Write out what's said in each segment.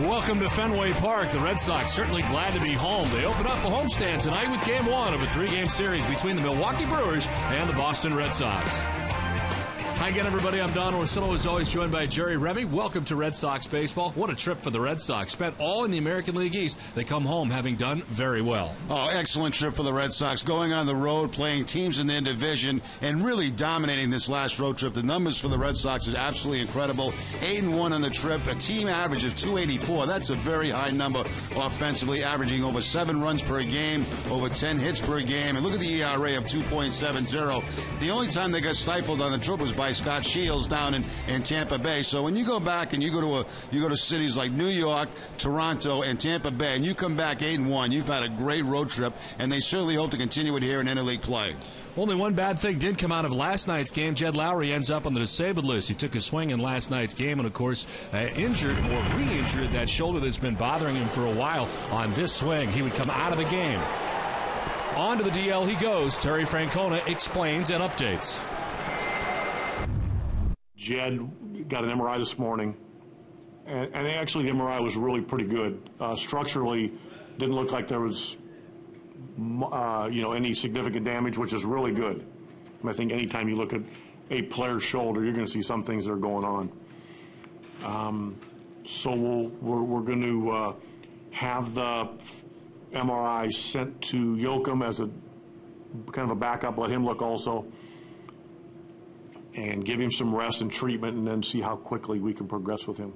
Welcome to Fenway Park. The Red Sox certainly glad to be home. They open up a homestand tonight with Game 1 of a 3-game series between the Milwaukee Brewers and the Boston Red Sox. Hi again, everybody. I'm Don Orsillo, as always, joined by Jerry Remy. Welcome to Red Sox baseball. What a trip for the Red Sox. Spent all in the American League East. They come home having done very well. Oh, excellent trip for the Red Sox. Going on the road, playing teams in their division, and really dominating this last road trip. The numbers for the Red Sox is absolutely incredible. 8-1 on the trip, a team average of 284. That's a very high number offensively, averaging over 7 runs per game, over 10 hits per game. And look at the ERA of 2.70. The only time they got stifled on the trip was by Scott Shields down in Tampa Bay. So when you go back and you go to cities like New York, Toronto, and Tampa Bay, and you come back 8-1, you've had a great road trip, and they certainly hope to continue it here in interleague play. Only one bad thing did come out of last night's game. Jed Lowry ends up on the disabled list. He took a swing in last night's game and, of course, injured or re-injured that shoulder that's been bothering him for a while on this swing. He would come out of the game. On to the DL he goes. Terry Francona explains and updates. Jed got an MRI this morning, and actually the MRI was really pretty good. Structurally, didn't look like there was any significant damage, which is really good. And I think anytime you look at a player's shoulder, you're going to see some things that are going on. So we're going to have the MRI sent to Yoakum as a kind of a backup, let him look also, and give him some rest and treatment, and then see how quickly we can progress with him.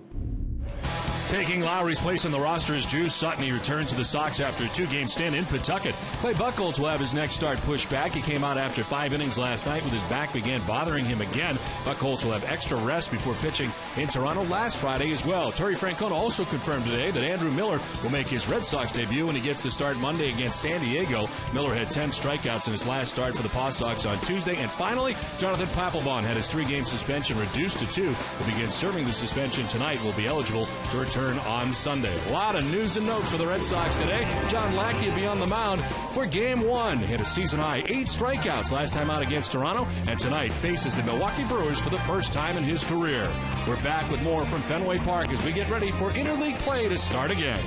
Taking Lowry's place in the roster is Drew Sutton. He returns to the Sox after a 2-game stint in Pawtucket. Clay Buchholz will have his next start pushed back. He came out after 5 innings last night with his back began bothering him again. Buchholz will have extra rest before pitching in Toronto last Friday as well. Terry Francona also confirmed today that Andrew Miller will make his Red Sox debut when he gets to start Monday against San Diego. Miller had 10 strikeouts in his last start for the Paw Sox on Tuesday. And finally, Jonathan Papelbon had his 3-game suspension reduced to 2. He'll begin serving the suspension tonight. Will be eligible to return on Sunday. A lot of news and notes for the Red Sox today. John Lackey will be on the mound for Game 1. He had a season-high 8 strikeouts last time out against Toronto, and tonight faces the Milwaukee Brewers for the first time in his career. We're back with more from Fenway Park as we get ready for interleague play to start again.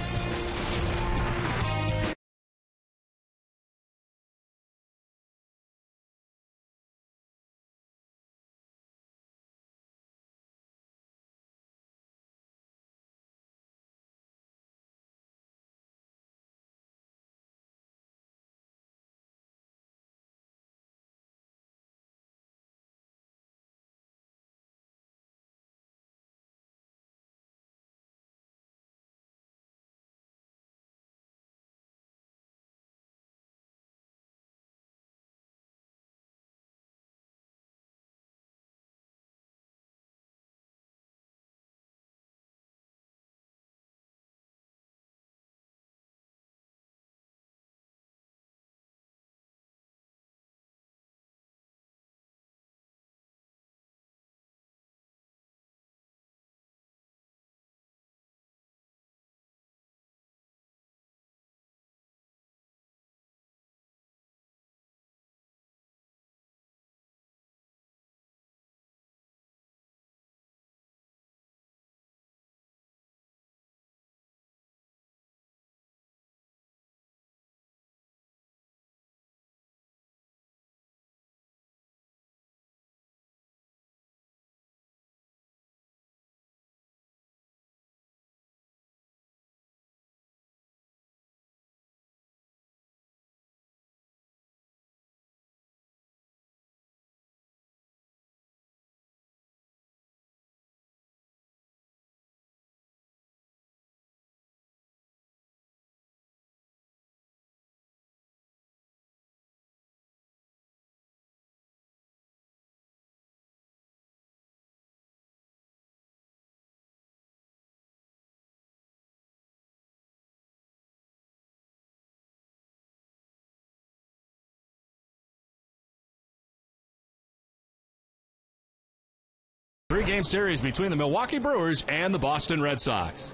Three-game series between the Milwaukee Brewers and the Boston Red Sox.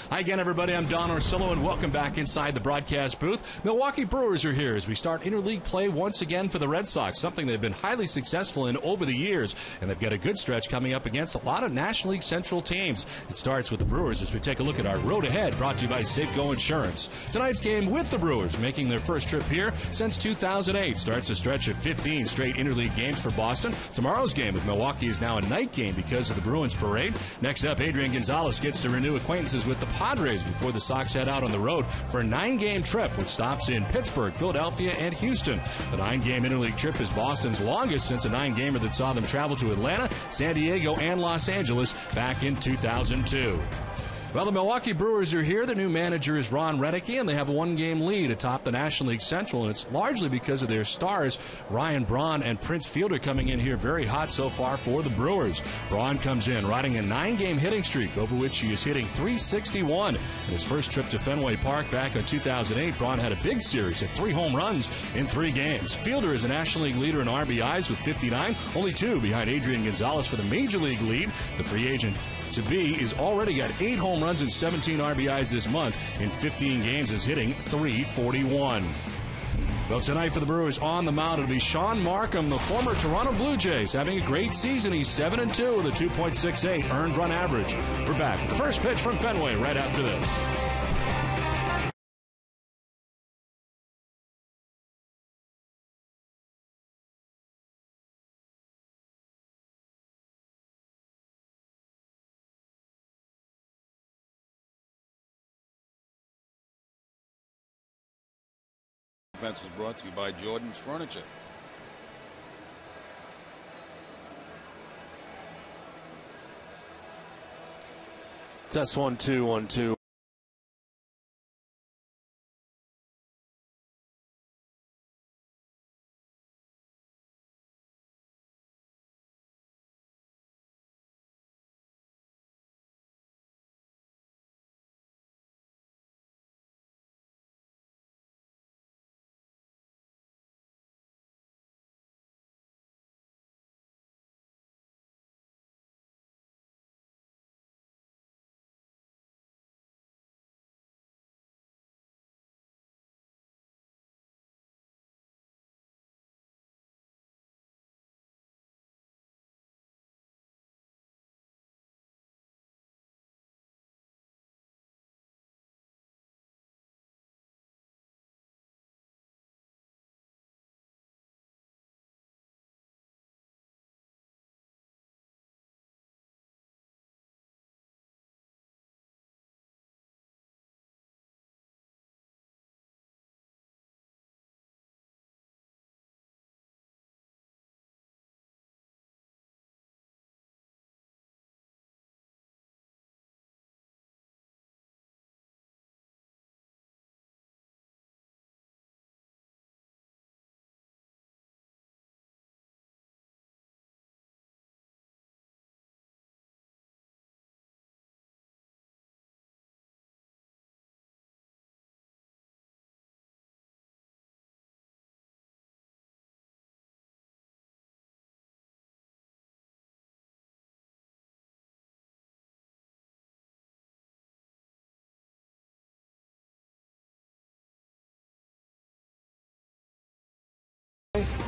Hi again, everybody. I'm Don Orsillo, and welcome back inside the broadcast booth. Milwaukee Brewers are here as we start interleague play once again for the Red Sox, something they've been highly successful in over the years, and they've got a good stretch coming up against a lot of National League Central teams. It starts with the Brewers as we take a look at our road ahead, brought to you by Safeco Insurance. Tonight's game with the Brewers, making their first trip here since 2008, starts a stretch of 15 straight interleague games for Boston. Tomorrow's game with Milwaukee is now a night game because of the Bruins parade. Next up, Adrian Gonzalez gets to renew acquaintances with the Padres before the Sox head out on the road for a 9-game trip, which stops in Pittsburgh, Philadelphia, and Houston. The 9-game interleague trip is Boston's longest since a 9-gamer that saw them travel to Atlanta, San Diego, and Los Angeles back in 2002. Well, the Milwaukee Brewers are here. The new manager is Ron Renicki, and they have a 1-game lead atop the National League Central, and it's largely because of their stars, Ryan Braun and Prince Fielder, coming in here very hot so far for the Brewers. Braun comes in riding a 9-game hitting streak, over which he is hitting .361. In his first trip to Fenway Park back in 2008, Braun had a big series at 3 home runs in 3 games. Fielder is a National League leader in RBIs with 59, only 2 behind Adrian Gonzalez for the Major League lead. The free agent to be is already got 8 home runs and 17 RBIs this month. In 15 games is hitting .341. Well, tonight for the Brewers on the mound, it'll be Sean Markham, the former Toronto Blue Jays, having a great season. He's 7-2 with a 2.68 earned run average. We're back with the first pitch from Fenway right after this. Defense is brought to you by Jordan's Furniture. Test 1 2 1 2.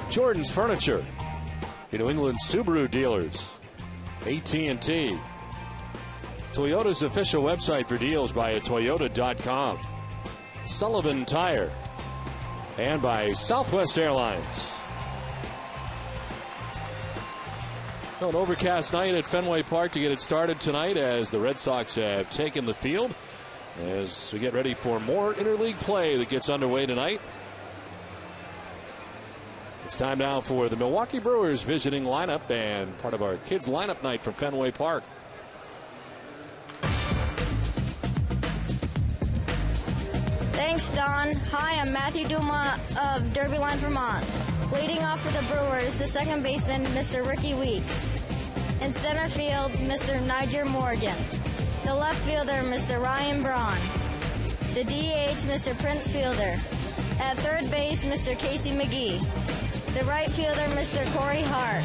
Jordan's Furniture, New England Subaru dealers, AT&T, Toyota's official website for deals by Toyota.com, Sullivan Tire, and by Southwest Airlines. Well, an overcast night at Fenway Park to get it started tonight as the Red Sox have taken the field as we get ready for more interleague play that gets underway tonight. It's time now for the Milwaukee Brewers visiting lineup and part of our kids lineup night from Fenway Park. Thanks, Don. Hi, I'm Matthew Duma of Derby Line, Vermont. Leading off for the Brewers, the second baseman, Mr. Ricky Weeks. In center field, Mr. Niger Morgan. The left fielder, Mr. Ryan Braun. The DH, Mr. Prince Fielder. At third base, Mr. Casey McGee. The right fielder, Mr. Corey Hart.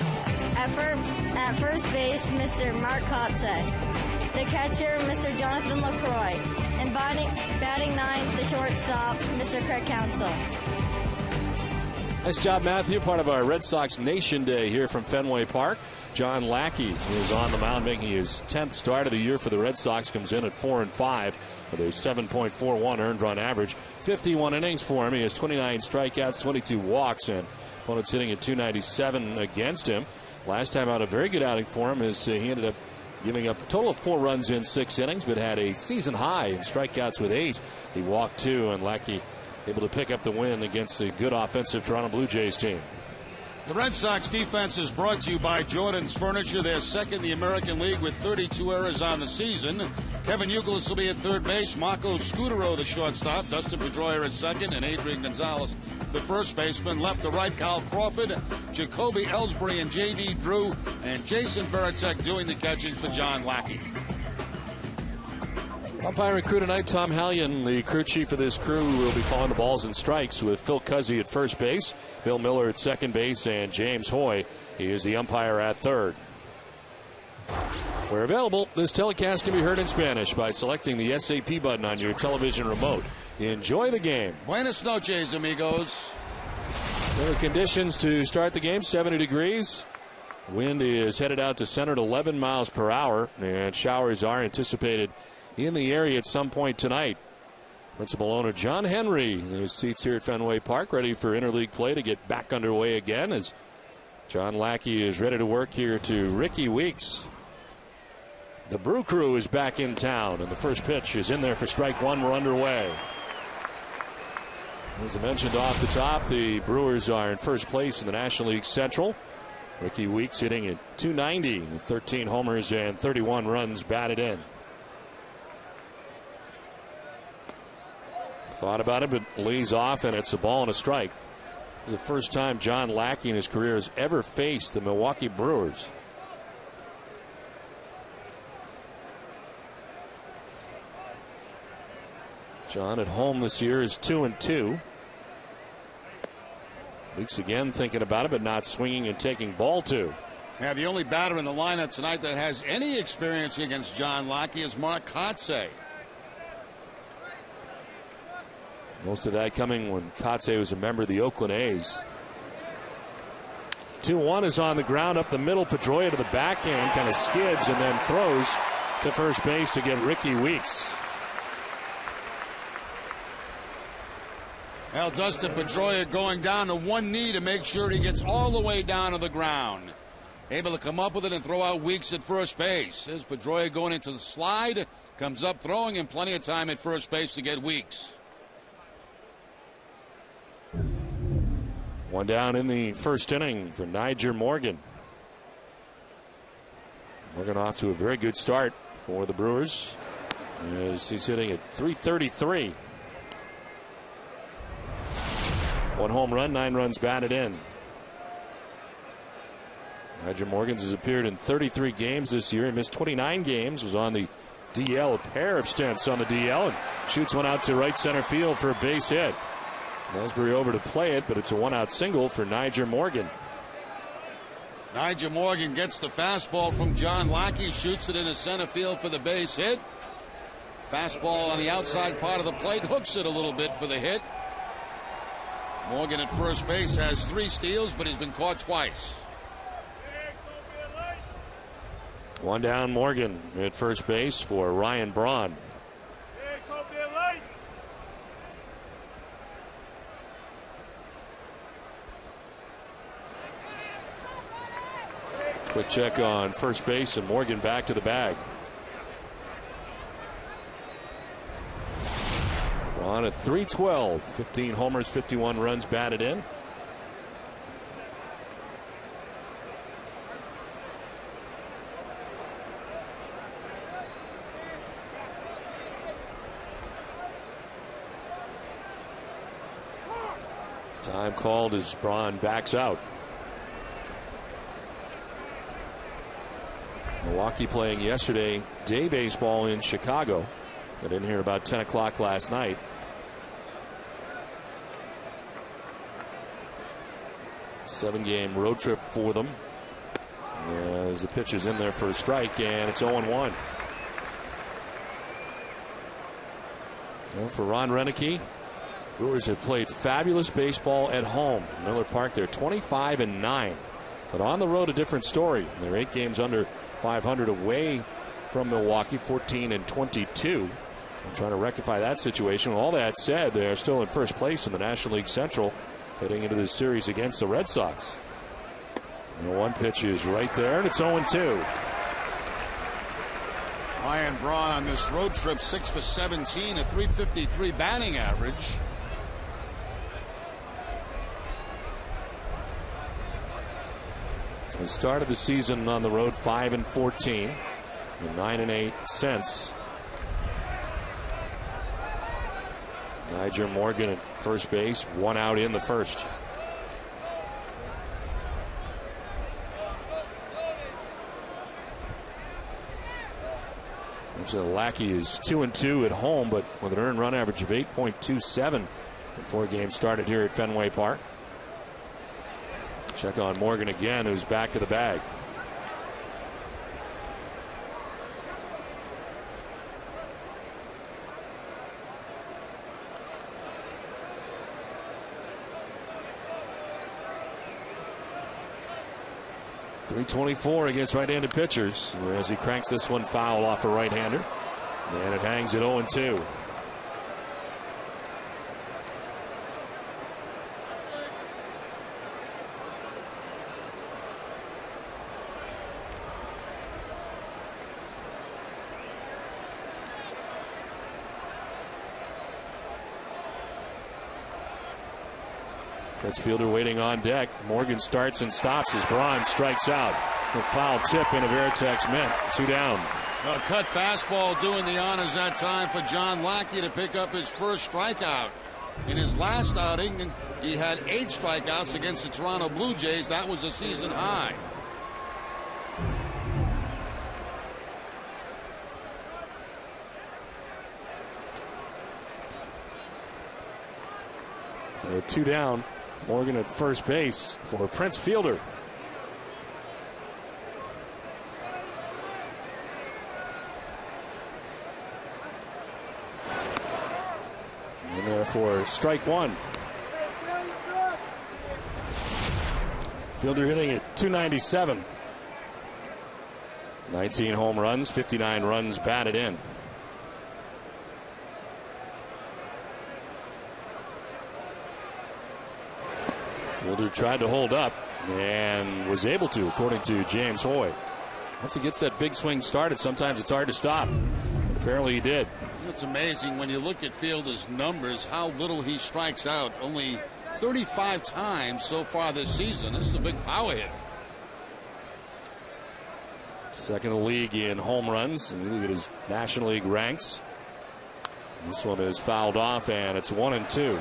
At first base, Mr. Mark Kotzek. the catcher, Mr. Jonathan LaCroix. And batting ninth, the shortstop, Mr. Craig Counsell. Nice job, Matthew. Part of our Red Sox Nation Day here from Fenway Park. John Lackey is on the mound, making his 10th start of the year for the Red Sox. Comes in at 4-5 with a 7.41 earned run average. 51 innings for him. He has 29 strikeouts, 22 walks, and opponents hitting at 297 against him. Last time out, a very good outing for him as he ended up giving up a total of 4 runs in 6 innings, but had a season high in strikeouts with 8. He walked 2, and Lackey able to pick up the win against a good offensive Toronto Blue Jays team. The Red Sox defense is brought to you by Jordan's Furniture. They're second in the American League with 32 errors on the season. Kevin Youkilis will be at third base. Marco Scutaro, the shortstop. Dustin Pedroia at second. And Adrian Gonzalez, the first baseman. Left to right, Kyle Crawford, Jacoby Ellsbury, and J.D. Drew. And Jason Veritek doing the catching for John Lackey. Umpiring crew tonight, Tom Hallion, the crew chief of this crew, will be calling the balls and strikes with Phil Cuzzy at first base, Bill Miller at second base, and James Hoy, he is the umpire at third. Where available, this telecast can be heard in Spanish by selecting the SAP button on your television remote. Enjoy the game. Buenas noches, amigos. The conditions to start the game, 70 degrees. Wind is headed out to center at 11 miles per hour, and showers are anticipated in the area at some point tonight. Principal owner John Henry in his seats here at Fenway Park, ready for interleague play to get back underway again as John Lackey is ready to work here to Ricky Weeks. The Brew Crew is back in town, and the first pitch is in there for strike one. We're underway. As I mentioned off the top, the Brewers are in first place in the National League Central. Ricky Weeks hitting at .290 with 13 homers and 31 runs batted in. Thought about it, but lays off, and it's a ball and a strike. It's the first time John Lackey in his career has ever faced the Milwaukee Brewers. John at home this year is 2-2. Weeks again thinking about it, but not swinging and taking ball 2. Yeah, the only batter in the lineup tonight that has any experience against John Lackey is Mark Kotsay. Most of that coming when Kotsay was a member of the Oakland A's. 2-1 is on the ground up the middle. Pedroia to the backhand, kind of skids and then throws to first base to get Ricky Weeks. Well, Dustin Pedroia going down to one knee to make sure he gets all the way down to the ground. Able to come up with it and throw out Weeks at first base. There's Pedroia going into the slide. Comes up throwing, and plenty of time at first base to get Weeks. One down in the first inning for Nyjer Morgan. Morgan off to a very good start for the Brewers as he's hitting at .333. 1 home run, 9 runs batted in. Nyjer Morgan has appeared in 33 games this year. He missed 29 games, was on the DL, a pair of stints on the DL, and shoots one out to right center field for a base hit. Ellsbury over to play it, but it's a 1-out single for Nyjer Morgan. Nyjer Morgan gets the fastball from John Lackey, shoots it into center field for the base hit. Fastball on the outside part of the plate, hooks it a little bit for the hit. Morgan at first base has 3 steals, but he's been caught twice. One down, Morgan at first base for Ryan Braun. Quick check on first base, and Morgan back to the bag. On at .312, 15 homers, 51 runs batted in. Time called as Braun backs out. Milwaukee playing yesterday day baseball in Chicago. Got in here about 10 o'clock last night. Seven-game road trip for them. As the pitch is in there for a strike, and it's 0-1. Well, for Ron Renicky, Brewers have played fabulous baseball at home in Miller Park. They're 25-9, but on the road a different story. They're 8 games under 500 away from Milwaukee, 14-22. And trying to rectify that situation. All that said, they're still in first place in the National League Central heading into this series against the Red Sox. And the 1 pitch is right there, and it's 0-2. Ryan Braun on this road trip, 6 for 17, a .353 batting average. They started the season on the road 5-14, and 9-8 since. Nigel Morgan at first base, 1 out in the first. Angela Lackey is 2-2 at home, but with an earned run average of 8.27 in 4 games started here at Fenway Park. Check on Morgan again, who's back to the bag. .324 against right-handed pitchers as he cranks this one foul off a right-hander. And it hangs at 0-2. Prince Fielder waiting on deck. Morgan starts and stops as Braun strikes out. A foul tip into Veritek's mitt. 2 down. A cut fastball doing the honors that time for John Lackey to pick up his first strikeout. In his last outing, he had 8 strikeouts against the Toronto Blue Jays. That was a season high. So 2 down. Morgan at first base for Prince Fielder. And there for strike 1. Fielder hitting at .297. 19 home runs, 59 runs batted in. Fielder tried to hold up and was able to, according to James Hoy. Once he gets that big swing started, sometimes it's hard to stop. But apparently he did. It's amazing when you look at Fielder's numbers, how little he strikes out. Only 35 times so far this season. This is a big power hit. Second in the league in home runs. And you look at his National League ranks. This one is fouled off, and it's 1-2.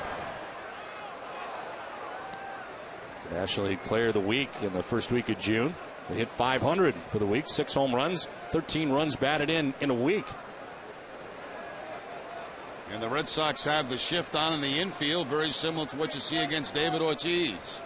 National League Player of the Week in the first week of June. They hit 500 for the week. 6 home runs, 13 runs batted in a week. And the Red Sox have the shift on in the infield, very similar to what you see against David Ortiz.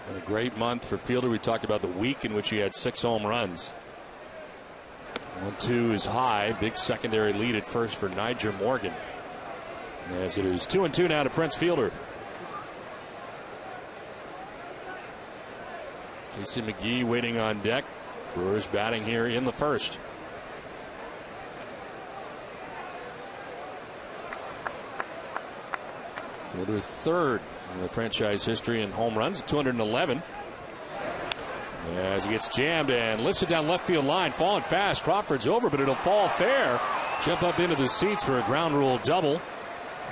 And a great month for Fielder. We talked about the week in which he had 6 home runs. 1-2 is high. Big secondary lead at first for Nigel Morgan. As it is 2-2 now to Prince Fielder. Casey McGee waiting on deck. Brewers batting here in the first. Fielder third in the franchise history in home runs, 211. As he gets jammed and lifts it down left field line, falling fast. Crawford's over, but it'll fall fair. Jump up into the seats for a ground rule double.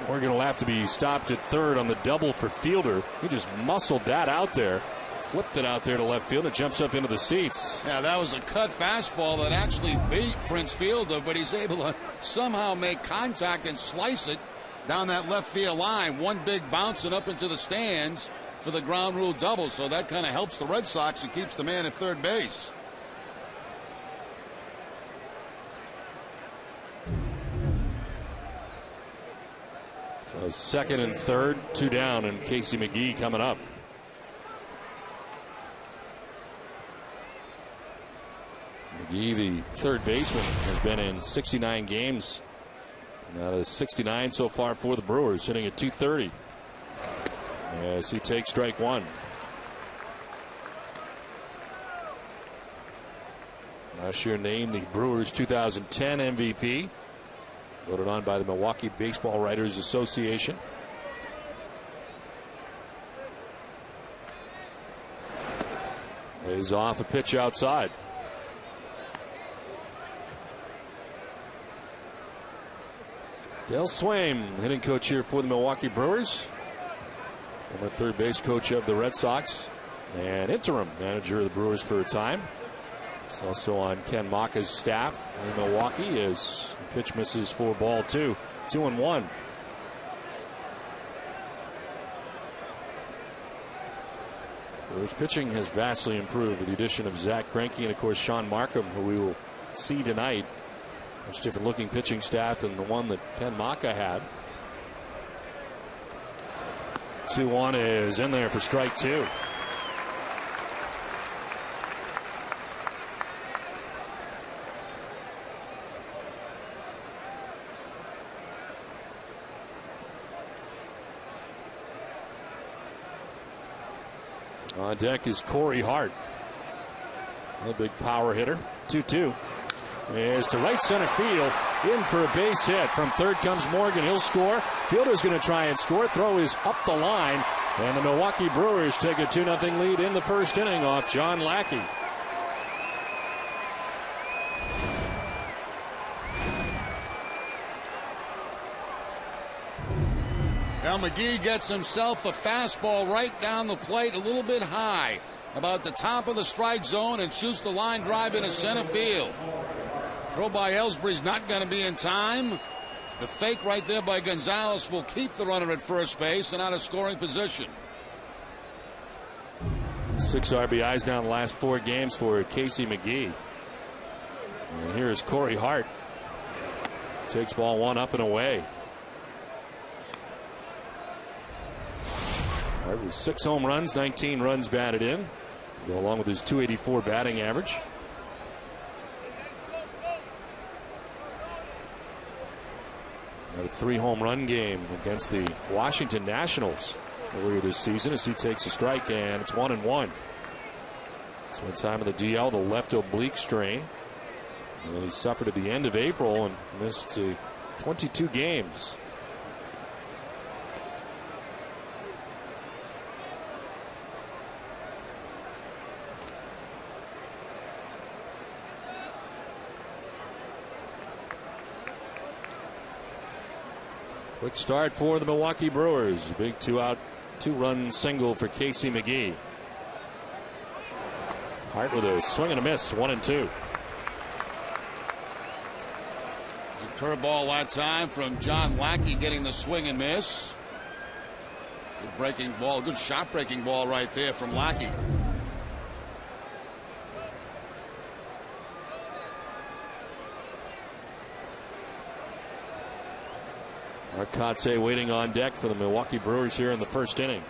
Morgan will have to be stopped at third on the double for Fielder. He just muscled that out there, flipped it out there to left field. It jumps up into the seats. Yeah, that was a cut fastball that actually beat Prince Fielder, but he's able to somehow make contact and slice it down that left field line. One big bounce and up into the stands for the ground rule double. So that kind of helps the Red Sox and keeps the man at third base. A second and third, 2 down, and Casey McGee coming up. McGee, the third baseman, has been in 69 games. Out of 69 so far for the Brewers, hitting at .230 as he takes strike one. Last year named the Brewers 2010 MVP. Voted on by the Milwaukee Baseball Writers Association. Lays off a pitch outside. Dale Swaim, hitting coach here for the Milwaukee Brewers. Former third base coach of the Red Sox and interim manager of the Brewers for a time. He's also on Ken Maka's staff in Milwaukee as the pitch misses for ball two. 2-1. Brewers pitching has vastly improved with the addition of Zach Greinke and of course Sean Markham, who we will see tonight. Much different looking pitching staff than the one that Ken Maka had. 2-1 is in there for strike two. On deck is Corey Hart, a big power hitter. 2-2 is to right center field, in for a base hit. From third comes Morgan. He'll score. Fielder's going to try and score. Throw is up the line, and the Milwaukee Brewers take a 2-0 lead in the first inning off John Lackey. Now McGee gets himself a fastball right down the plate, a little bit high, about the top of the strike zone, and shoots the line drive into center field. Throw by Ellsbury's not going to be in time. The fake right there by Gonzalez will keep the runner at first base and out of scoring position. 6 RBIs now in the last 4 games for Casey McGee. And here's Corey Hart. Takes ball one up and away. Hart with 6 home runs, 19 runs batted in, go along with his .284 batting average. Had a 3 home run game against the Washington Nationals earlier this season as he takes a strike, and it's 1-1. Spent time in the DL, the left oblique strain. And he suffered at the end of April and missed 22 games. Quick start for the Milwaukee Brewers. Big 2-out, 2-run single for Casey McGee. Hart with a swing and a miss, 1-2. The curveball that time from John Lackey, getting the swing and miss. Good breaking ball, good shot breaking ball right there from Lackey. Arcotse waiting on deck for the Milwaukee Brewers here in the first inning.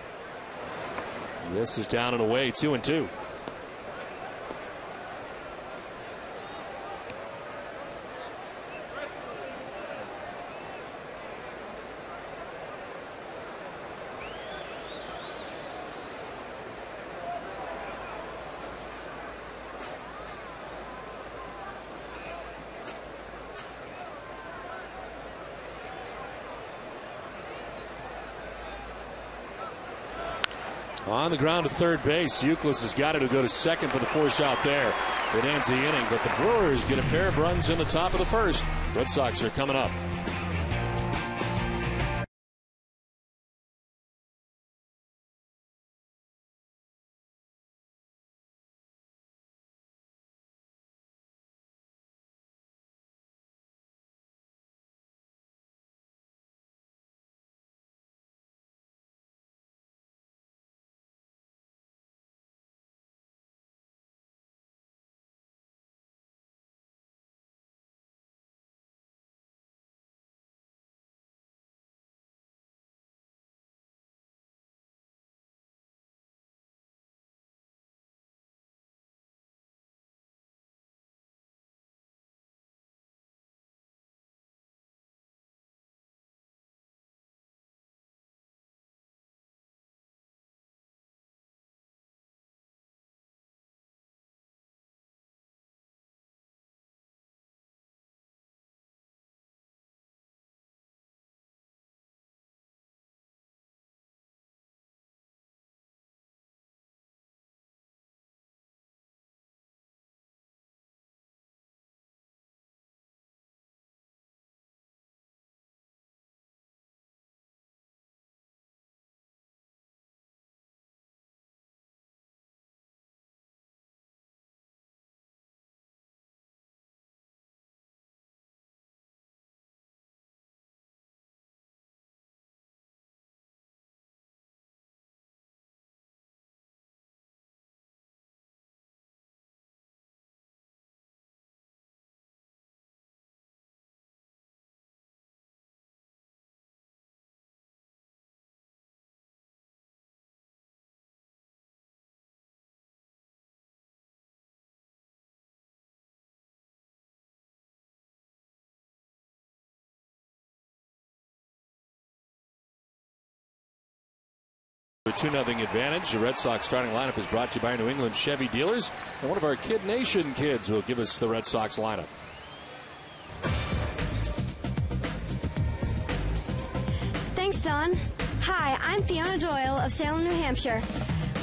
This is down and away, 2-2. On the ground to third base, Euclid has got it to go to second for the force out there. It ends the inning, but the Brewers get a pair of runs in the top of the first. Red Sox are coming up. 2-0 advantage. The Red Sox starting lineup is brought to you by New England Chevy dealers. And one of our Kid Nation kids will give us the Red Sox lineup. Thanks, Don. Hi, I'm Fiona Doyle of Salem, New Hampshire.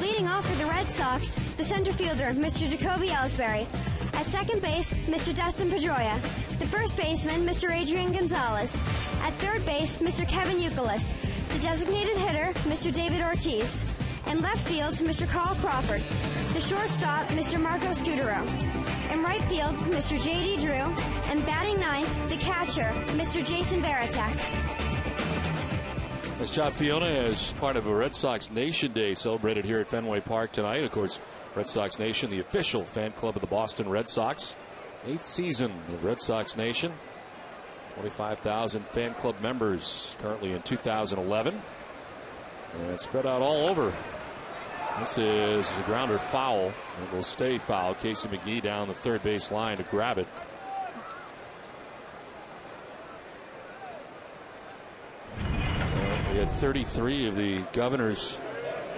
Leading off for the Red Sox, the center fielder, Mr. Jacoby Ellsbury. At second base, Mr. Dustin Pedroia. The first baseman, Mr. Adrian Gonzalez. At third base, Mr. Kevin Youkilis. The designated hitter, Mr. David Ortiz. And left field, Mr. Carl Crawford. The shortstop, Mr. Marco Scudero. In right field, Mr. J.D. Drew. And batting ninth, the catcher, Mr. Jason Varitek. Nice job, Fiona, as part of a Red Sox Nation Day celebrated here at Fenway Park tonight. Of course, Red Sox Nation, the official fan club of the Boston Red Sox. 8th season of Red Sox Nation. 25,000 fan club members currently in 2011. And spread out all over. This is a grounder foul. It will stay foul. Casey McGee down the third base line to grab it. We had 33 of the governors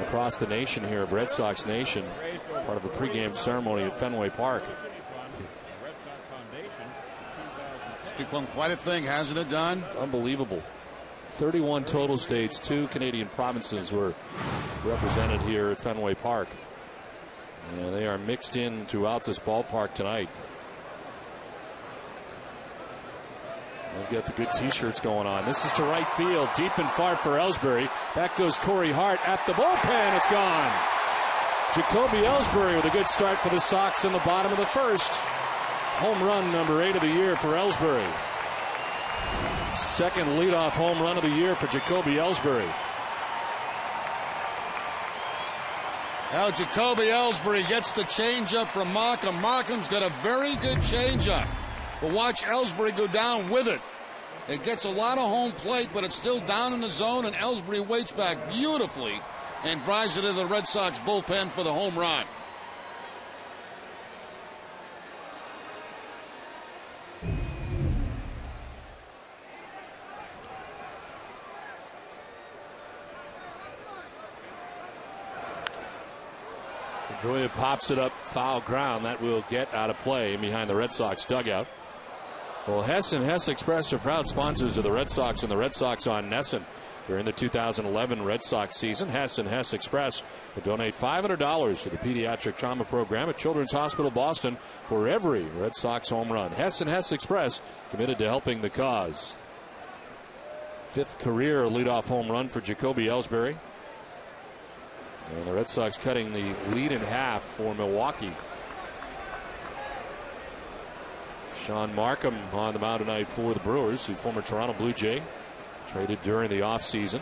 across the nation here of Red Sox Nation, part of a pregame ceremony at Fenway Park. It's become quite a thing, hasn't it, Don? Unbelievable. 31 total states, 2 Canadian provinces were represented here at Fenway Park. And they are mixed in throughout this ballpark tonight. They've got the good t-shirts going on. This is to right field, deep and far for Ellsbury. Back goes Corey Hart at the bullpen. It's gone. Jacoby Ellsbury with a good start for the Sox in the bottom of the first. Home run number 8 of the year for Ellsbury. Second leadoff home run of the year for Jacoby Ellsbury. Now Jacoby Ellsbury gets the changeup from Markham. Markham's got a very good changeup. But watch Ellsbury go down with it. It gets a lot of home plate, but it's still down in the zone, and Ellsbury waits back beautifully and drives it into the Red Sox bullpen for the home run. Pedroia pops it up, foul ground. That will get out of play behind the Red Sox dugout. Well, Hess and Hess Express are proud sponsors of the Red Sox and the Red Sox on Nesson. During the 2011 Red Sox season, Hess and Hess Express will donate $500 to the pediatric trauma program at Children's Hospital Boston for every Red Sox home run. Hess and Hess Express committed to helping the cause. 5th career leadoff home run for Jacoby Ellsbury. And the Red Sox cutting the lead in half for Milwaukee. Sean Markham on the mound tonight for the Brewers, the former Toronto Blue Jay, traded during the offseason.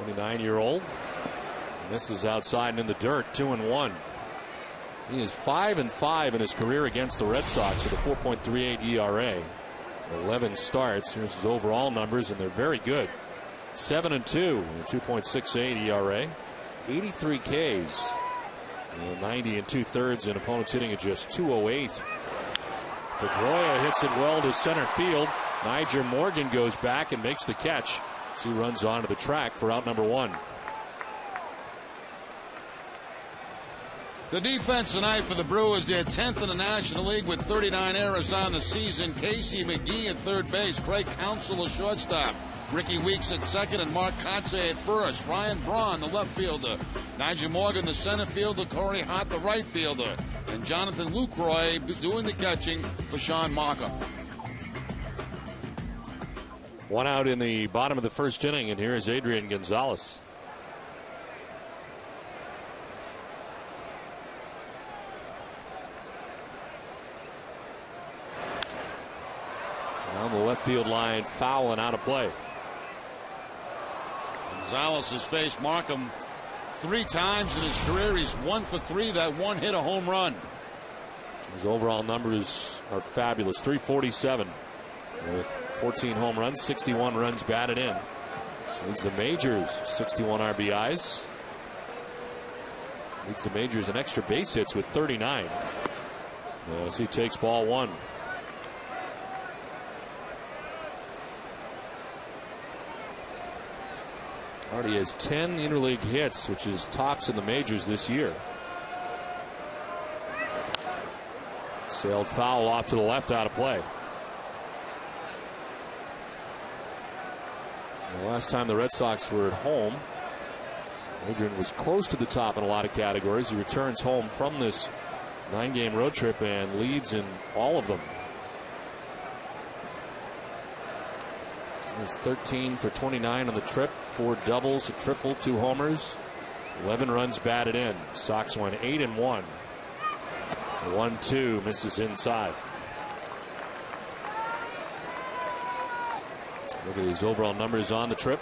29-year-old. And this is outside and in the dirt, 2-1. He is 5-5 in his career against the Red Sox with a 4.38 ERA. 11 starts. Here's his overall numbers, and they're very good. 7-2, 2.68 ERA, 83 Ks, 90 2/3, and opponents hitting at just 208. Pedroia hits it well to center field. Niger Morgan goes back and makes the catch as he runs onto the track for out number 1. The defense tonight for the Brewers, they're 10th in the National League with 39 errors on the season. Casey McGee at third base, Craig Counsell a shortstop, Ricky Weeks at second, and Mark Kotze at first. Ryan Braun, the left fielder. Nigel Morgan, the center fielder. Corey Hart, the right fielder. And Jonathan Lucroy doing the catching for Sean Markham. 1 out in the bottom of the first inning, and here is Adrian Gonzalez. On the left field line, foul and out of play. Gonzalez has faced Markham 3 times in his career. He's 1 for 3. That one hit a home run. His overall numbers are fabulous. 347 with 14 home runs, 61 runs batted in. Leads the majors, 61 RBIs. Leads the majors in extra base hits with 39. As he takes ball 1. Already has 10 interleague hits, which is tops in the majors this year. Sailed foul off to the left, out of play. The last time the Red Sox were at home, Adrian was close to the top in a lot of categories. He returns home from this 9-game road trip and leads in all of them. He's 13 for 29 on the trip, 4 doubles, a triple, 2 homers, 11 runs batted in. Sox won 8-1. 1-2 misses inside. Look at his overall numbers on the trip.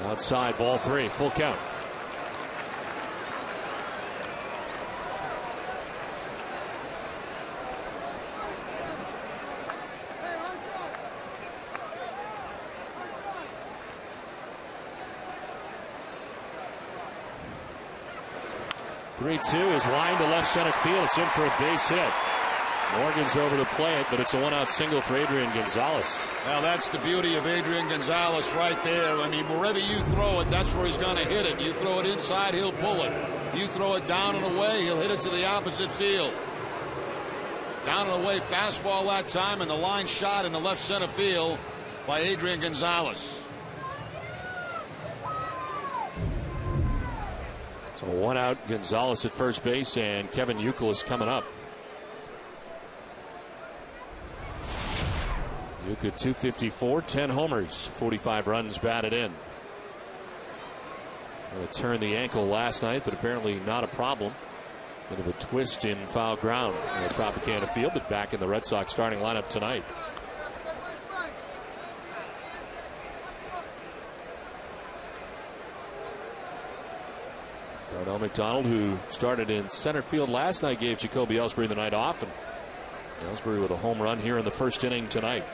Outside, ball 3, full count. Three-2 is lined to left center field. It's in for a base hit. Morgan's over to play it, but it's a 1-out single for Adrian Gonzalez. Well, that's the beauty of Adrian Gonzalez right there. I mean, wherever you throw it, that's where he's going to hit it. You throw it inside, he'll pull it. You throw it down and away, he'll hit it to the opposite field. Down and away fastball that time, and the line shot in the left center field by Adrian Gonzalez. So 1-out, Gonzalez at first base, and Kevin Youkilis coming up. Yuka 254, 10 homers, 45 runs batted in. Turned the ankle last night, but apparently not a problem. Bit of a twist in foul ground in the Tropicana field, but back in the Red Sox starting lineup tonight. Darnell McDonald, who started in center field last night, gave Jacoby Ellsbury the night off, and Ellsbury with a home run here in the first inning tonight.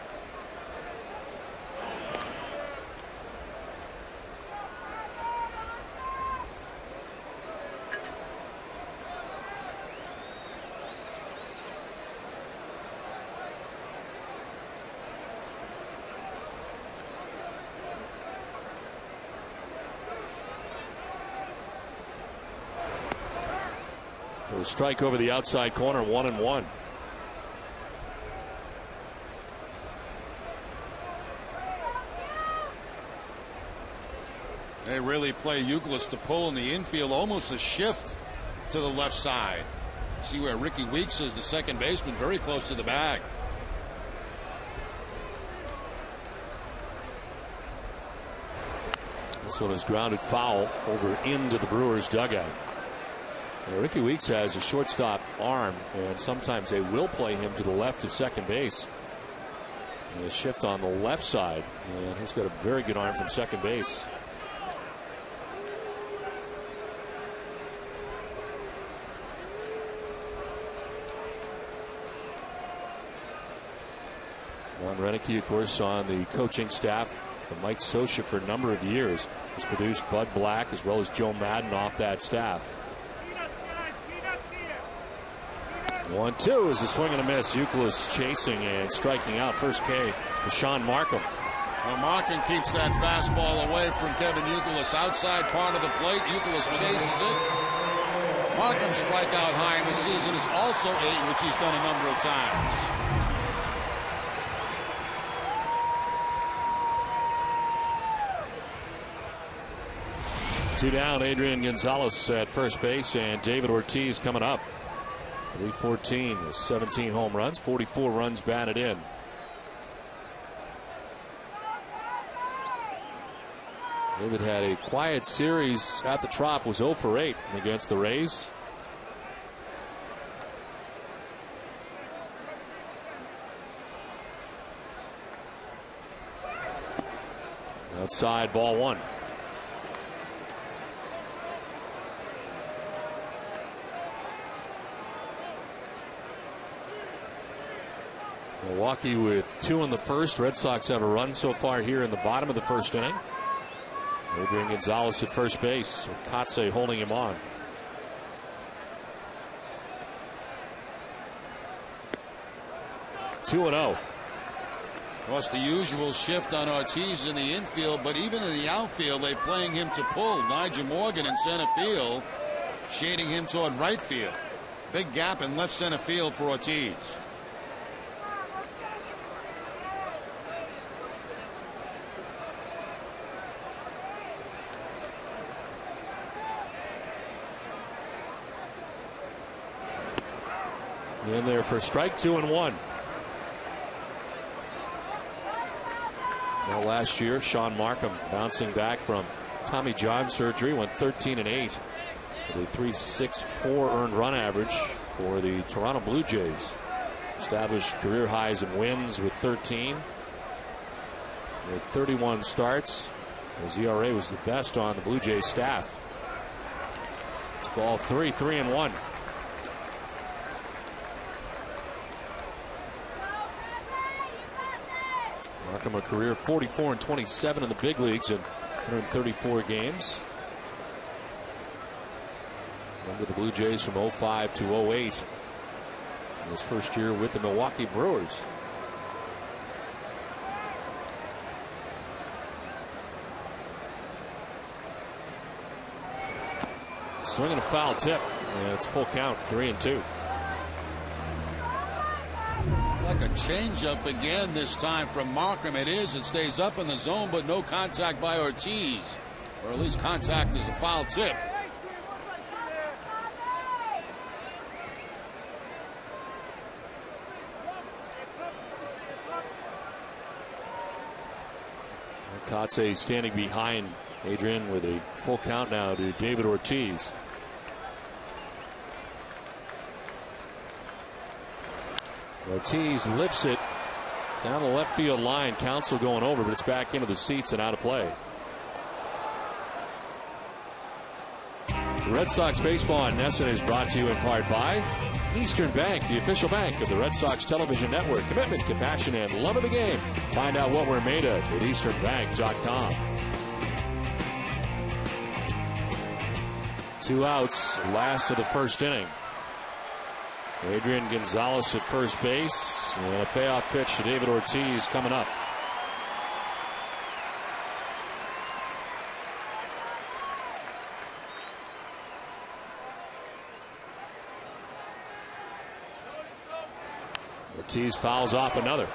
For a strike over the outside corner, 1-1. They really play Youkilis to pull in the infield, almost a shift to the left side. See where Ricky Weeks is, the second baseman, very close to the bag. This one is grounded foul over into the Brewers dugout. Now, Ricky Weeks has a shortstop arm, and sometimes they will play him to the left of second base. And a shift on the left side, and he's got a very good arm from second base. Ron Renicky, of course, on the coaching staff of Mike Scioscia for a number of years. He's produced Bud Black as well as Joe Madden off that staff. 1-2 is a swing and a miss. Youkilis chasing and striking out. First K for Sean Markham. Well, Markham keeps that fastball away from Kevin Youkilis. Outside part of the plate. Youkilis chases it. Markham's strikeout high in the season is also 8, which he's done a number of times. Two down, Adrian Gonzalez at first base, and David Ortiz coming up. 314 with 17 home runs, 44 runs batted in. David had a quiet series at the Trop, was 0 for 8 against the Rays. Outside, ball 1. Milwaukee with 2 in the first. Red Sox have a run so far here in the bottom of the first inning. Adrian Gonzalez at first base with Kotze holding him on. Two and 0. Plus the usual shift on Ortiz in the infield, but even in the outfield, they're playing him to pull. Nigel Morgan in center field, shading him toward right field. Big gap in left center field for Ortiz. In there for strike 2 and 1. Now last year, Sean Markham bouncing back from Tommy John surgery, went 13 and 8 with a 3.64 earned run average for the Toronto Blue Jays. Established career highs in wins with 13. Made 31 starts. His ERA was the best on the Blue Jays staff. It's ball 3, 3 and 1. Markham a career 44 and 27 in the big leagues in 134 games. Under the Blue Jays from 05 to 08. In his first year with the Milwaukee Brewers. Swinging a foul tip. And it's full count, 3 and 2. Like a changeup again this time from Markham. It is. It stays up in the zone, but no contact by Ortiz. Or at least contact is a foul tip. Kotze standing behind Adrian with a full count now to David Ortiz. Ortiz lifts it down the left field line. Counsell going over, but it's back into the seats and out of play. The Red Sox baseball on NESN is brought to you in part by Eastern Bank, the official bank of the Red Sox television network. Commitment, compassion, and love of the game. Find out what we're made of at easternbank.com. 2 outs, last of the first inning. Adrian Gonzalez at first base, and a payoff pitch to David Ortiz coming up. Ortiz fouls off another.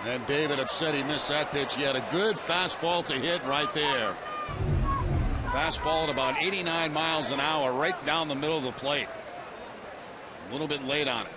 And David upset he missed that pitch. He had a good fastball to hit right there. Fastball at about 89 miles an hour right down the middle of the plate. A little bit late on it.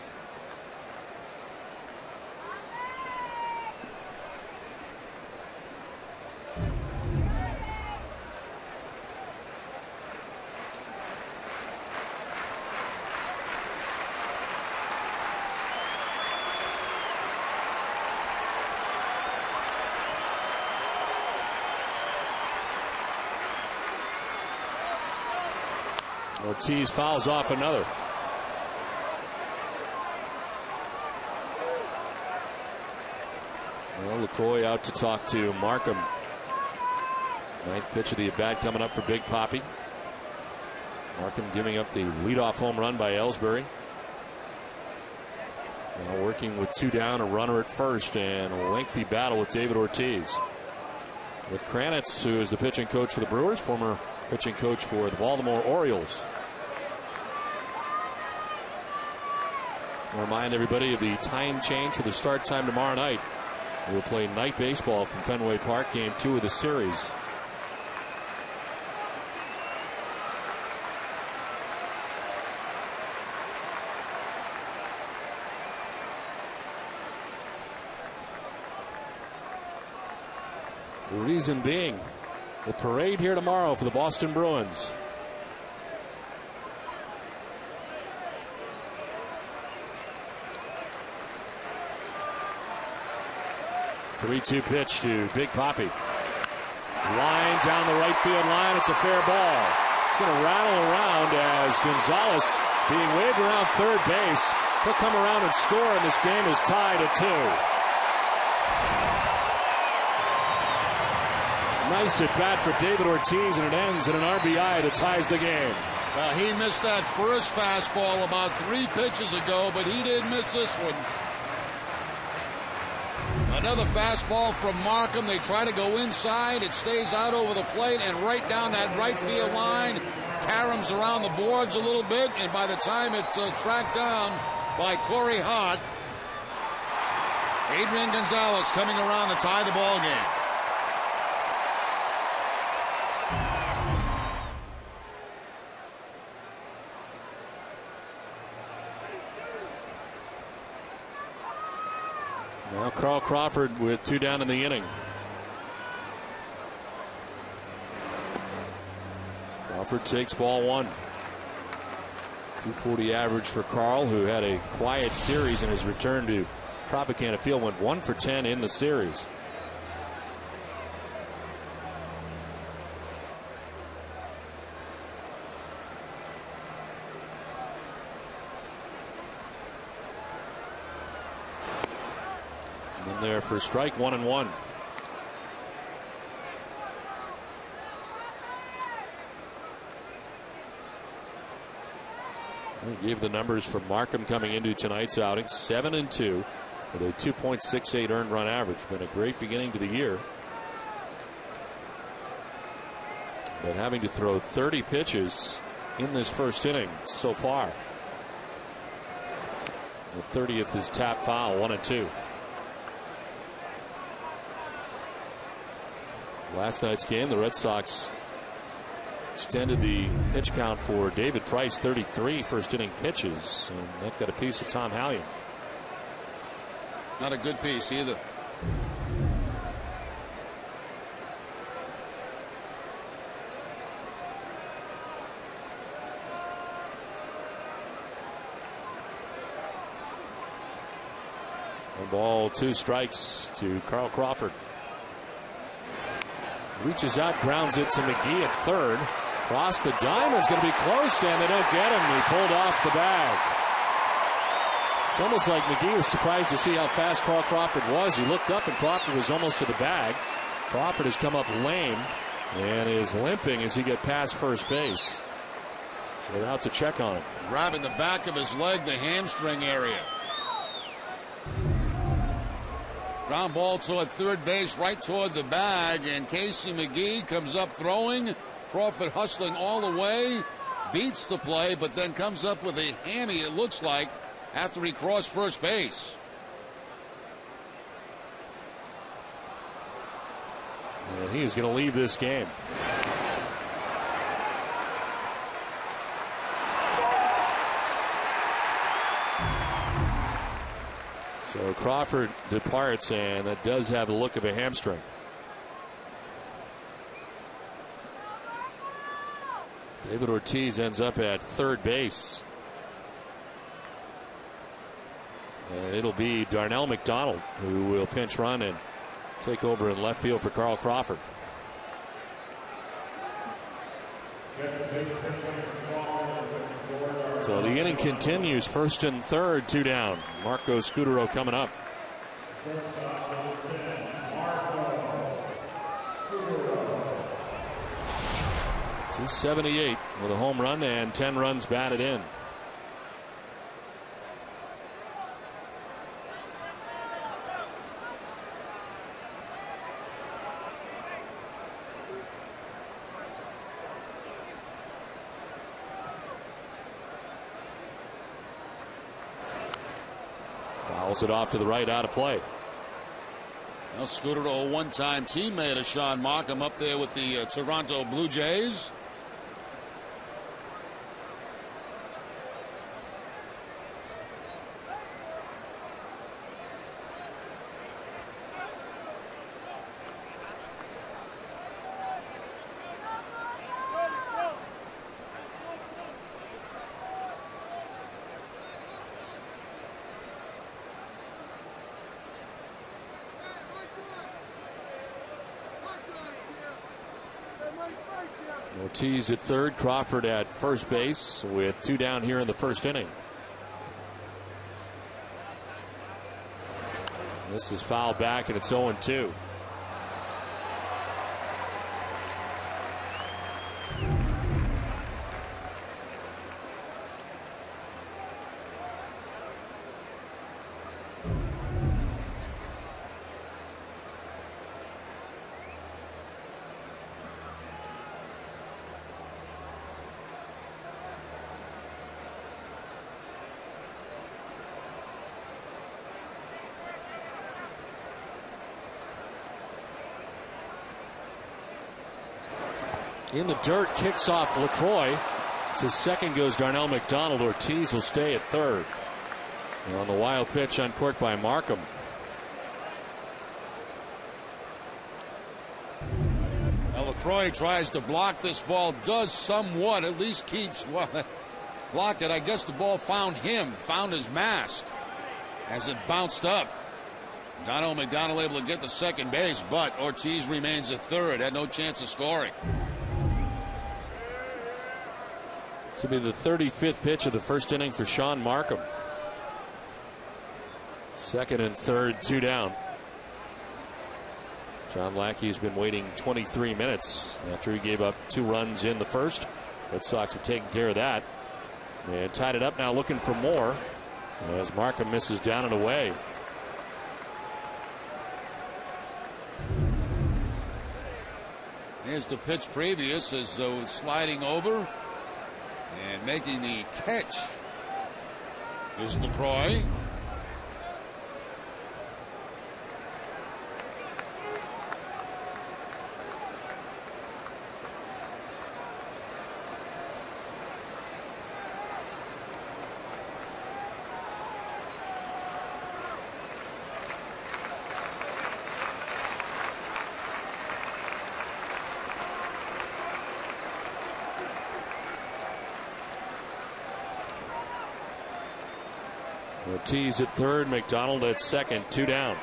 Ortiz fouls off another. Well, LaCroix out to talk to Markham. Ninth pitch of the at-bat coming up for Big Papi. Markham giving up the leadoff home run by Ellsbury. Now working with 2 down, a runner at first, and a lengthy battle with David Ortiz. With Kranitz, who is the pitching coach for the Brewers, former pitching coach for the Baltimore Orioles. I'll remind everybody of the time change for the start time tomorrow night. We'll play night baseball from Fenway Park, game 2 of the series. The reason being the parade here tomorrow for the Boston Bruins. Three-two pitch to Big Papi. Line down the right field line. It's a fair ball. It's going to rattle around as Gonzalez being waved around third base. He'll come around and score, and this game is tied at 2. Nice at bat for David Ortiz, and it ends in an RBI that ties the game. Well, he missed that first fastball about 3 pitches ago, but he didn't miss this one. Another fastball from Markham. They try to go inside. It stays out over the plate and right down that right field line. Caroms around the boards a little bit, and by the time it's tracked down by Corey Hart, Adrian Gonzalez coming around to tie the ball game. Now Carl Crawford with 2 down in the inning. Crawford takes ball 1. 240 average for Carl, who had a quiet series in his return to Tropicana Field. Went 1 for 10 in the series. In there for strike 1-1. He gave the numbers for Markham coming into tonight's outing. 7-2 with a 2.68 earned run average. Been a great beginning to the year. But having to throw 30 pitches in this first inning so far. The 30th is tap foul, 1-2. Last night's game, the Red Sox extended the pitch count for David Price, 33 first inning pitches, and that got a piece of Tom Hallion. Not a good piece either. One ball, 2 strikes to Carl Crawford. Reaches out, grounds it to McGee at third. Cross the diamond's going to be close, and they don't get him. He pulled off the bag. It's almost like McGee was surprised to see how fast Carl Crawford was. He looked up, and Crawford was almost to the bag. Crawford has come up lame and is limping as he gets past first base. So they're out to check on him. Grabbing the back of his leg, the hamstring area. Ground ball toward third base, right toward the bag, and Casey McGee comes up throwing. Crawford hustling all the way, beats the play, but then comes up with a hammy, it looks like, after he crossed first base. And he is going to leave this game. So Crawford departs, and that does have the look of a hamstring. David Ortiz ends up at third base. And it'll be Darnell McDonald who will pinch run and take over in left field for Carl Crawford. So the inning continues. First and third, 2 down. Marco Scutero coming up. 278 with a home run and 10 runs batted in. Fouls it off to the right, out of play. Well, Scutero, a one-time teammate of Sean Markham up there with the Toronto Blue Jays. Ortiz at third, Crawford at first base with 2 down here in the first inning. This is fouled back, and it's 0-2. in the dirt, kicks off LaCroix. To second goes Darnell McDonald. Ortiz will stay at third. And on the wild pitch, uncorked by Markham. Now LaCroix tries to block this ball, does somewhat, at least keeps, well, block it. I guess the ball found him, found his mask as it bounced up. Darnell McDonald able to get to second base, but Ortiz remains at third, had no chance of scoring. This will be the 35th pitch of the first inning for Sean Markham. Second and third, 2 down. John Lackey has been waiting 23 minutes after he gave up 2 runs in the first. Red Sox have taken care of that. They tied it up, now looking for more as Markham misses down and away. Here's the pitch previous as though sliding over and making the catch is LaCroix. Ortiz at third, McDonald at second, 2 down.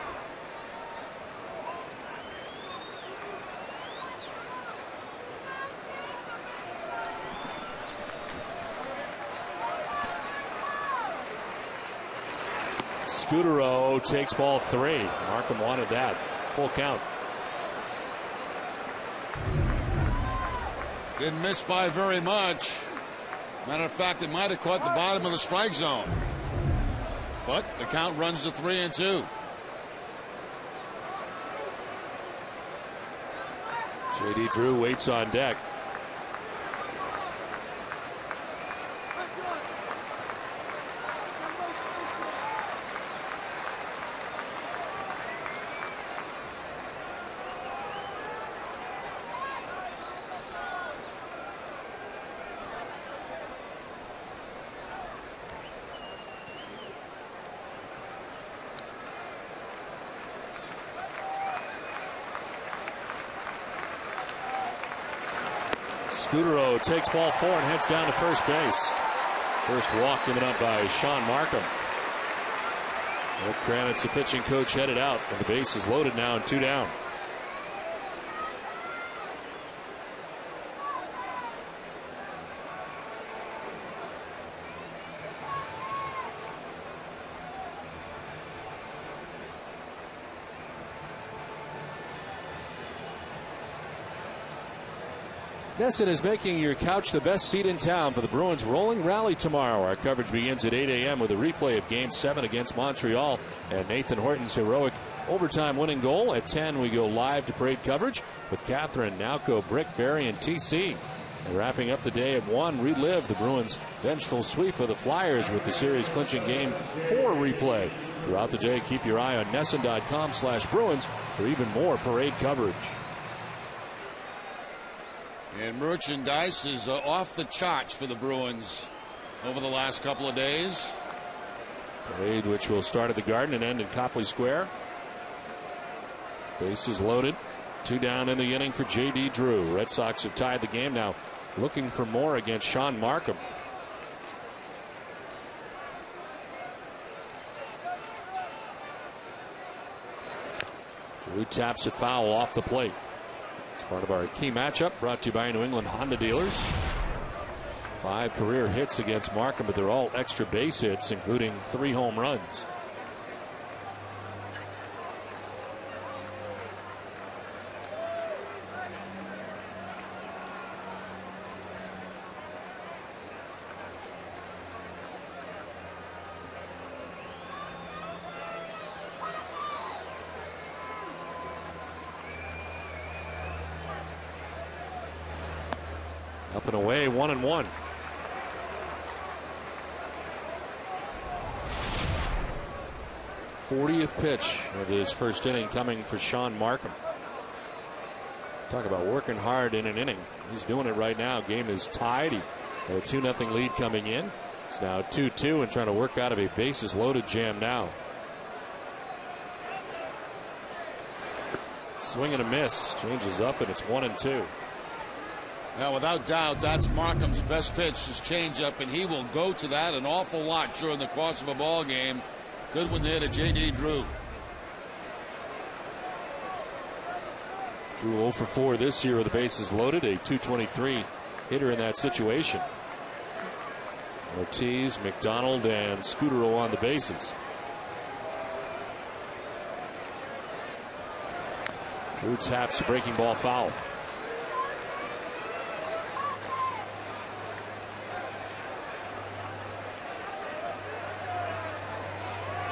Scudero takes ball 3. Markham wanted that. Full count. Didn't miss by very much. Matter of fact, it might have caught the bottom of the strike zone. But the count runs to 3-2. J.D. Drew waits on deck. Scudero takes ball 4 and heads down to first base. First walk given up by Sean Markham. Rick Kranitz, the pitching coach, headed out, and the base is loaded now and 2 down. Nesson is making your couch the best seat in town for the Bruins rolling rally tomorrow. Our coverage begins at 8 a.m. with a replay of Game 7 against Montreal and Nathan Horton's heroic overtime winning goal. At 10, we go live to parade coverage with Catherine, Nauko, Brick, Barry, and TC. And wrapping up the day at 1, relive the Bruins' vengeful sweep of the Flyers with the series clinching Game 4 replay. Throughout the day, keep your eye on Nesson.com/Bruins for even more parade coverage. And merchandise is off the charts for the Bruins over the last couple of days. Parade which will start at the Garden and end at Copley Square. Bases loaded. 2 down in the inning for J.D. Drew. Red Sox have tied the game now, looking for more against Sean Markham. Drew taps it foul off the plate. It's part of our key matchup brought to you by New England Honda dealers. 5 career hits against Markham, but they're all extra base hits, including 3 home runs. Up and away, 1-1. '40th pitch of his first inning coming for Sean Markham. Talk about working hard in an inning. He's doing it right now. Game is tied. He had a 2-0 lead coming in. It's now 2-2 and trying to work out of a bases loaded jam now. Swing and a miss. Changes up and it's 1-2. Now, without doubt, that's Markham's best pitch, his changeup, and he will go to that an awful lot during the course of a ball game. Good one there to J.D. Drew. Drew 0 for 4 this year with the bases loaded, a .223 hitter in that situation. Ortiz, McDonald, and Scudero on the bases. Drew taps a breaking ball foul.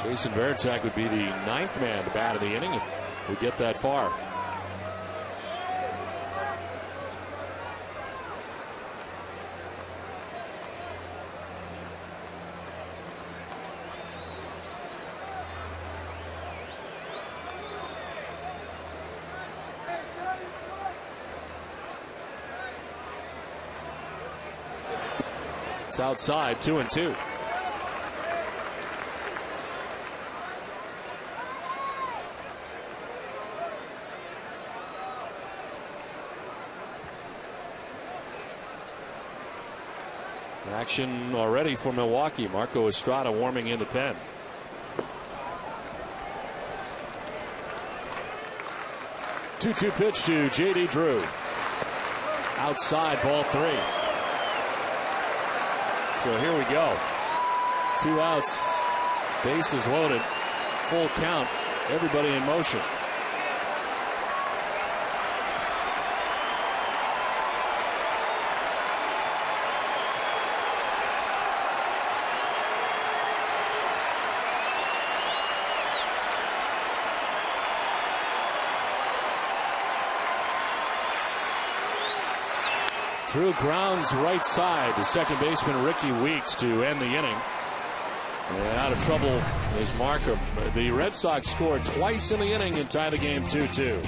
Jason Varitek would be the 9th man to bat in the inning if we get that far. It's outside, 2-2. Action already for Milwaukee. Marco Estrada warming in the pen. Two-two pitch to J.D. Drew. Outside, ball 3. So here we go. 2 outs. Bases loaded. Full count. Everybody in motion. Drew grounds right side to second baseman Ricky Weeks to end the inning. And out of trouble is Markham. The Red Sox scored twice in the inning and tie the game 2-2.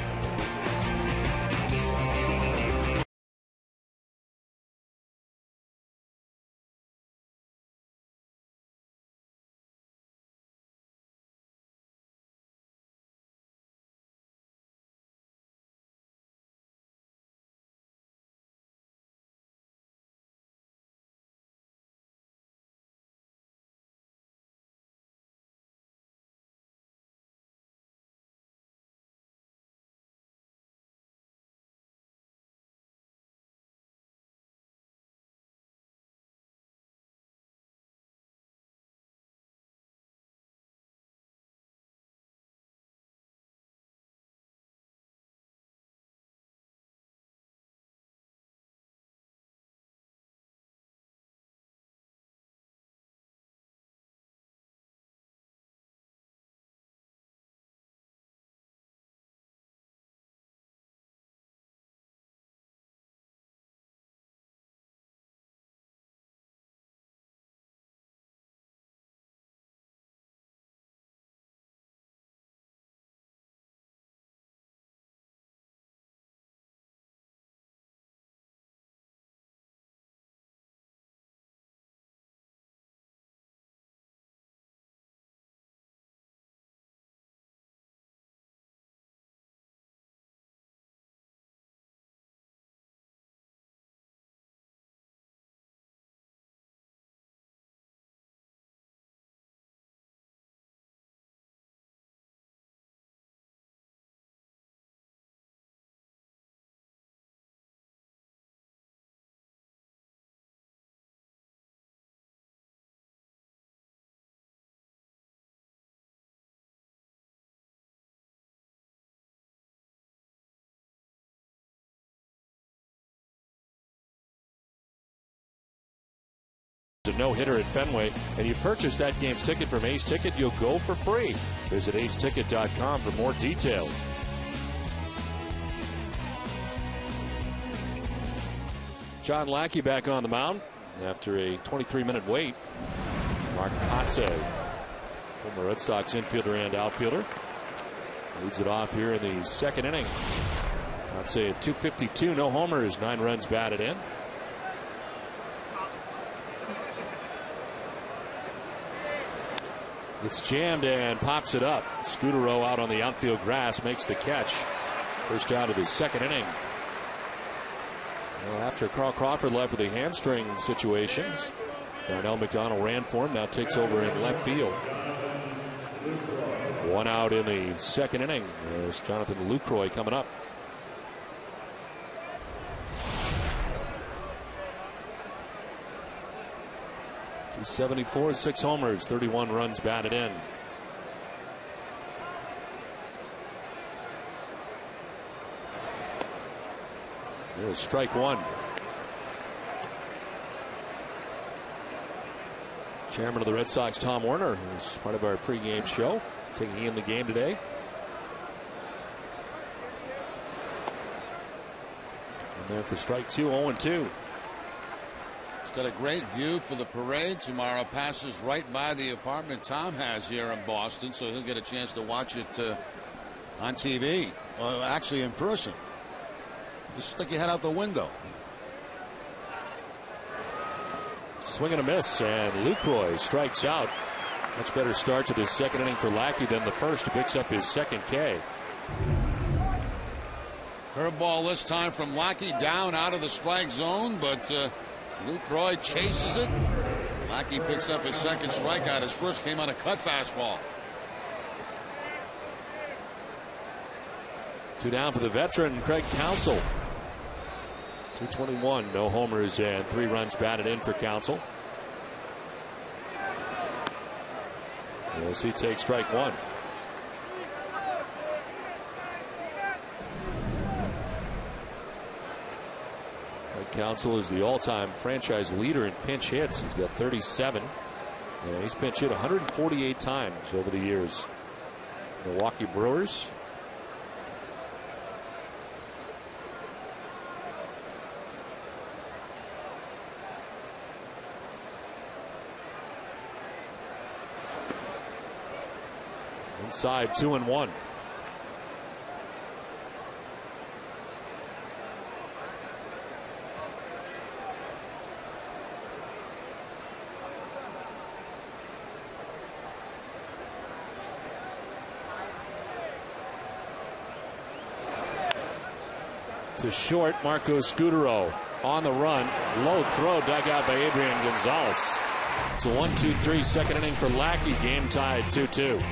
A no-hitter at Fenway, and you purchase that game's ticket from Ace Ticket, you'll go for free. Visit aceticket.com for more details. John Lackey back on the mound after a 23-minute wait. Mark Kotze, former Red Sox infielder and outfielder, leads it off here in the second inning. I'd say at 252, no homers, 9 runs batted in. It's jammed and pops it up. Scudero out on the outfield grass makes the catch. First out of the second inning. Well, after Carl Crawford left with a hamstring situation, Darnell McDonald ran for him, now takes over in left field. 1 out in the second inning. There's Jonathan Lucroy coming up. .274, 6 homers, 31 runs batted in. There's strike one. Chairman of the Red Sox, Tom Werner, who's part of our pregame show, taking in the game today. And there for strike two, 0-2. He's got a great view for the parade tomorrow. Passes right by the apartment Tom has here in Boston, so he'll get a chance to watch it on TV. Well, actually in person. Just stick your head out the window. Swing and a miss, and Lucroy strikes out. Much better start to this second inning for Lackey than the first. He picks up his second K. Curveball this time from Lackey, down out of the strike zone, but Lucroy chases it. Lackey picks up his second strikeout. His first came on a cut fastball. 2 down for the veteran Craig Counsell. 221, no homers and 3 runs batted in for Counsell. As he takes strike one. Craig Counsell is the all-time franchise leader in pinch hits. He's got 37, and he's pinch hit 148 times over the years. Milwaukee Brewers. Inside, 2-1. To short, Marco Scudero on the run. Low throw dug out by Adrian Gonzalez. It's a 1-2-3 second inning for Lackey. Game tied 2-2.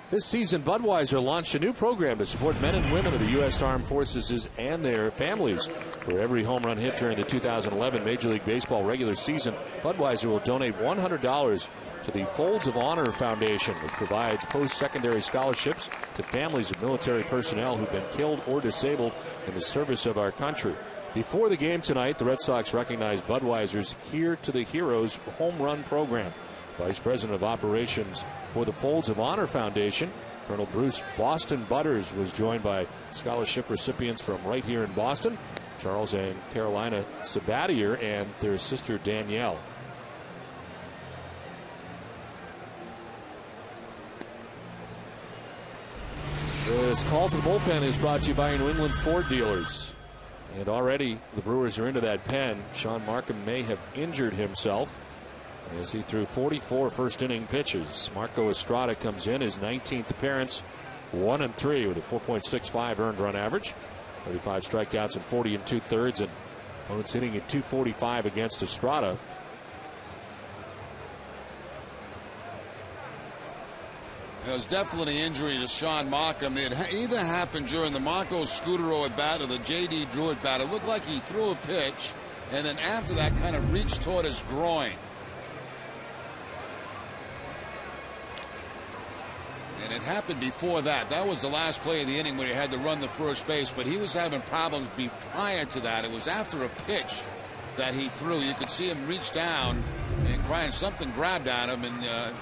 This season, Budweiser launched a new program to support men and women of the U.S. Armed Forces and their families. For every home run hit during the 2011 Major League Baseball regular season, Budweiser will donate $100 to the Folds of Honor Foundation, which provides post-secondary scholarships to families of military personnel who've been killed or disabled in the service of our country. Before the game tonight, the Red Sox recognized Budweiser's Here to the Heroes home run program. Vice President of Operations for the Folds of Honor Foundation, Colonel Bruce Boston Butters, was joined by scholarship recipients from right here in Boston, Charles and Carolina Sabatier and their sister Danielle. This call to the bullpen is brought to you by New England Ford dealers. And already the Brewers are into that pen. Sean Markham may have injured himself as he threw 44 first inning pitches. Marco Estrada comes in, his 19th appearance, 1-3 with a 4.65 earned run average, 35 strikeouts and 40 2/3, and opponents hitting at 245 against Estrada. It was definitely an injury to Sean Markham. It either happened during the Marco Scudero at bat or the J.D. Drew at bat. It looked like he threw a pitch and then after that kind of reached toward his groin. And it happened before that. That was the last play of the inning where he had to run the first base, but he was having problems prior to that. It was after a pitch that he threw. You could see him reach down and crying. Something grabbed at him, and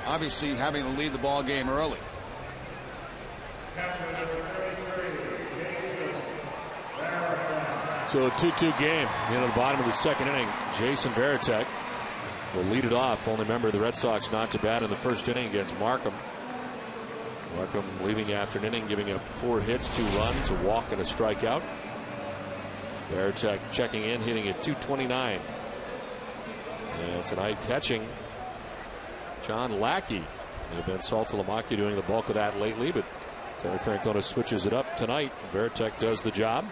obviously having to lead the ball game early. So a 2-2 game into the bottom of the second inning. Jason Varitek will lead it off. Only member of the Red Sox not to bat in the first inning against Markham. Markham leaving after an inning, giving up 4 hits, 2 runs, a walk, and a strikeout. Varitek checking in, hitting at 229. And tonight catching John Lackey. They've been Saltalamacchia doing the bulk of that lately, but Terry Francona switches it up tonight. Varitek does the job.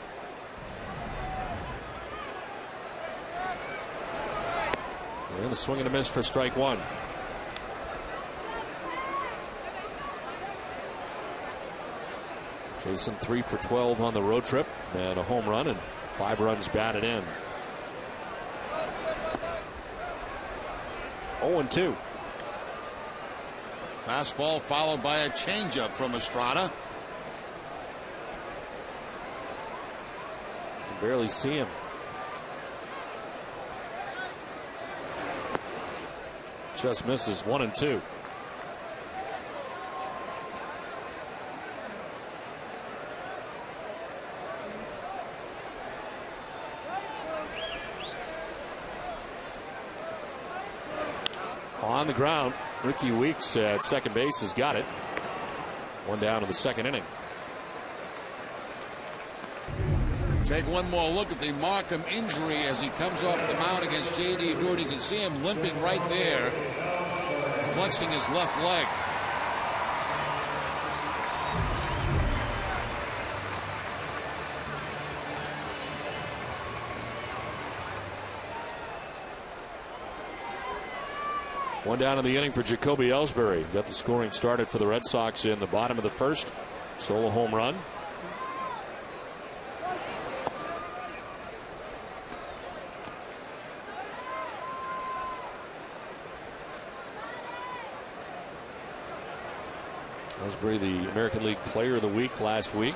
And a swing and a miss for strike one. Jason 3 for 12 on the road trip and a home run and 5 runs batted in. 0-2. Fastball followed by a changeup from Estrada. You can barely see him. Just misses. 1-2. On the ground, Ricky Weeks at second base has got it. 1 down in the second inning. Take one more look at the Markham injury as he comes off the mound against J.D. Drew. You can see him limping right there, flexing his left leg. One down in the inning for Jacoby Ellsbury. Got the scoring started for the Red Sox in the bottom of the first. Solo home run. Ellsbury, the American League Player of the Week last week.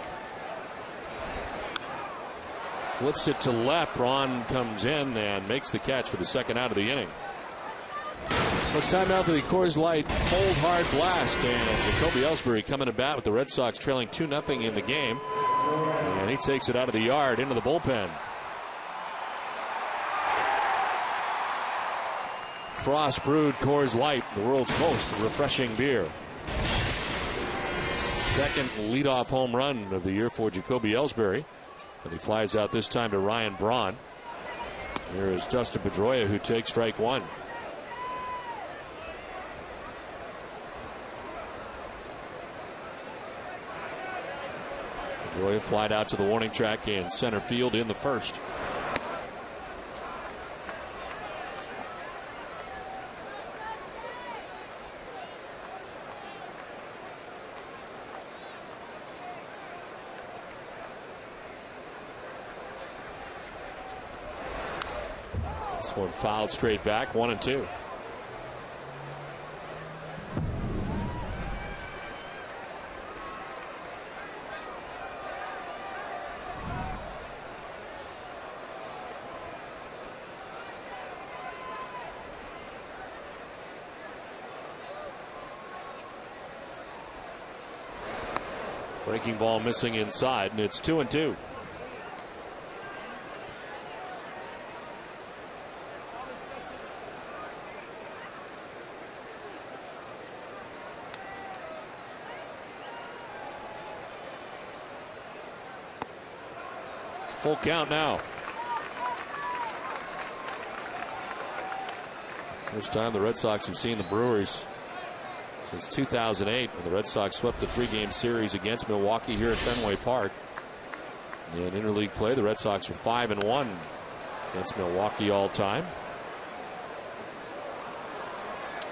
Flips it to left. Braun comes in and makes the catch for the second out of the inning. It's time now for the Coors Light Cold Hard Blast, and Jacoby Ellsbury coming to bat with the Red Sox trailing 2-0 in the game, and he takes it out of the yard into the bullpen. Frost brewed Coors Light, the world's most refreshing beer. Second leadoff home run of the year for Jacoby Ellsbury, and he flies out this time to Ryan Braun. Here is Dustin Pedroia, who takes strike one. Pedroia flied out to the warning track in center field in the first. This one fouled straight back, 1-2. Breaking ball missing inside, and it's 2-2. Full count now. First time the Red Sox have seen the Brewers since 2008, when the Red Sox swept a 3-game series against Milwaukee here at Fenway Park. In interleague play, the Red Sox were 5-1 against Milwaukee all time.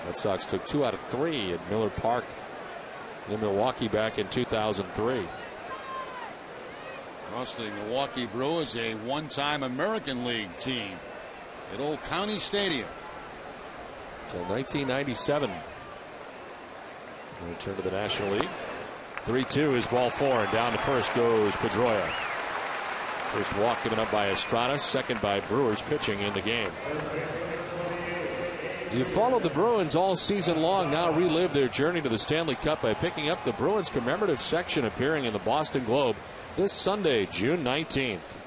Red Sox took 2 out of 3 at Miller Park in Milwaukee back in 2003. The Milwaukee Brewers, a one-time American League team at Old County Stadium. Until 1997. Return to the National League. 3-2 is ball 4, and down to first goes Pedroia. First walk given up by Estrada, second by Brewers pitching in the game. You followed the Bruins all season long. Now relive their journey to the Stanley Cup by picking up the Bruins commemorative section appearing in the Boston Globe this Sunday, June 19th.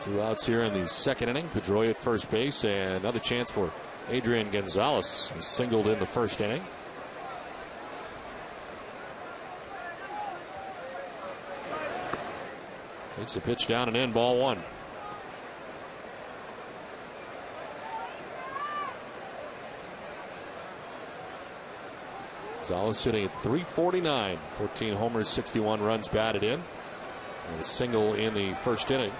Two outs here in the second inning. Pedroia at first base, and another chance for Adrian Gonzalez, who singled in the first inning. Takes a pitch down and in, ball 1. Gonzalez sitting at .349, 14 homers, 61 runs batted in, and a single in the first inning.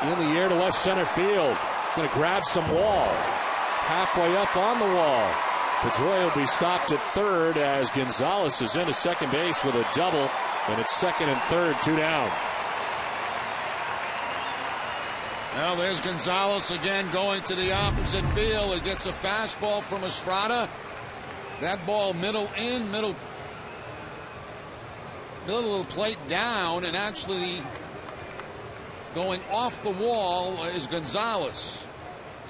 In the air to left center field. He's going to grab some wall. Halfway up on the wall. Pedroia will be stopped at third as Gonzalez is into second base with a double, and it's second and third, 2 down. Well, there's Gonzalez again going to the opposite field. He gets a fastball from Estrada. That ball middle in, middle plate down, and actually going off the wall is Gonzalez.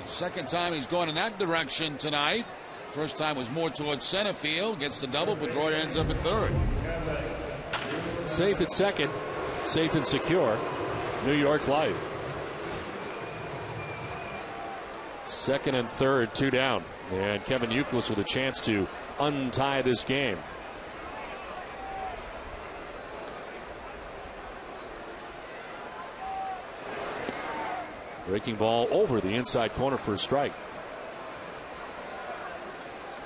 The second time he's gone in that direction tonight. First time was more towards center field. Gets the double. Pedroia ends up at third. Safe at second. Safe and secure. New York Life. Second and third, 2 down. And Kevin Youkilis with a chance to untie this game. Breaking ball over the inside corner for a strike.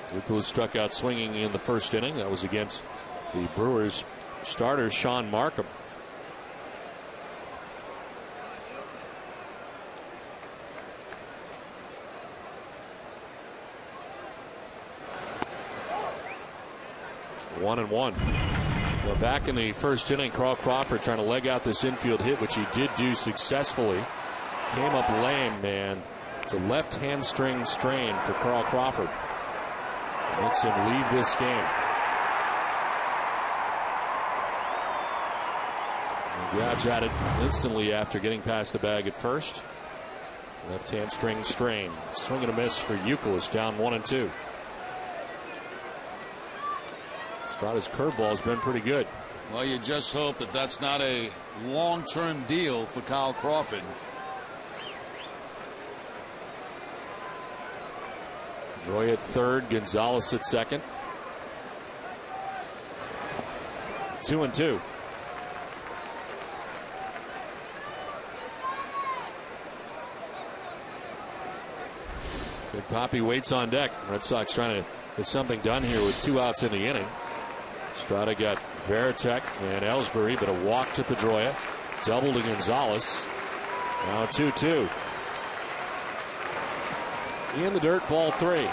Youkilis struck out swinging in the first inning. That was against the Brewers starter Sean Markham. One and one. Well, back in the first inning, Carl Crawford trying to leg out this infield hit, which he did do successfully. Came up lame, man. It's a left hamstring strain for Carl Crawford. Makes him leave this game. He grabs at it instantly after getting past the bag at first. Left hamstring strain. Swing and a miss for Youkilis, down 1-2. Estrada's curveball has been pretty good. Well, you just hope that that's not a long-term deal for Kyle Crawford. Pedroia at third, Gonzalez at second. 2-2. Big Papi waits on deck. Red Sox trying to get something done here with 2 outs in the inning. Estrada got Veritek and Ellsbury, but a walk to Pedroia. Double to Gonzalez. Now 2-2. In the dirt, ball 3.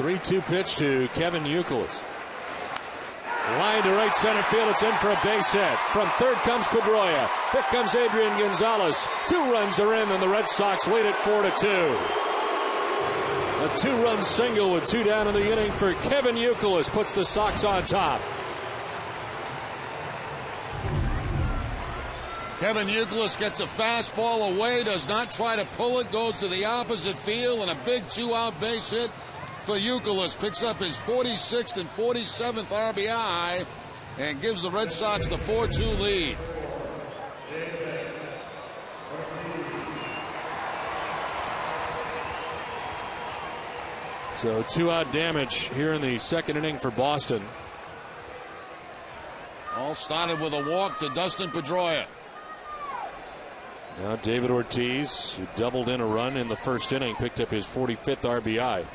3-2 pitch to Kevin Youkilis. Line to right center field. It's in for a base hit. From third comes Pedroia. Here comes Adrian Gonzalez. 2 runs are in, and the Red Sox lead it 4-2. A 2-run single with 2 down in the inning for Kevin Youkilis puts the Sox on top. Kevin Youkilis gets a fastball away, does not try to pull it, goes to the opposite field, and a big 2-out base hit for Youkilis. Picks up his 46th and 47th RBI and gives the Red Sox the 4-2 lead. So 2-out damage here in the second inning for Boston. All started with a walk to Dustin Pedroia. Now David Ortiz, who doubled in a run in the first inning, picked up his 45th RBI.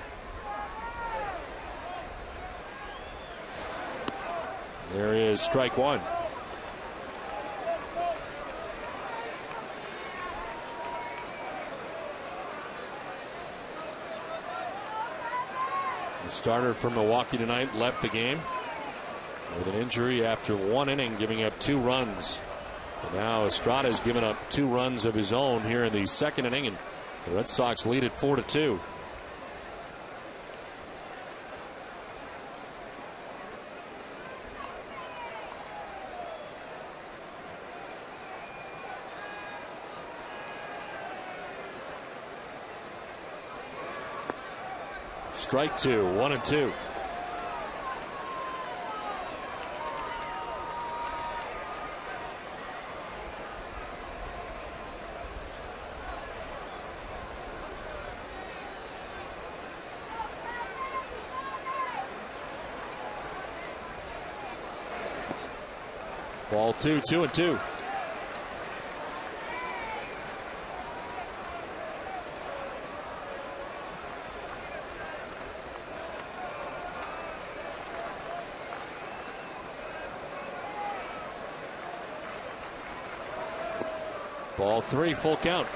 There is strike 1. The starter from Milwaukee tonight left the game with an injury after 1 inning, giving up 2 runs. And now Estrada has given up 2 runs of his own here in the second inning, and the Red Sox lead it 4-2. Strike 2, 1-2. Ball 2, 2-2. Ball 3, full count.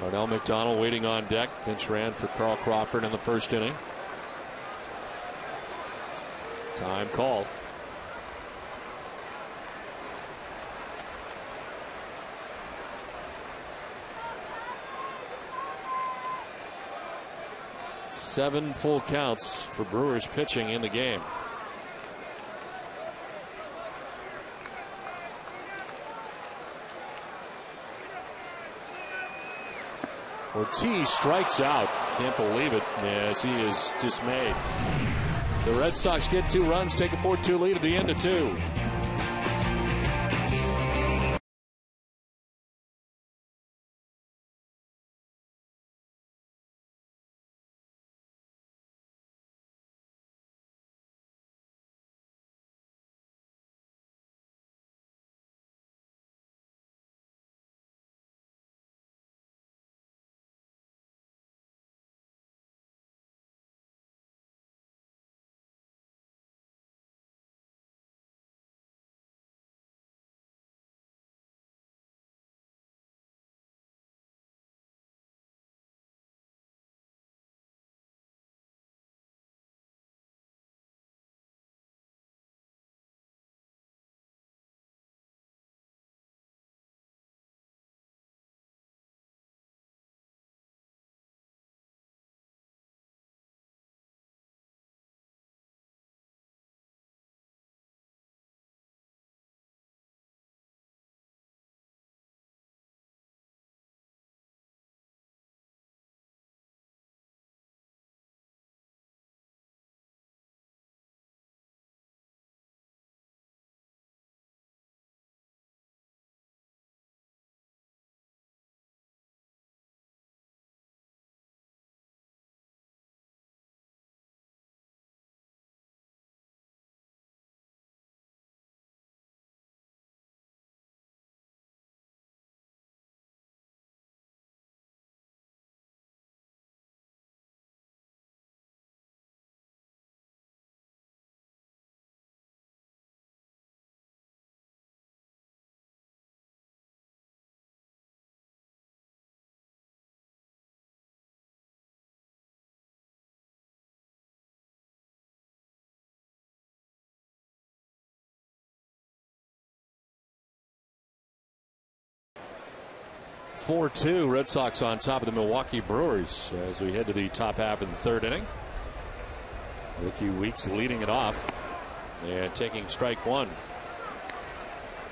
Darnell McDonald waiting on deck. Pinch ran for Carl Crawford in the first inning. Time call. Seven full counts for Brewers pitching in the game. Ortiz strikes out. Can't believe it as he is dismayed. The Red Sox get 2 runs, take a 4-2 lead at the end of 2. 4-2. Red Sox on top of the Milwaukee Brewers as we head to the top half of the third inning. Ricky Weeks leading it off and taking strike one.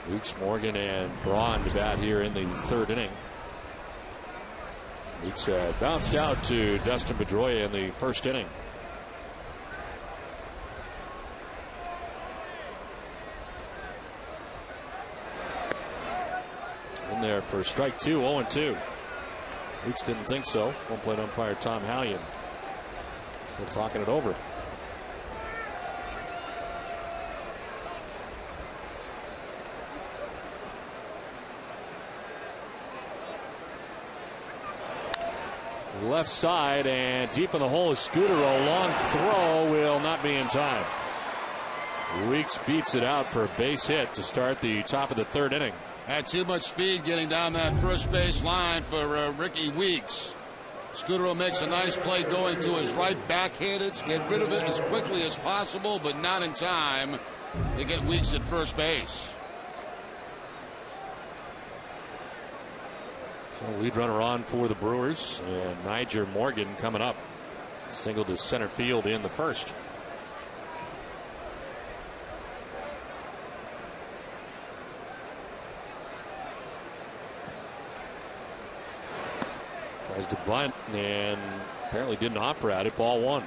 Weeks, Morgan, and Braun to bat here in the third inning. Weeks bounced out to Dustin Pedroia in the first inning. In there for strike two, 0-2. Weeks didn't think so. Home plate umpire Tom Hallion still talking it over. Left side and deep in the hole is Scooter. A long throw will not be in time. Weeks beats it out for a base hit to start the top of the third inning. Had too much speed getting down that first base line for Ricky Weeks. Scooter makes a nice play going to his right, backhanded, get rid of it as quickly as possible, but not in time to get Weeks at first base. So lead runner on for the Brewers, and Niger Morgan coming up. Single to center field in the first. Tries to bunt and apparently didn't offer at it. Ball one.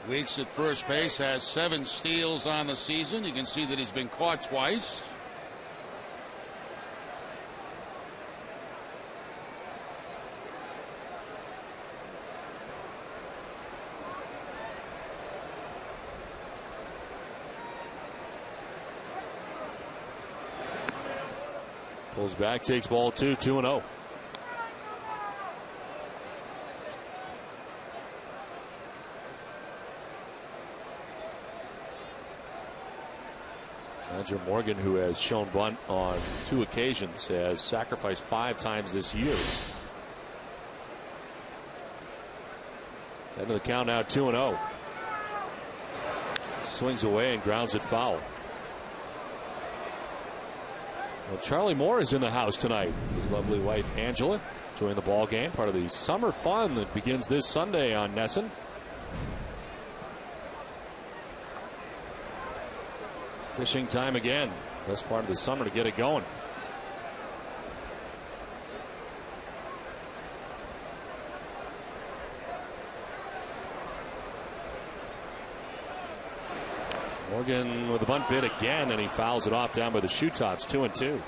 Weeks at first base has 7 steals on the season. You can see that he's been caught twice. Pulls back, takes ball 2, 2-0. Niger Morgan, who has shown bunt on 2 occasions, has sacrificed 5 times this year. End of the count now, 2-0. Swings away and grounds it foul. Well, Charlie Moore is in the house tonight. His lovely wife Angela joined the ball game, part of the summer fun that begins this Sunday on Nesson. Fishing time again. Best part of the summer to get it going. Morgan with a bunt bid again, and he fouls it off down by the shoe tops. 2-2.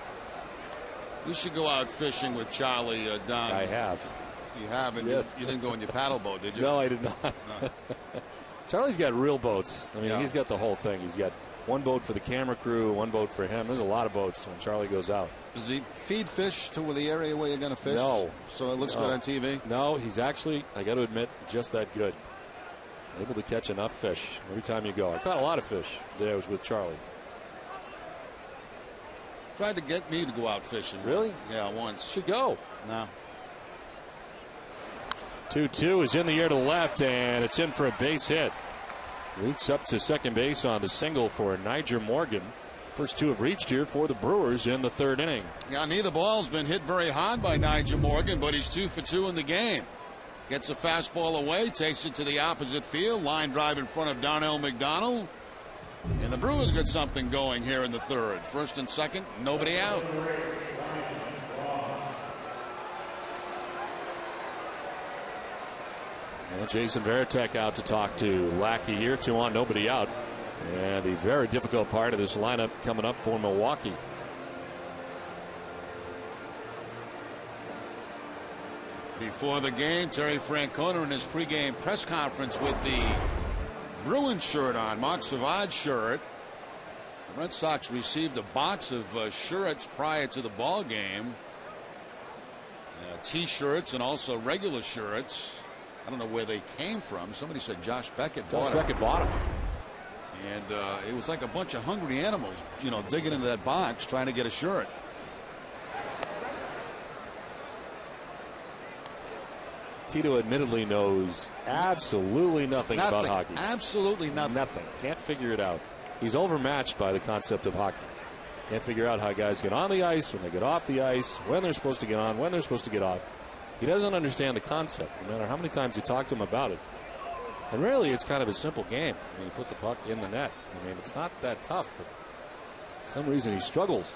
You should go out fishing with Charlie, Don. I have. You have, and yes. You didn't go in your paddle boat, did you? No, I did not. No. Charlie's got real boats. I mean, yeah. He's got the whole thing. He's got one boat for the camera crew, one boat for him. There's a lot of boats when Charlie goes out. Does he feed fish to the area where you're going to fish? No. So it looks good on TV? No, he's actually, I got to admit, just that good. Able to catch enough fish every time you go. I caught a lot of fish there. I was with Charlie. Tried to get me to go out fishing. Really? Yeah, once. Should go. No. 2-2 is in the air to left, and it's in for a base hit. Weeks up to second base on the single for Niger Morgan. First 2 have reached here for the Brewers in the third inning. Yeah, neither ball's been hit very hard by Niger Morgan, but he's 2 for 2 in the game. Gets a fastball away, takes it to the opposite field. Line drive in front of Darnell McDonald. And the Brewers got something going here in the third. First and second, nobody out. And Jason Varitek out to talk to Lackey here. 2 on, nobody out. And the very difficult part of this lineup coming up for Milwaukee. Before the game, Terry Francona in his pregame press conference with the Bruins shirt on, Mark Savard's shirt. The Red Sox received a box of shirts prior to the ball game. T-shirts and also regular shirts. I don't know where they came from. Somebody said Josh Beckett Josh bought Beckett bought him. And it was like a bunch of hungry animals, digging into that box trying to get a shirt. Tito admittedly knows absolutely nothing about hockey. Absolutely nothing. Nothing. Can't figure it out. He's overmatched by the concept of hockey. Can't figure out how guys get on the ice, when they get off the ice, when they're supposed to get on, when they're supposed to get off. He doesn't understand the concept, no matter how many times you talk to him about it. And really, it's kind of a simple game. I mean, you put the puck in the net. I mean, it's not that tough, but for some reason he struggles.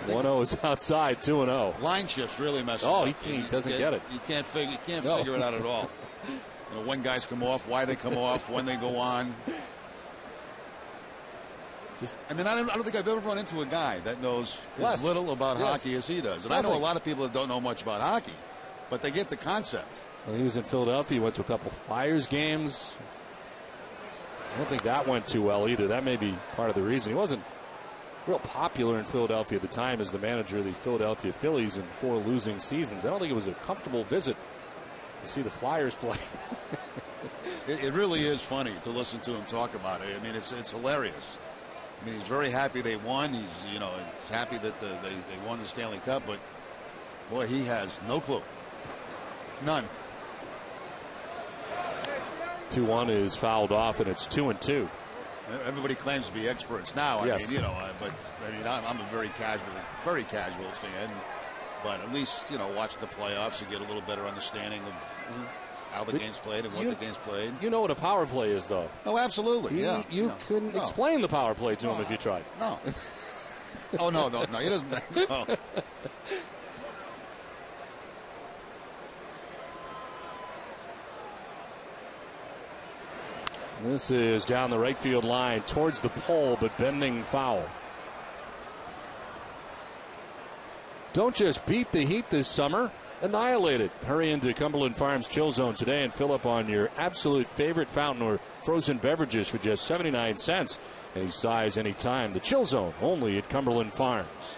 1-0 is outside, 2-0. Line shifts really mess up. He doesn't get it. You can't figure it out at all. When guys come off, why they come off, when they go on. I don't think I've ever run into a guy that knows as little about hockey as he does. And I know a lot of people that don't know much about hockey, but they get the concept. Well, he was in Philadelphia. He went to a couple Flyers games. I don't think that went too well either. That may be part of the reason. He wasn't real popular in Philadelphia at the time as the manager of the Philadelphia Phillies in 4 losing seasons. I don't think it was a comfortable visit to see the Flyers play. It really is funny to listen to him talk about it. I mean, it's hilarious. I mean, he's very happy they won. He's happy that they won the Stanley Cup, but boy, he has no clue. None. 2-1 is fouled off, and it's 2-2. Everybody claims to be experts now. I yes. mean, I'm a very casual fan. But at least, watching the playoffs, you get a little better understanding of how the game's played and what the game's played. You know what a power play is, though. Oh, absolutely. You couldn't explain the power play to him if you tried. No. Oh, no. He doesn't. No. This is down the right field line towards the pole, but bending foul. Don't just beat the heat this summer. Annihilate it. Hurry into Cumberland Farms Chill Zone today and fill up on your absolute favorite fountain or frozen beverages for just 79 cents. Any size, any time. The Chill Zone, only at Cumberland Farms.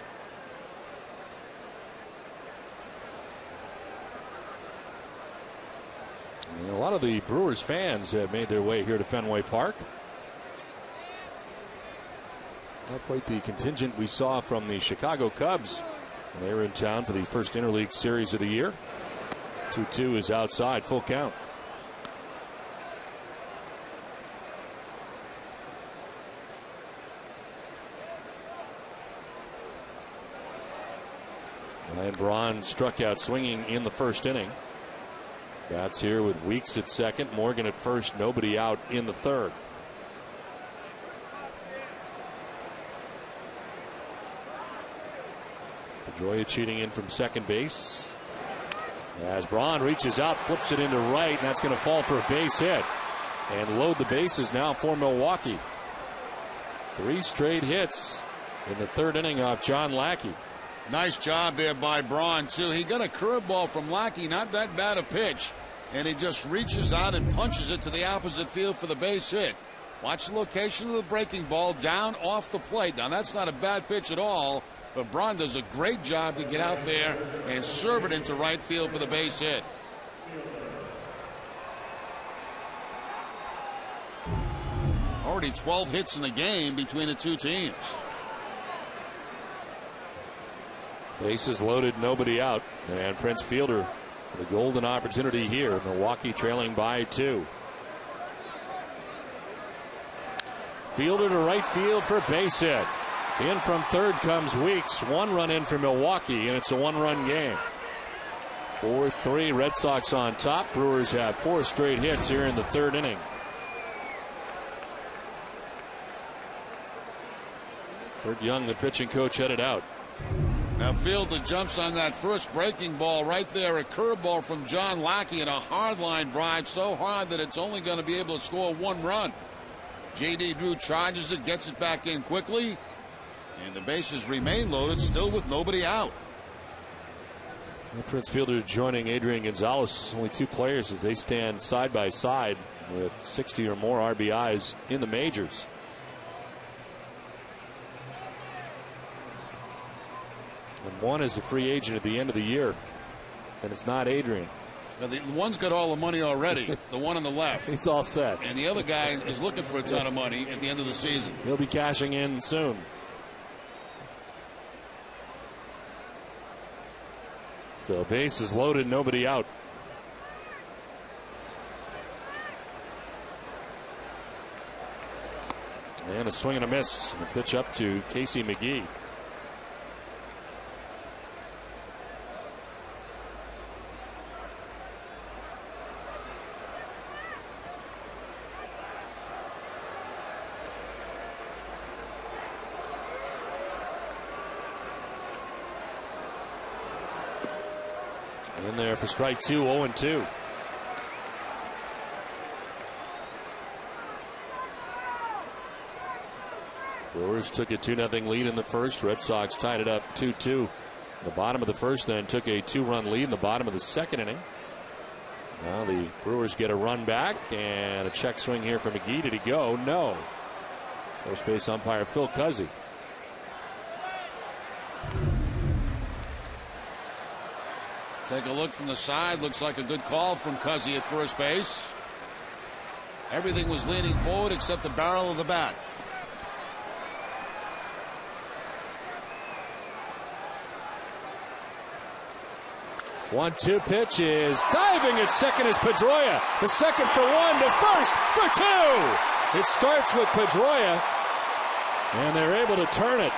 A lot of the Brewers fans have made their way here to Fenway Park. Not quite the contingent we saw from the Chicago Cubs when they were in town for the first interleague series of the year. 2-2 is outside, full count. And Braun struck out swinging in the first inning. Bats here with Weeks at second, Morgan at first, nobody out in the third. Pedroia cheating in from second base. As Braun reaches out, flips it into right, and that's going to fall for a base hit. And load the bases now for Milwaukee. 3 straight hits in the third inning off John Lackey. Nice job there by Braun, too. He got a curveball from Lackey, not that bad a pitch. And he just reaches out and punches it to the opposite field for the base hit. Watch the location of the breaking ball down off the plate. Now, that's not a bad pitch at all, but Braun does a great job to get out there and serve it into right field for the base hit. Already 12 hits in the game between the two teams. Bases loaded, nobody out. And Prince Fielder with a golden opportunity here. Milwaukee trailing by 2. Fielder to right field for base hit. In from third comes Weeks. 1 run in for Milwaukee, and it's a 1-run game. 4-3, Red Sox on top. Brewers have 4 straight hits here in the third inning. Kurt Young, the pitching coach, headed out. Now Fielder jumps on that first breaking ball right there. A curveball from John Lackey and a hard line drive so hard that it's only going to be able to score 1 run. J.D. Drew charges it, gets it back in quickly, and the bases remain loaded, still with nobody out. Prince Fielder joining Adrian Gonzalez, only 2 players as they stand side by side with 60 or more RBIs in the majors. And one is a free agent at the end of the year, and it's not Adrian. Now, the one's got all the money already, the one on the left. He's all set. And the other guy is looking for a ton of money at the end of the season. He'll be cashing in soon. So base is loaded, nobody out. And a swing and a miss. And a pitch up to Casey McGee. In there for strike 2, 0-2. Brewers took a 2-0 lead in the first. Red Sox tied it up 2-2. In the bottom of the first, then took a 2-run lead in the bottom of the second inning. Now the Brewers get a run back and a check swing here for McGee. Did he go? No. First base umpire Phil Cuzzy. Take a look from the side. Looks like a good call from Cuzzy at first base. Everything was leaning forward except the barrel of the bat. One-two pitch is diving at second is Pedroia. The second for one to first for two. It starts with Pedroia, and they're able to turn it.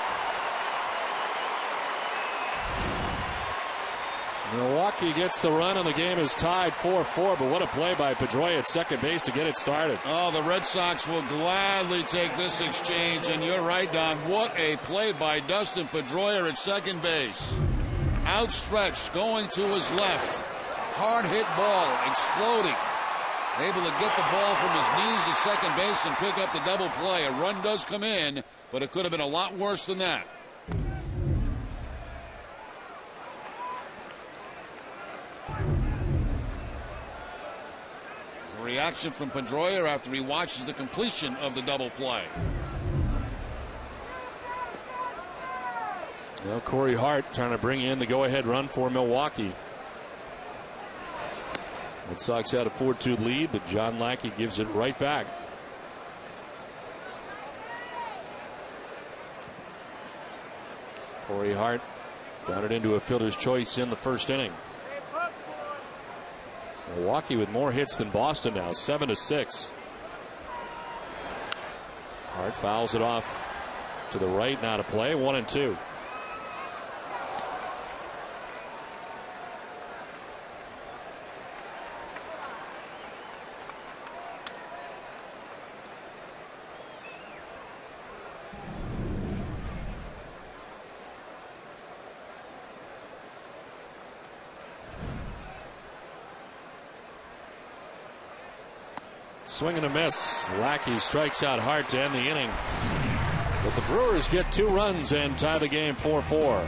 Milwaukee gets the run, and the game is tied 4-4. But what a play by Pedroia at second base to get it started. Oh, the Red Sox will gladly take this exchange, and you're right, Don. What a play by Dustin Pedroia at second base. Outstretched, going to his left. Hard hit ball, exploding. Able to get the ball from his knees to second base and pick up the double play. A run does come in, but it could have been a lot worse than that. There's a reaction from Pedroia after he watches the completion of the double play. Now Corey Hart trying to bring in the go-ahead run for Milwaukee. Red Sox had a 4-2 lead, but John Lackey gives it right back. Corey Hart got it into a fielder's choice in the first inning. Milwaukee with more hits than Boston now, 7-6. Hart fouls it off to the right, now to play, 1-2. Swing and a miss. Lackey strikes out Hart to end the inning. But the Brewers get 2 runs and tie the game 4-4.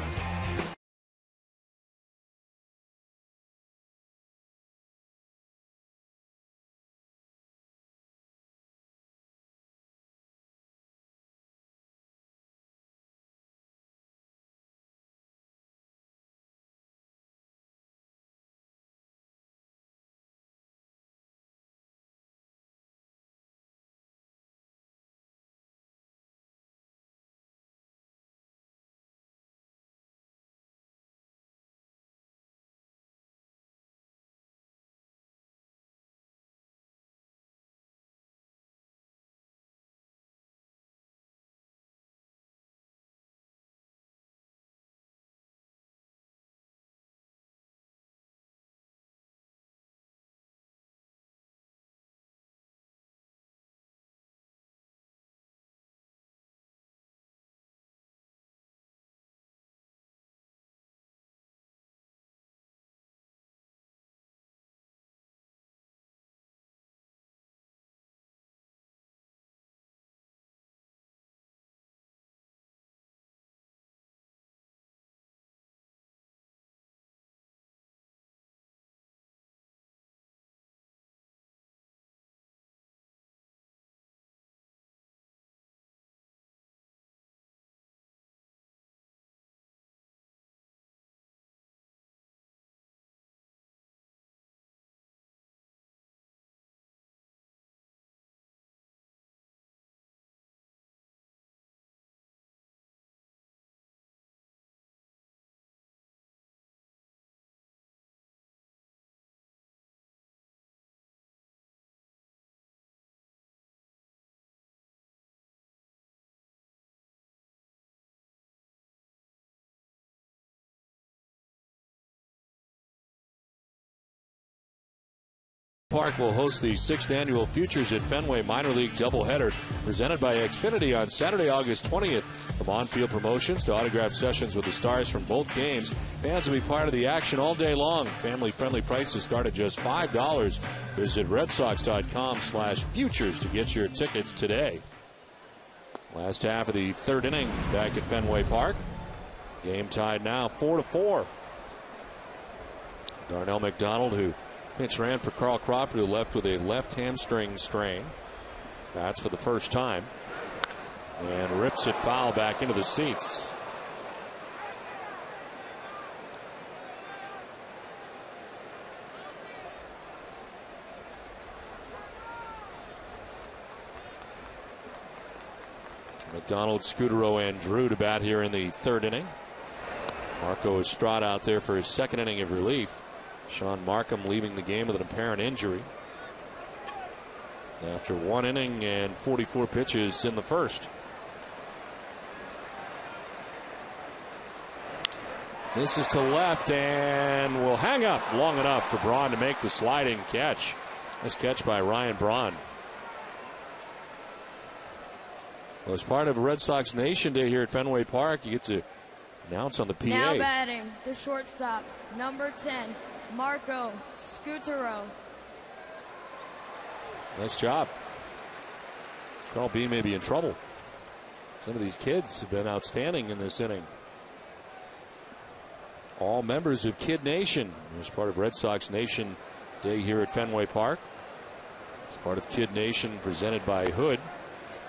Park will host the 6th annual Futures at Fenway Minor League doubleheader presented by Xfinity on Saturday, August 20th. From on-field promotions to autograph sessions with the stars from both games, fans will be part of the action all day long. Family-friendly prices start at just $5. Visit redsox.com/futures to get your tickets today. Last half of the 3rd inning back at Fenway Park. Game tied now 4-4. Darnell McDonald, who pitch ran for Carl Crawford, who left with a left hamstring strain. That's for the first time. And rips it foul back into the seats. McDonald, Scutaro, and Drew to bat here in the 3rd inning. Marco Estrada out there for his 2nd inning of relief. Sean Markham leaving the game with an apparent injury after 1 inning and 44 pitches in the 1st. This is to left and will hang up long enough for Braun to make the sliding catch. Nice catch by Ryan Braun. Well, as part of Red Sox Nation Day here at Fenway Park, you get to announce on the PA. Now batting, the shortstop, number 10, Marco Scutaro. Nice job. Carl B may be in trouble. Some of these kids have been outstanding in this inning. All members of Kid Nation as part of Red Sox Nation Day here at Fenway Park. It's part of Kid Nation presented by Hood,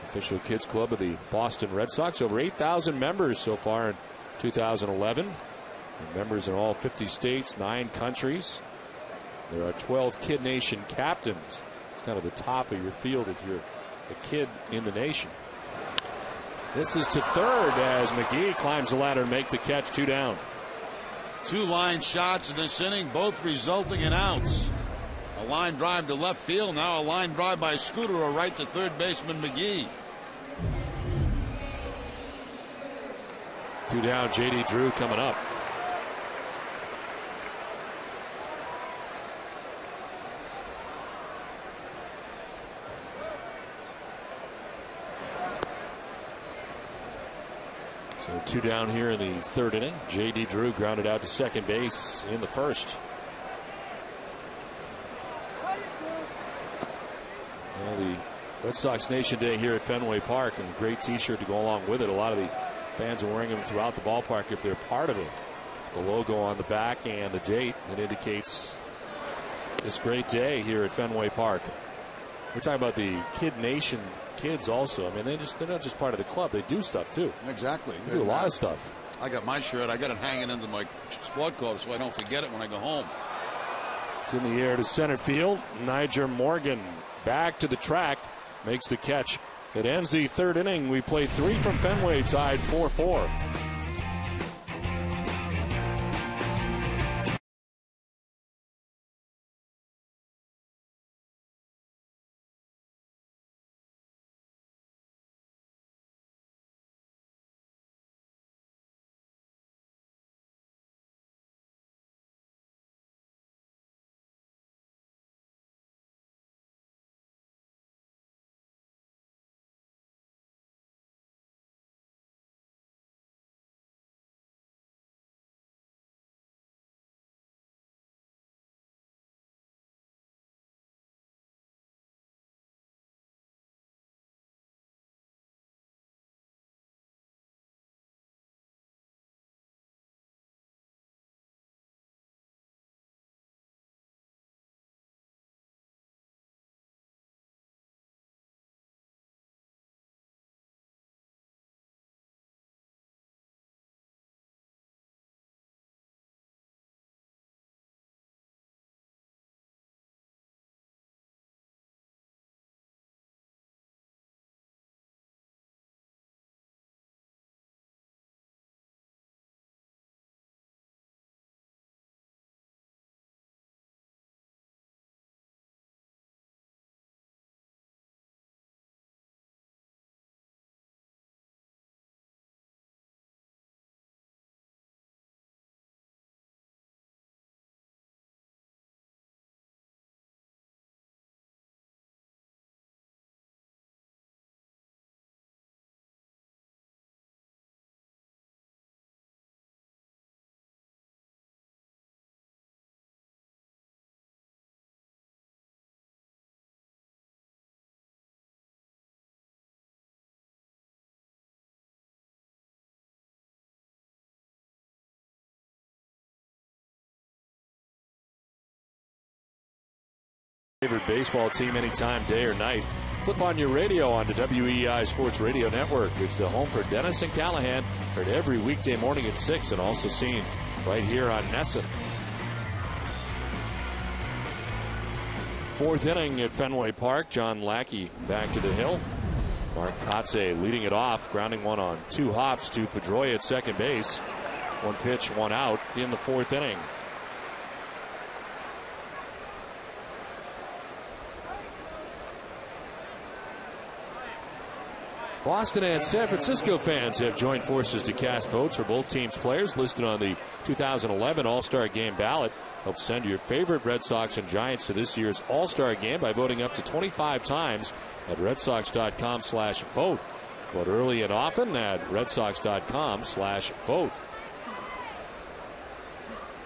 official kids club of the Boston Red Sox. Over 8,000 members so far in 2011. And members in all 50 states, 9 countries. There are 12 Kid Nation captains. It's kind of the top of your field if you're a kid in the nation. This is to 3rd as McGee climbs the ladder and make the catch. 2 down. 2 line shots in this inning, both resulting in outs. A line drive to left field, now a line drive by Scutaro right to 3rd baseman McGee. 2 down, J.D. Drew coming up. So 2 down here in the 3rd inning. J.D. Drew grounded out to 2nd base in the 1st. Well, the Red Sox Nation Day here at Fenway Park, and a great t-shirt to go along with it. A lot of the fans are wearing them throughout the ballpark if they're part of it. The logo on the back and the date that indicates this great day here at Fenway Park. We're talking about the Kid Nation kids also. I mean, they're not just part of the club. They do stuff too. Exactly. They do a lot of stuff. I got my shirt. I got it hanging into my sport coat so I don't forget it when I go home. It's in the air to center field. Niger Morgan back to the track, makes the catch. It ends the 3rd inning. We play 3 from Fenway, tied 4-4. Favorite baseball team anytime, day or night. Flip on your radio onto WEI Sports Radio Network. It's the home for Dennis and Callahan. Heard every weekday morning at 6 and also seen right here on Nesson. Fourth inning at Fenway Park. John Lackey back to the hill. Mark Kotze leading it off, grounding one on 2 hops to Pedroia at second base. 1 pitch, 1 out in the fourth inning. Boston and San Francisco fans have joined forces to cast votes for both teams' players listed on the 2011 All-Star Game ballot. Help send your favorite Red Sox and Giants to this year's All-Star Game by voting up to 25 times at redsox.com/vote. Vote early and often at redsox.com/vote.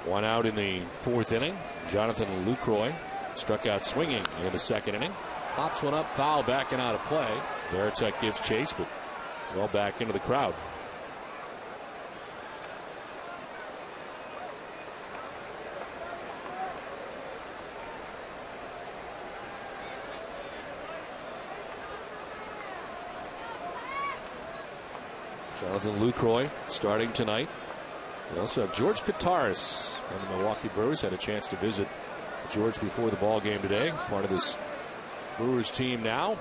1 out in the fourth inning. Jonathan Lucroy struck out swinging in the second inning. Hops one up, foul, back and out of play. Veritek gives chase, but well back into the crowd. Jonathan Lucroy starting tonight. They also have George Kataris, and the Milwaukee Brewers had a chance to visit George before the ball game today. Part of this Brewers team now.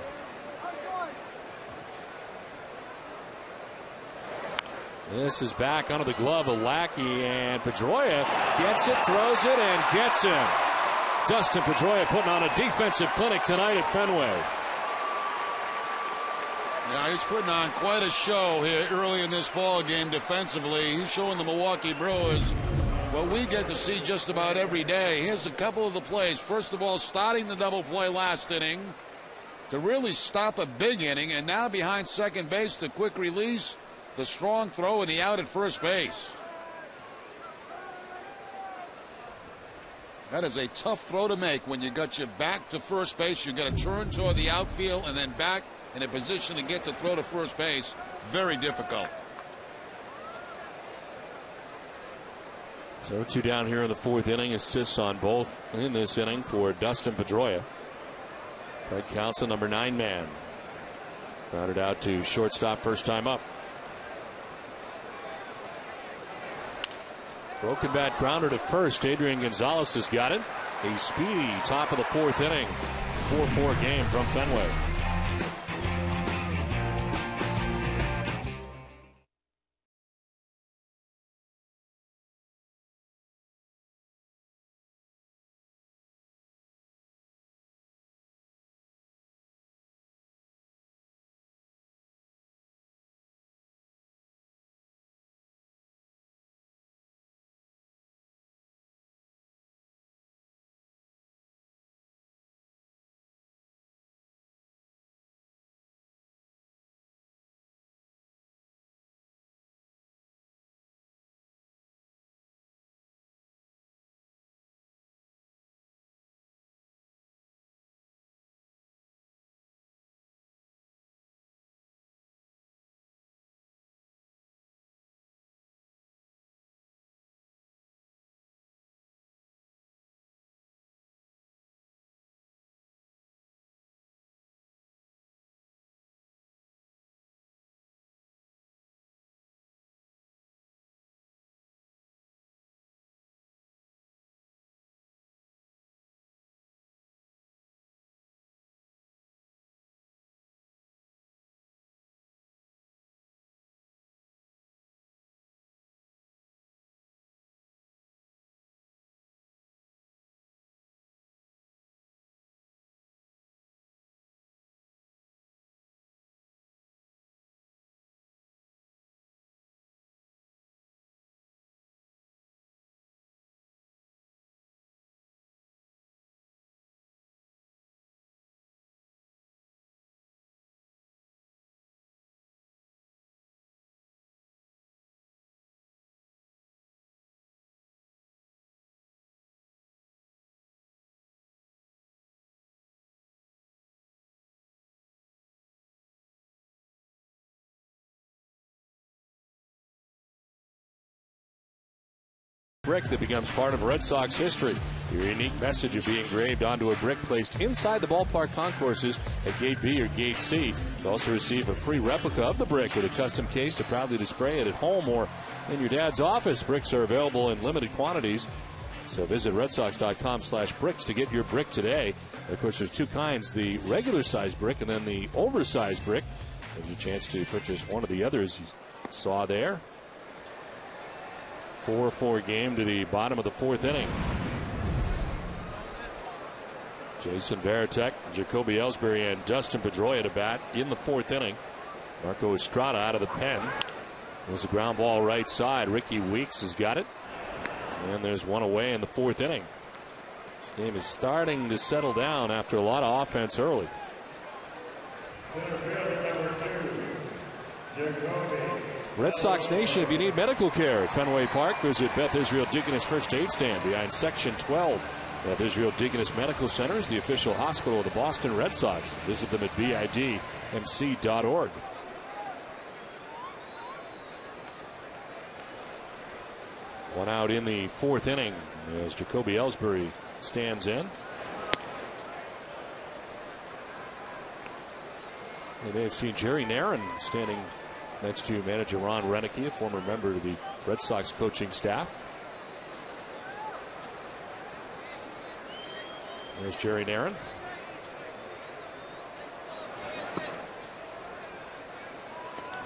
This is back under the glove of Lackey, and Pedroia gets it, throws it, and gets him. Dustin Pedroia putting on a defensive clinic tonight at Fenway. Yeah, he's putting on quite a show here early in this ball game defensively. He's showing the Milwaukee Brewers what we get to see just about every day. Here's a couple of the plays. First of all, starting the double play last inning to really stop a big inning, and now behind second base, the quick release, the strong throw, and the out at first base. That is a tough throw to make when you got your back to first base. You got to turn toward the outfield and then back in a position to get to throw to first base. Very difficult. So 2 down here in the fourth inning. Assists on both in this inning for Dustin Pedroia. Craig Counsell, number 9 man. Grounded out to shortstop first time up. Broken bat grounder to first. Adrian Gonzalez has got it. A speedy top of the fourth inning. 4-4 game from Fenway. brick that becomes part of Red Sox history. Your unique message will be engraved onto a brick placed inside the ballpark concourses at Gate B or Gate C. You'll also receive a free replica of the brick with a custom case to proudly display it at home or in your dad's office. Bricks are available in limited quantities, so visit redsox.com/bricks to get your brick today. And of course, there's two kinds, the regular size brick and then the oversized brick. Give you a chance to purchase one of the others you saw there. 4-4 game to the bottom of the fourth inning. Jason Varitek, Jacoby Ellsbury, and Dustin Pedroia to bat in the fourth inning. Marco Estrada out of the pen. There's a ground ball right side. Ricky Weeks has got it. And there's one away in the fourth inning. This game is starting to settle down after a lot of offense early. Red Sox Nation, if you need medical care at Fenway Park, visit Beth Israel Deaconess First Aid Stand behind Section 12. Beth Israel Deaconess Medical Center is the official hospital of the Boston Red Sox. Visit them at bidmc.org. One out in the fourth inning as Jacoby Ellsbury stands in. You may have seen Jerry Narron standing next to manager Ron Renicky, a former member of the Red Sox coaching staff. There's Jerry Narron.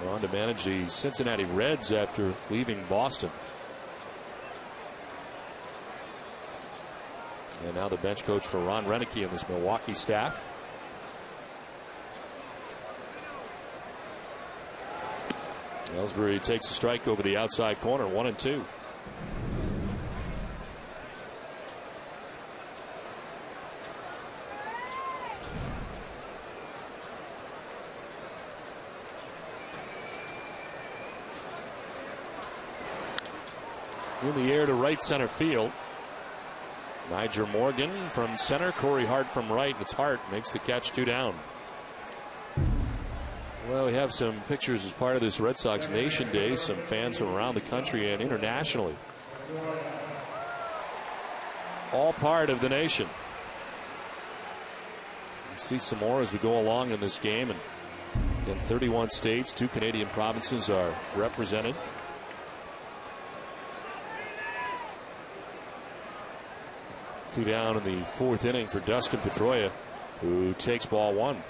On to manage the Cincinnati Reds after leaving Boston. And now the bench coach for Ron Renicky and this Milwaukee staff. Ellsbury takes a strike over the outside corner, 1-2. In the air to right center field. Niger Morgan from center, Corey Hart from right. It's Hart makes the catch, 2 down. Well, we have some pictures as part of this Red Sox Nation Day. Some fans from around the country and internationally. All part of the nation. We'll see some more as we go along in this game. And in 31 states, 2 Canadian provinces are represented. Two down in the fourth inning for Dustin Pedroia, who takes ball 1.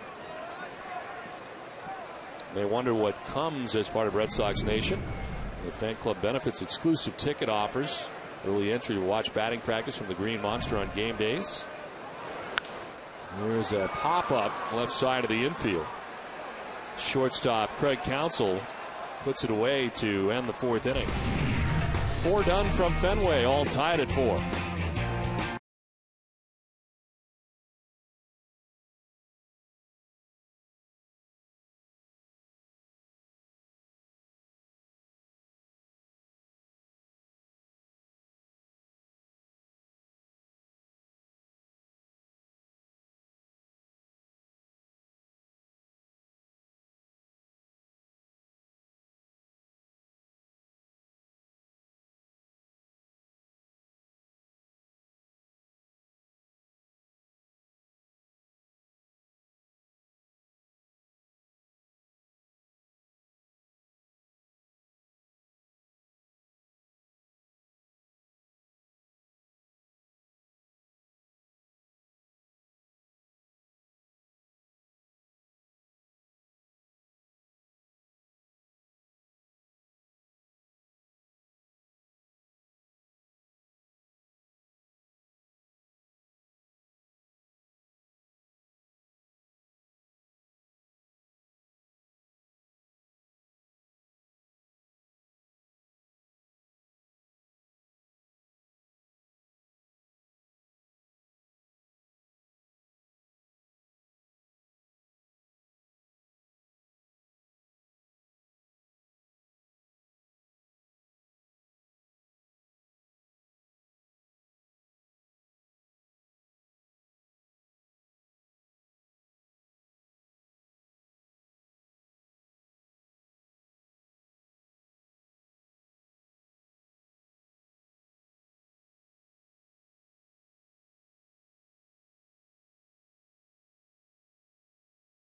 They wonder what comes as part of Red Sox Nation. The fan club benefits exclusive ticket offers. Early entry to watch batting practice from the Green Monster on game days. There's a pop-up left side of the infield. Shortstop Craig Counsell puts it away to end the fourth inning. 4 done from Fenway, all tied at 4.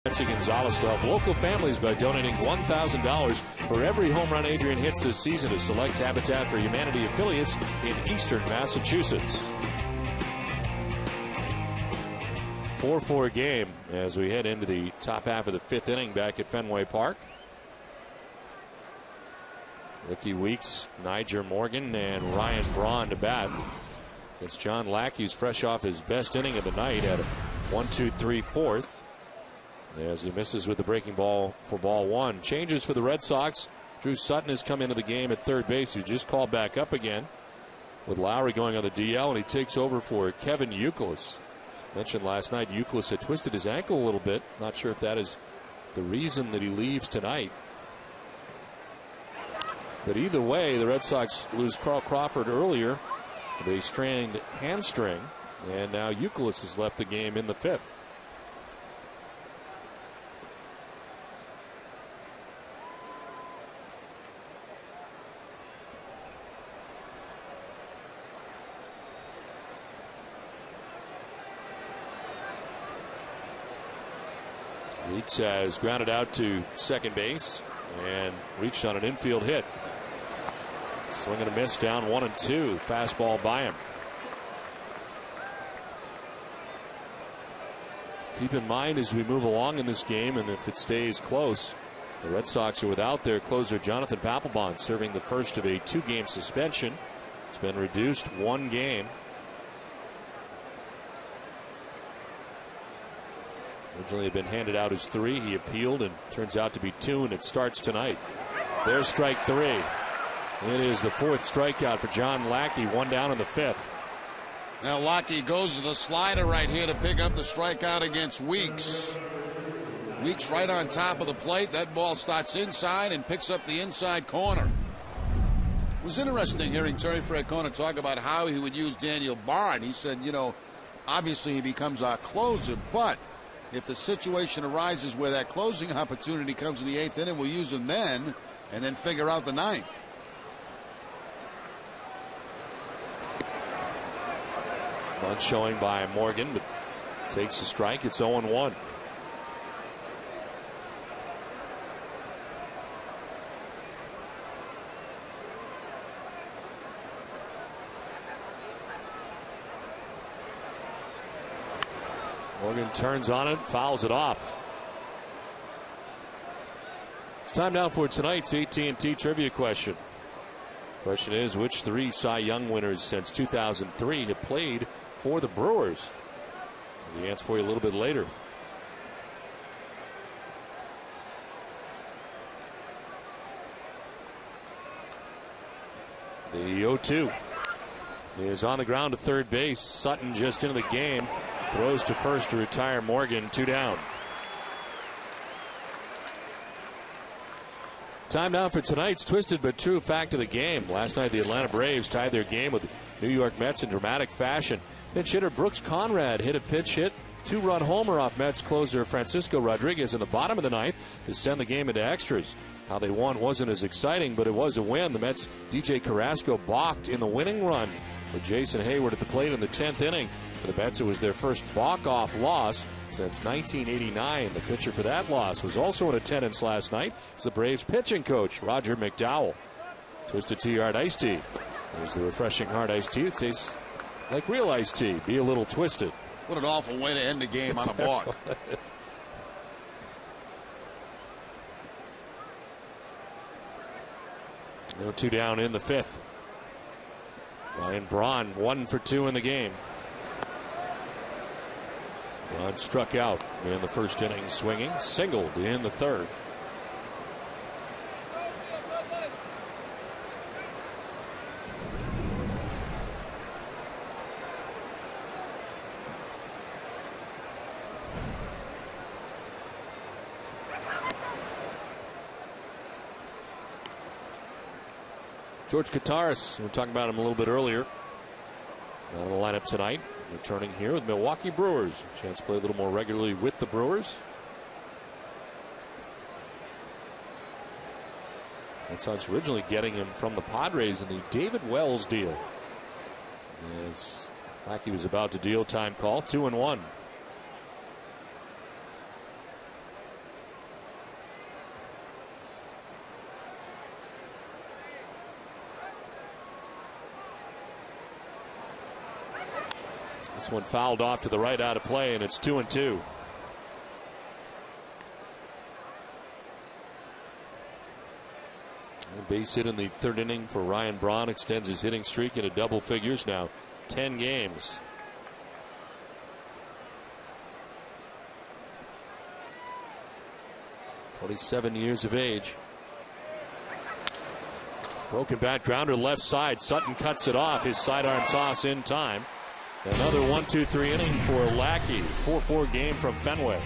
Betsy Gonzalez to help local families by donating $1,000 for every home run Adrian hits this season to select Habitat for Humanity affiliates in eastern Massachusetts. 4-4 game as we head into the top half of the fifth inning back at Fenway Park. Ricky Weeks, Niger Morgan, and Ryan Braun to bat. It's John Lackey, who's fresh off his best inning of the night at 1-2-3 fourth. As he misses with the breaking ball for ball one. Changes for the Red Sox. Drew Sutton has come into the game at third base. He just called back up again with Lowry going on the DL, and he takes over for Kevin Youkilis. Mentioned last night Youkilis had twisted his ankle a little bit. Not sure if that is the reason that he leaves tonight. But either way, the Red Sox lose Carl Crawford earlier with a strained hamstring, and now Youkilis has left the game in the fifth. Weeks has grounded out to second base and reached on an infield hit. Swing and a miss, down 1-2. Fastball by him. Keep in mind as we move along in this game, and if it stays close, the Red Sox are without their closer Jonathan Papelbon, serving the first of a 2-game suspension. It's been reduced 1 game. Originally had been handed out as 3. He appealed and turns out to be 2, and it starts tonight. There's strike 3. It is the 4th strikeout for John Lackey, 1 down in the 5th. Now Lackey goes to the slider right here to pick up the strikeout against Weeks. Weeks right on top of the plate. That ball starts inside and picks up the inside corner. It was interesting hearing Terry Francona talk about how he would use Daniel Bard. He said, you know, obviously he becomes our closer, but if the situation arises where that closing opportunity comes in the 8th inning, we'll use him then and then figure out the 9th. One showing by Morgan, but takes a strike. It's 0-1. Morgan turns on it, fouls it off. It's time now for tonight's AT&T trivia question. Question is, which 3 Cy Young winners since 2003 have played for the Brewers? The answer for you a little bit later. The 0-2 is on the ground to third base. Sutton just into the game. Throws to first to retire Morgan. 2 down. Time now for tonight's twisted but true fact of the game. Last night the Atlanta Braves tied their game with the New York Mets in dramatic fashion. Pinch hitter Brooks Conrad hit a pinch hit 2-run homer off Mets closer Francisco Rodriguez in the bottom of the 9th to send the game into extras. How they won wasn't as exciting, but it was a win. The Mets' DJ Carrasco balked in the winning run with Jason Hayward at the plate in the 10th inning. For the Mets, it was their first balk-off loss since 1989. The pitcher for that loss was also in attendance last night as the Braves pitching coach, Roger McDowell. Twisted Tea Hard Iced Tea. There's the refreshing hard iced tea. It tastes like real iced tea. Be a little twisted. What an awful way to end the game on a balk. 2 down in the 5th. Ryan Braun 1 for 2 in the game. Braun struck out in the first inning swinging, singled in the 3rd. George Kataris, we were talking about him a little bit earlier. Not in the lineup tonight. Returning here with Milwaukee Brewers. Chance to play a little more regularly with the Brewers. Red Sox originally getting him from the Padres in the David Wells deal. As Lackey was about to deal, time call, 2-1. This one fouled off to the right, out of play, and it's 2-2. Base hit in the third inning for Ryan Braun extends his hitting streak into double figures, now 10 games. "27 years of age." Broken bat grounder left side. Sutton cuts it off. His sidearm toss in time. Another 1-2-3 inning for Lackey. 4-4 game from Fenway.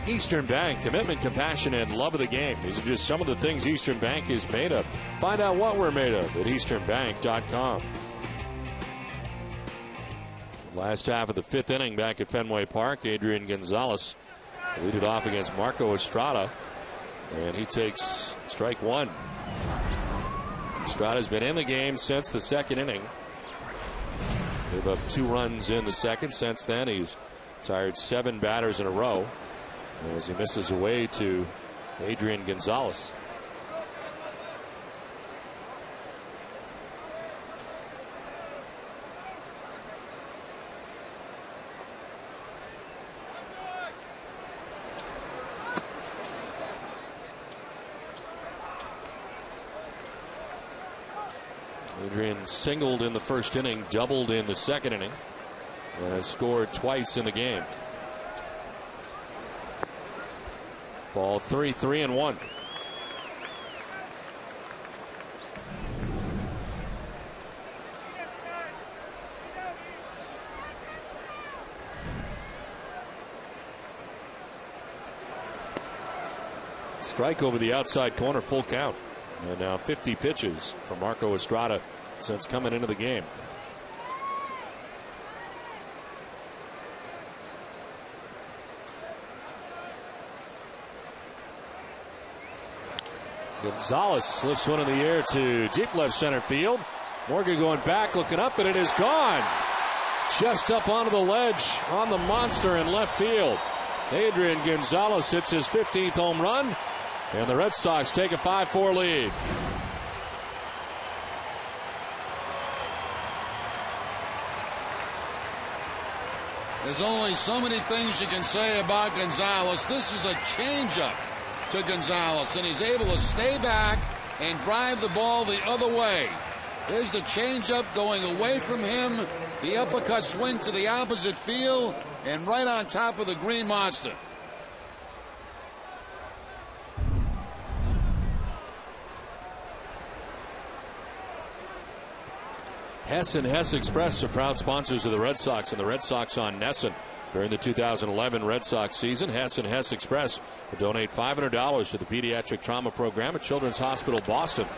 Eastern Bank, commitment, compassion, and love of the game. These are just some of the things Eastern Bank is made of. Find out what we're made of at easternbank.com. Last half of the fifth inning back at Fenway Park. Adrian Gonzalez to lead it off against Marco Estrada, and he takes strike one. Estrada's been in the game since the second inning. Gave up 2 runs in the second. Since then, he's tired 7 batters in a row as he misses away to Adrian Gonzalez. Adrian singled in the first inning, doubled in the second inning, and has scored twice in the game. Ball 3, 3-1. Strike over the outside corner, full count. And now 50 pitches for Marco Estrada since coming into the game. Gonzalez slips one in the air to deep left center field. Morgan going back, looking up, and it is gone. Just up onto the ledge on the monster in left field. Adrian Gonzalez hits his 15th home run, and the Red Sox take a 5-4 lead. There's only so many things you can say about Gonzalez. This is a changeup to Gonzalez, and he's able to stay back and drive the ball the other way. There's the changeup going away from him, the uppercut swing to the opposite field, and right on top of the green monster. Hess and Hess Express are proud sponsors of the Red Sox and the Red Sox on Nesson. During the 2011 Red Sox season, Hess and Hess Express will donate $500 to the Pediatric Trauma Program at Children's Hospital Boston.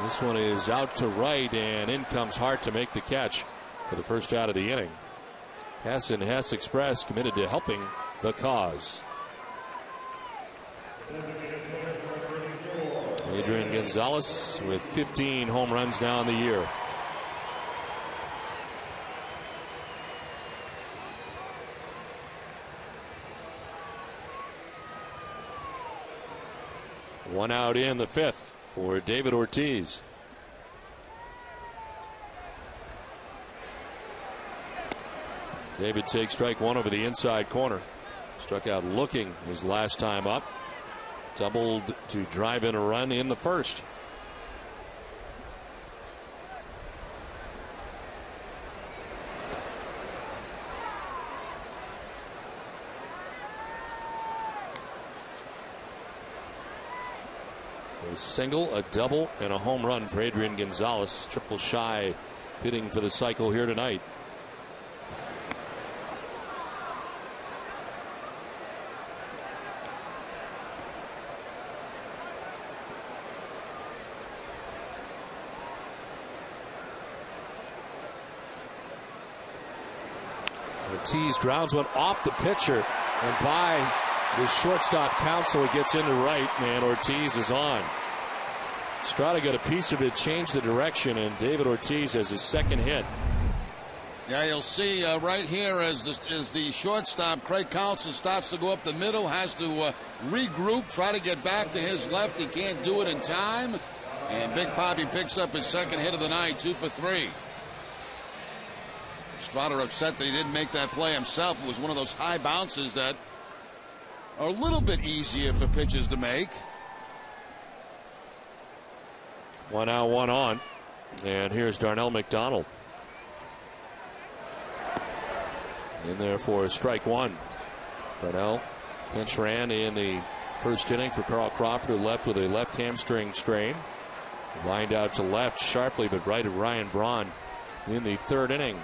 This one is out to right, and in comes Hart to make the catch for the first out of the inning. Hess and Hess Express committed to helping the cause. Adrian Gonzalez with 15 home runs now in the year. One out in the fifth for David Ortiz. David takes strike one over the inside corner. Struck out looking his last time up. Doubled to drive in a run in the first. A single, a double, and a home run for Adrian Gonzalez. Triple shy, hitting for the cycle here tonight. Ortiz grounds one off the pitcher and by the shortstop count, he gets into right, and Ortiz is on. Strada got a piece of it, changed the direction, and David Ortiz has his second hit. Yeah, you'll see right here as the shortstop, Craig Counsell, starts to go up the middle, has to regroup, try to get back to his left. He can't do it in time. And Big Papi picks up his second hit of the night, 2 for 3. Strada upset that he didn't make that play himself. It was one of those high bounces that are a little bit easier for pitchers to make. 1 out, 1 on. And here's Darnell McDonald. In there for strike one. Darnell pinch ran in the first inning for Carl Crawford, who left with a left hamstring strain. Lined out to left sharply, but right of Ryan Braun in the third inning.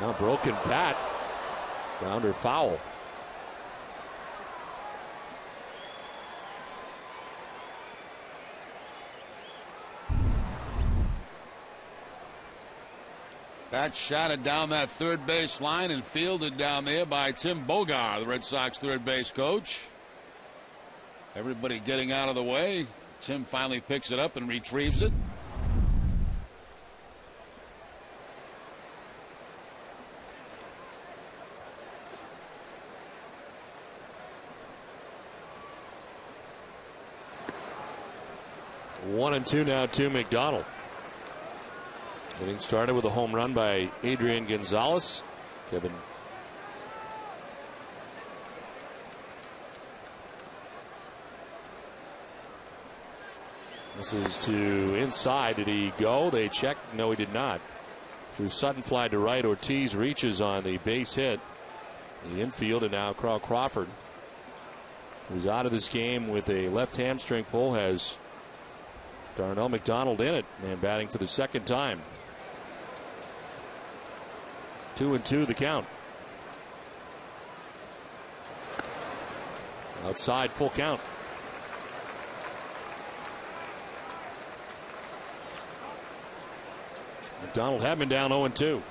Now broken bat. Grounder foul. That shot down that third base line and fielded down there by Tim Bogar, the Red Sox third base coach. Everybody getting out of the way. Tim finally picks it up and retrieves it. One and two now to McDonald. Getting started with a home run by Adrian Gonzalez. Kevin this is to inside. Did he go? They check. No, he did not. Drew Sutton fly to right. Ortiz reaches on the base hit. The infield, and now Carl Crawford, who's out of this game with a left hamstring pull, has Darnell McDonald in it and batting for the second time. 2-2 the count. Outside, full count. McDonald had been down 0-2.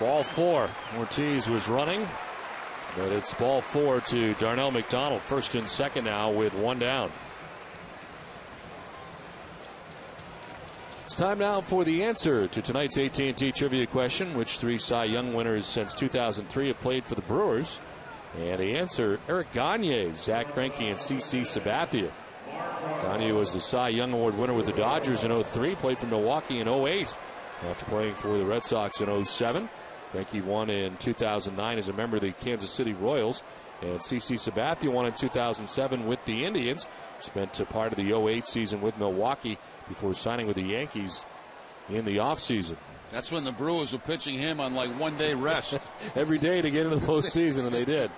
Ball four. Ortiz was running, but it's ball four to Darnell McDonald. First and second now with one down. It's time now for the answer to tonight's AT&T trivia question. Which three Cy Young winners since 2003 have played for the Brewers? And the answer, Eric Gagne, Zach Greinke, and CC Sabathia. Gagne was the Cy Young Award winner with the Dodgers in 03, played for Milwaukee in 08 after playing for the Red Sox in 07. Greinke won in 2009 as a member of the Kansas City Royals. And CC Sabathia won in 2007 with the Indians. Spent a part of the 08 season with Milwaukee before signing with the Yankees in the offseason. That's when the Brewers were pitching him on like one-day rest. Every day to get into the postseason, and they did.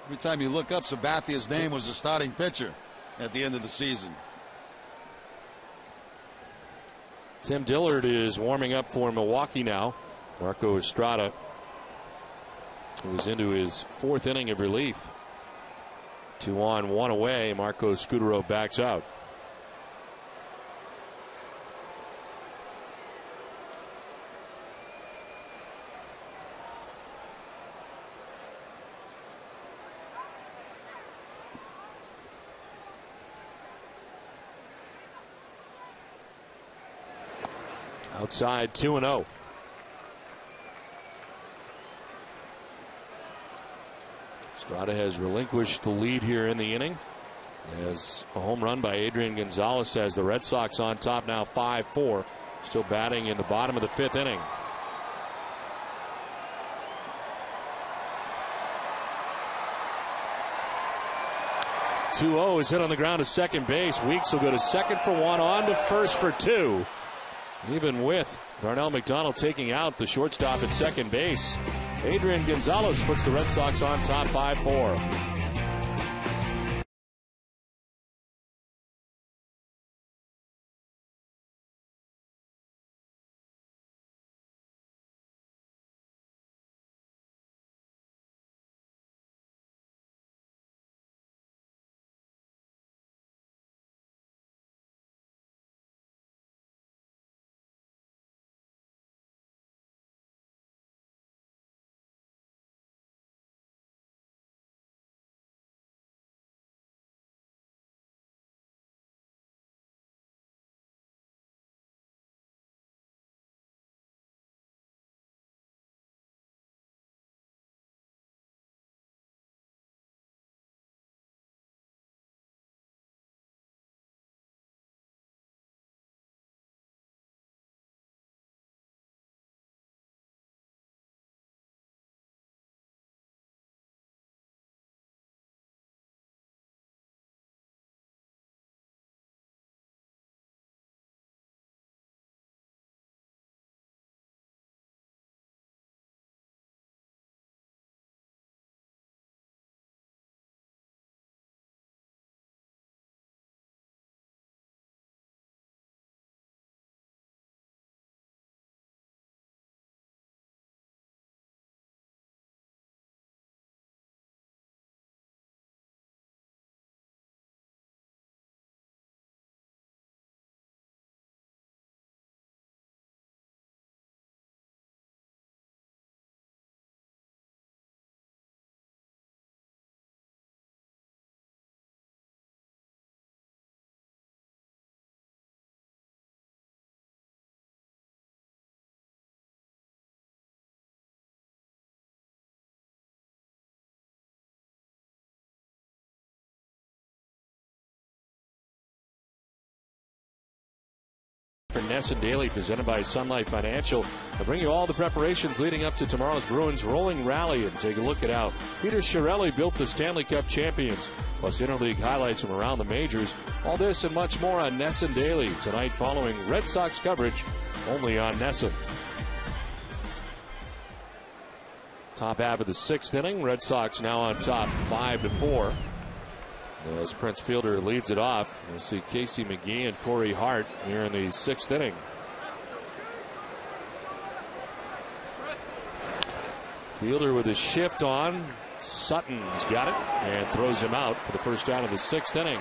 Every time you look up, Sabathia's name was the starting pitcher at the end of the season. Tim Dillard is warming up for Milwaukee now. Marco Estrada was into his 4th inning of relief. 2 on, 1 away. Marco Scutaro backs out. Outside 2-0. Estrada has relinquished the lead here in the inning. As a home run by Adrian Gonzalez has the Red Sox on top now 5-4. Still batting in the bottom of the 5th inning. Is hit on the ground to second base. Weeks will go to second for 1, on to first for 2. Even with Darnell McDonald taking out the shortstop at second base, Adrian Gonzalez puts the Red Sox on top 5-4. For Ness and Daily, presented by Sunlight Financial. I'll bring you all the preparations leading up to tomorrow's Bruins rolling rally and take a look at how Peter Chiarelli built the Stanley Cup champions, plus interleague highlights from around the majors. All this and much more on Ness and Daily tonight following Red Sox coverage only on Nesson. Top half of the 6th inning. Red Sox now on top 5-4. As Prince Fielder leads it off, we'll see Casey McGee and Corey Hart here in the 6th inning. Fielder with his shift on. Sutton's got it and throws him out for the first out of the 6th inning.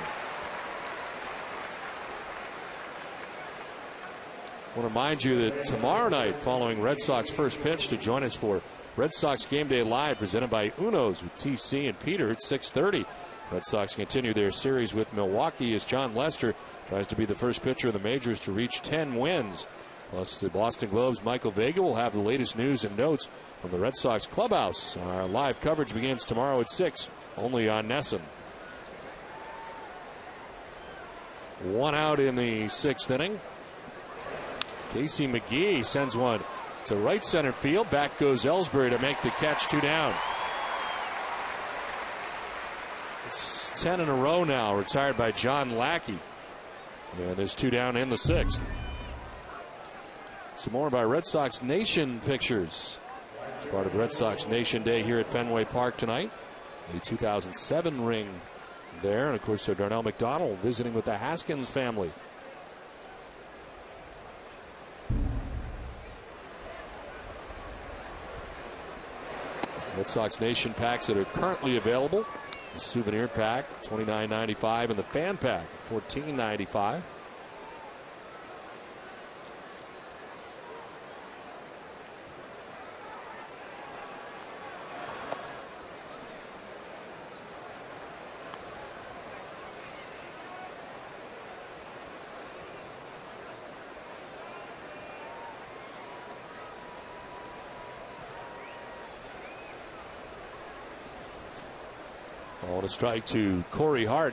I want to remind you that tomorrow night, following Red Sox first pitch, to join us for Red Sox Game Day Live, presented by Uno's with TC and Peter at 6:30. Red Sox continue their series with Milwaukee as John Lester tries to be the first pitcher in the majors to reach 10 wins. Plus, the Boston Globe's Michael Vega will have the latest news and notes from the Red Sox clubhouse. Our live coverage begins tomorrow at 6, only on Nesson. 1 out in the 6th inning. Casey McGee sends one to right center field. Back goes Ellsbury to make the catch. 2 down. It's 10 in a row now, retired by John Lackey. And there's 2 down in the 6th. Some more by Red Sox Nation pictures. It's part of Red Sox Nation Day here at Fenway Park tonight. The 2007 ring there. And of course, Darnell McDonald visiting with the Haskins family. Red Sox Nation packs that are currently available. The souvenir pack, $29.95, and the fan pack, $14.95. On a strike to Corey Hart.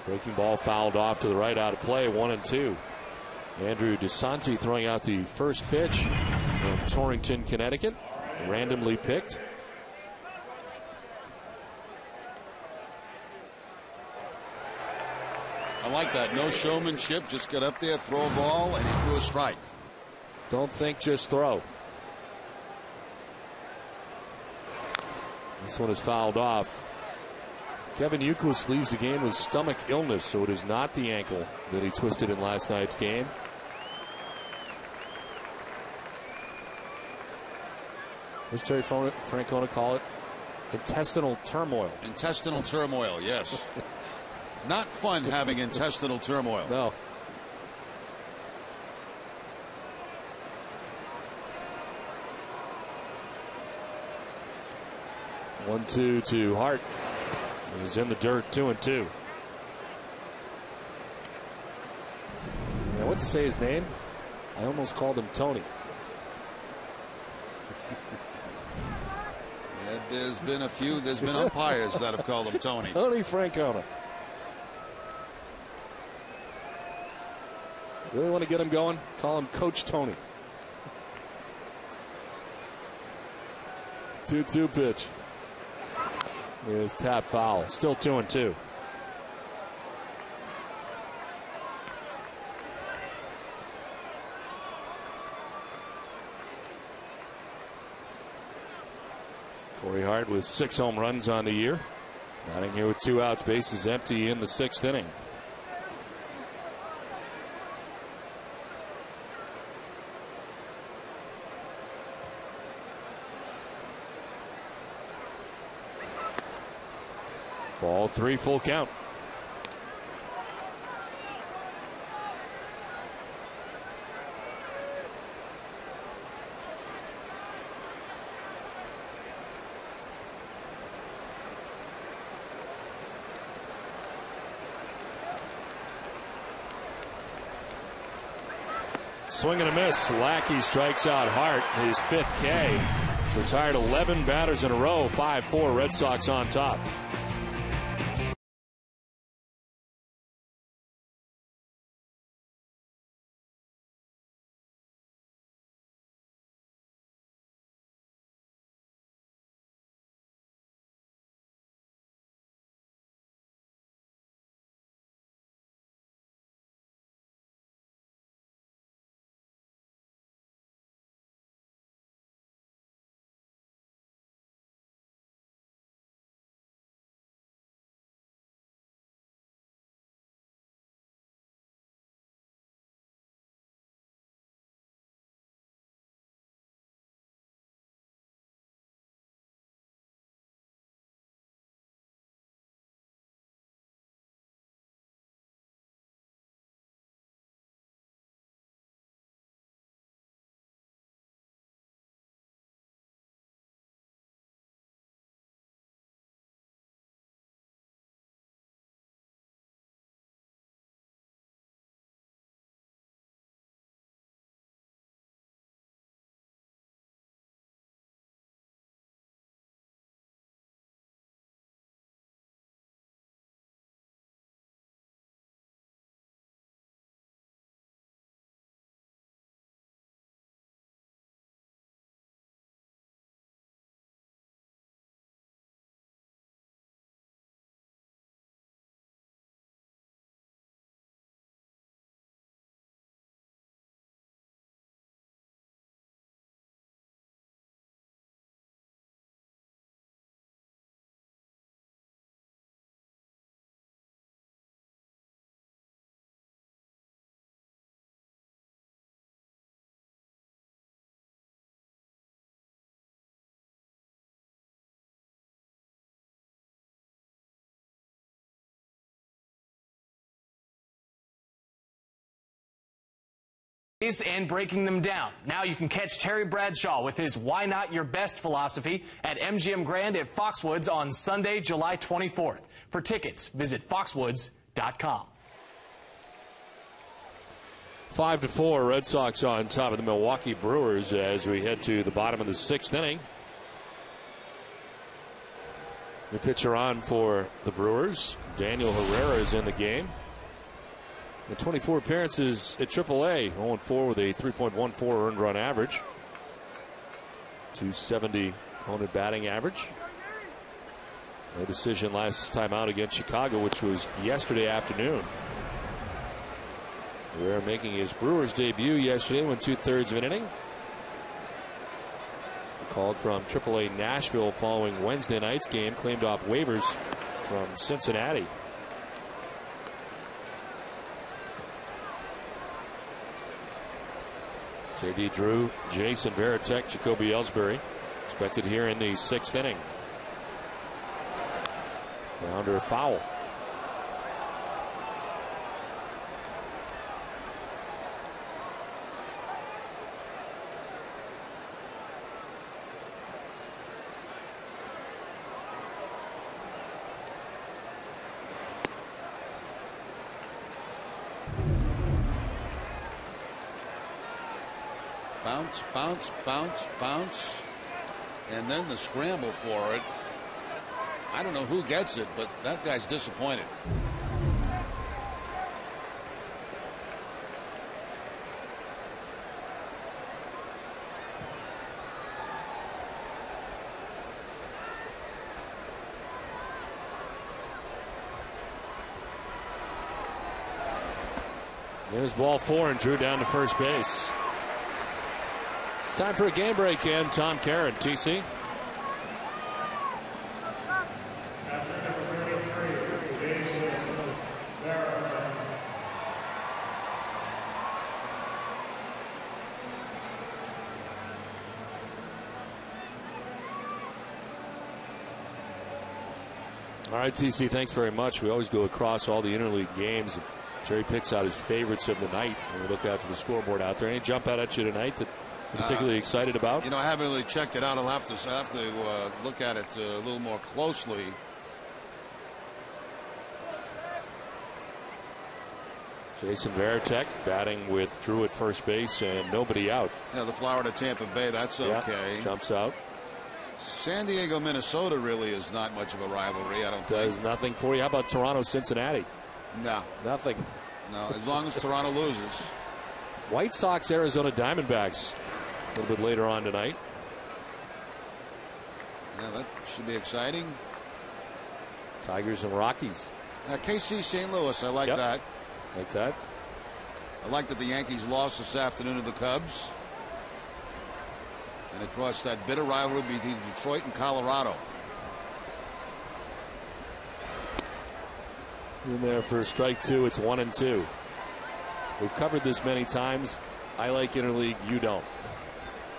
Breaking ball fouled off to the right, out of play. 1-2. Andrew DeSanti throwing out the first pitch from Torrington, Connecticut. Randomly picked. I like that. No showmanship. Just get up there, throw a ball, and he threw a strike. Don't think, just throw. This one is fouled off. Kevin Youkilis leaves the game with stomach illness, so it is not the ankle that he twisted in last night's game. What's Terry Francona call it? Intestinal turmoil. Intestinal turmoil, yes. Not fun having intestinal turmoil. No. One, two to Hart. He's in the dirt. 2-2. Now, what to say his name? I almost called him Tony. There's been a few. There's been umpires that have called him Tony. Tony Francona. Really want to get him going? Call him Coach Tony. 2-2 pitch. Is tap foul. Still 2-2. Corey Hart with 6 home runs on the year. Batting here with 2 outs, bases empty in the 6th inning. Ball 3, full count. Swing and a miss. Lackey strikes out Hart, his 5th K. Retired 11 batters in a row. 5-4 Red Sox on top. and breaking them down. Now you can catch Terry Bradshaw with his Why Not Your Best philosophy at MGM Grand at Foxwoods on Sunday, July 24th. For tickets, visit foxwoods.com. 5-4, Red Sox on top of the Milwaukee Brewers as we head to the bottom of the 6th inning. The pitcher on for the Brewers, Daniel Herrera, is in the game. In 24 appearances at AAA, 0-4 with a 3.14 earned run average. 270 opponent batting average. No decision last time out against Chicago, which was yesterday afternoon. Herrera making his Brewers debut yesterday, went 2/3 of an inning. Called from AAA Nashville following Wednesday night's game, claimed off waivers from Cincinnati. J.D. Drew, Jason Varitek, Jacoby Ellsbury expected here in the 6th inning. Grounder foul. Bounce, bounce, bounce, bounce. And then the scramble for it. I don't know who gets it, but that guy's disappointed. There's ball 4 and Drew down to first base. It's time for a game break, and Tom Caron, TC. All right, TC, thanks very much. We always go across all the interleague games. Jerry picks out his favorites of the night when we look out to the scoreboard out there. Any jump out at you tonight that you're particularly excited about? You know, I haven't really checked it out. I'll have to look at it a little more closely. Jason Varitek batting with Drew at first base and nobody out. Yeah, the Florida Tampa Bay, that's okay. Yeah, jumps out. San Diego, Minnesota really is not much of a rivalry, I don't think. Does nothing for you. How about Toronto, Cincinnati? No. Nothing. No, as long as Toronto loses. White Sox, Arizona Diamondbacks a little bit later on tonight. Yeah, that should be exciting. Tigers and Rockies. KC St. Louis, I like that. Like that. I like that the Yankees lost this afternoon to the Cubs. And across that bitter rivalry between Detroit and Colorado. In there for strike 2, it's 1-2. We've covered this many times. I like interleague, you don't.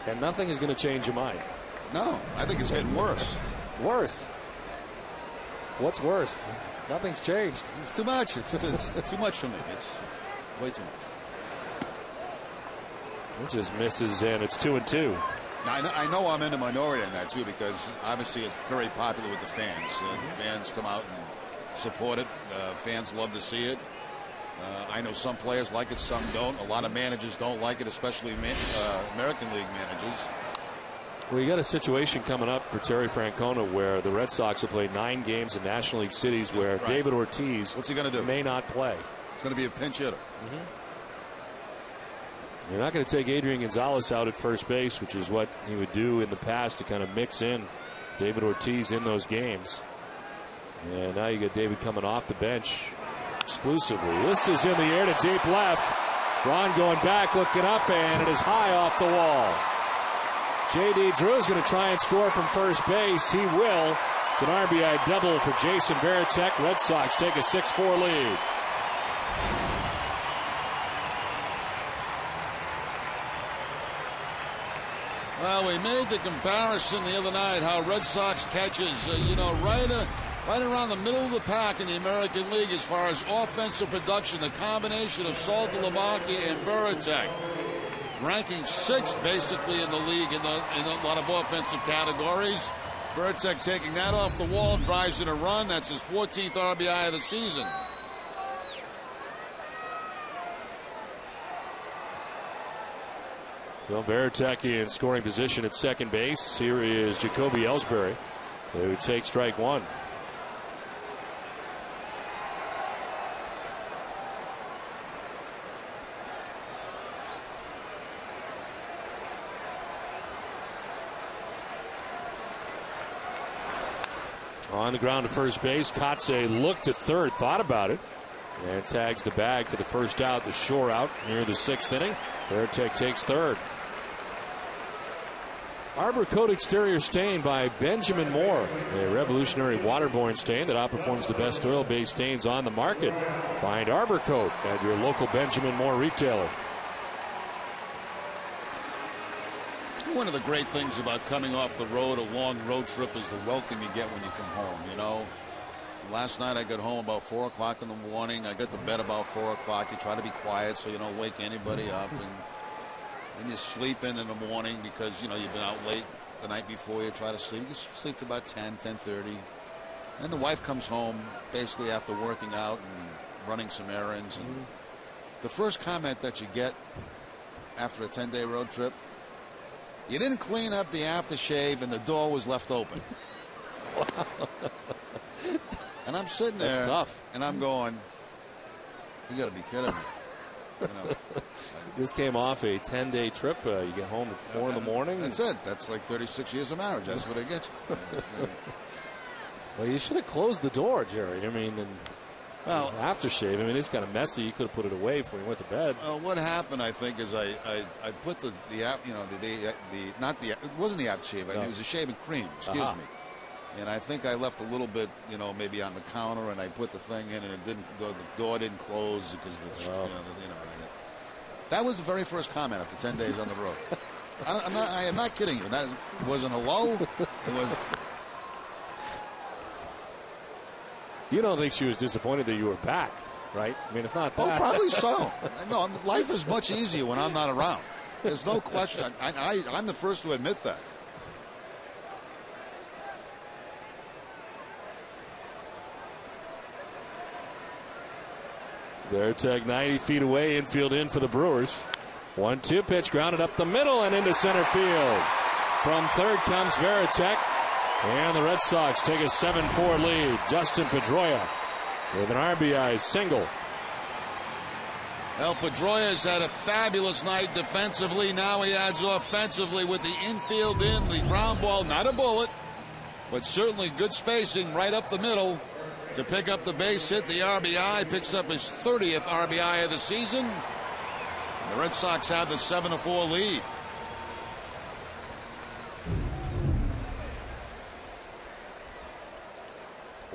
And nothing is going to change your mind. No, I think it's getting worse. Worse? What's worse? Nothing's changed. It's too much. It's too much for me. It's way too much. It just misses, and it's 2-2. I know I'm in the minority on that, too, because obviously it's very popular with the fans. The fans come out and support it. Fans love to see it. I know some players like it, some don't. A lot of managers don't like it, especially American League managers. Well, you got a situation coming up for Terry Francona where the Red Sox will play 9 games in National League cities where David Ortiz What's he gonna do? may not play. It's going to be a pinch hitter. You're not going to take Adrian Gonzalez out at first base, which is what he would do in the past to kind of mix in David Ortiz in those games. And now you got David coming off the bench exclusively. This is in the air to deep left. Braun going back, looking up, and it is high off the wall. J.D. Drew is going to try and score from first base. He will. It's an RBI double for Jason Varitek. Red Sox take a 6-4 lead. Well, we made the comparison the other night how Red Sox catches, right around the middle of the pack in the American League as far as offensive production, the combination of Saltalabaki and Varitek. ranking 6th basically in the league in a lot of offensive categories. Veritek taking that off the wall, drives in a run. That's his 14th RBI of the season. Well, Veritek in scoring position at second base. Here is Jacoby Ellsbury, who takes strike one. On the ground to first base, Kotze looked at third, thought about it, and tags the bag for the first out, the shore out near the 6th inning. Veritek takes third. Arbor Coat exterior stain by Benjamin Moore, a revolutionary waterborne stain that outperforms the best oil-based stains on the market. Find Arbor Coat at your local Benjamin Moore retailer. One of the great things about coming off the road, a long road trip, is the welcome you get when you come home. You know, last night I got home about 4 o'clock in the morning. I got to bed about 4 o'clock. You try to be quiet so you don't wake anybody up, and you sleep in the morning because, you know, you've been out late the night before. You try to sleep. You sleep to about 10:30. And the wife comes home basically after working out and running some errands. And the first comment that you get after a 10-day road trip, you didn't clean up the aftershave and the door was left open. Wow. And I'm sitting there. That's tough. And I'm going, you got to be kidding me. You know, this came off a 10-day trip. You get home at 4 in the morning. That's it. That's like 36 years of marriage. That's what I get you. Well, you should have closed the door, Jerry. I mean, well, aftershave. I mean, it's kind of messy. You could have put it away before you went to bed. What happened, I think, is I put the you know, it wasn't the aftershave. No. It was a shaving cream. Excuse me. And I think I left a little bit, you know, maybe on the counter, and I put the thing in, and it didn't. The door didn't close because you know. That was the very first comment after 10 days on the road. I am not kidding you. That wasn't a lull. It was. You don't think she was disappointed that you were back, right? I mean, it's not that. Oh, probably so. No, life is much easier when I'm not around. There's no question. I'm the first to admit that. Veritek 90 feet away, infield in for the Brewers. 1-2 pitch grounded up the middle and into center field. From third comes Veritek, and the Red Sox take a 7-4 lead. Dustin Pedroia with an RBI single. Well, Pedroia's had a fabulous night defensively. Now he adds offensively with the infield in, the ground ball, not a bullet, but certainly good spacing right up the middle to pick up the base hit, the RBI. Picks up his 30th RBI of the season. The Red Sox have the 7-4 lead.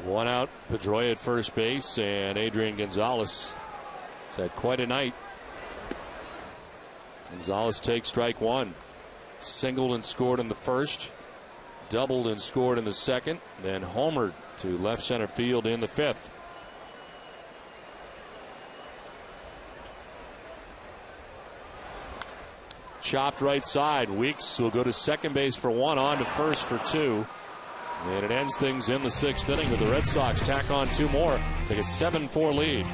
One out, Pedroia at first base, and Adrian Gonzalez has had quite a night. Gonzalez takes strike one. Singled and scored in the first, doubled and scored in the second, then homered to left center field in the fifth. Chopped right side. Weeks will go to second base for one, on to first for two. And it ends things in the sixth inning with the Red Sox tack on two more, take a 7-4 lead.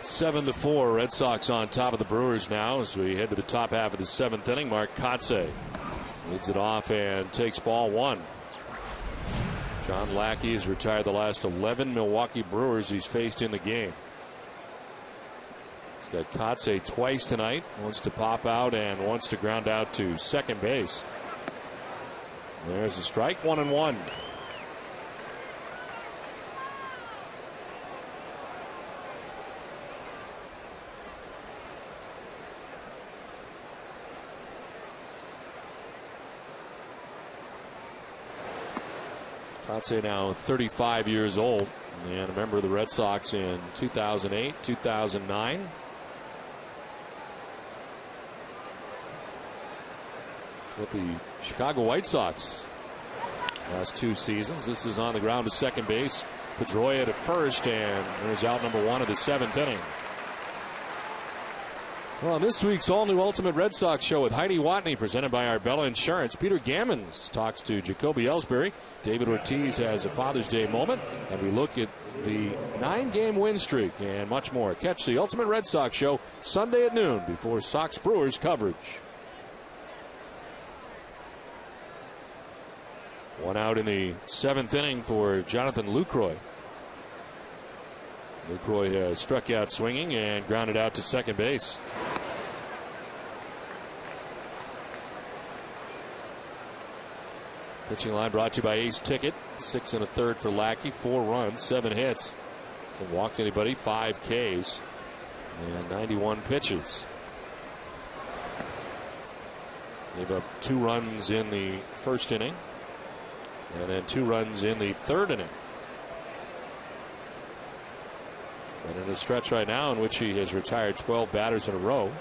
7-4. Red Sox on top of the Brewers now as we head to the top half of the 7th inning. Mark Kotsay leads it off and takes ball 1. John Lackey has retired the last 11 Milwaukee Brewers he's faced in the game. He's got Kotsay twice tonight. Wants to pop out and wants to ground out to second base. There's a strike, 1-1. Kotsay now 35 years old and a member of the Red Sox in 2008, 2009. It's with the Chicago White Sox last 2 seasons. This is on the ground to second base. Pedroia to first, and there's out number 1 of the 7th inning. Well, on this week's all-new Ultimate Red Sox show with Heidi Watney, presented by Arbella Insurance, Peter Gammons talks to Jacoby Ellsbury. David Ortiz has a Father's Day moment, and we look at the 9-game win streak and much more. Catch the Ultimate Red Sox show Sunday at noon before Sox Brewers coverage. 1 out in the 7th inning for Jonathan Lucroy. Lucroy struck out swinging and grounded out to second base. Pitching line brought to you by Ace Ticket. 6 1/3 for Lackey, 4 runs, 7 hits. Hasn't walked anybody, 5 Ks, and 91 pitches. Gave up 2 runs in the first inning, and then 2 runs in the 3rd inning. And in a stretch right now in which he has retired 12 batters in a row.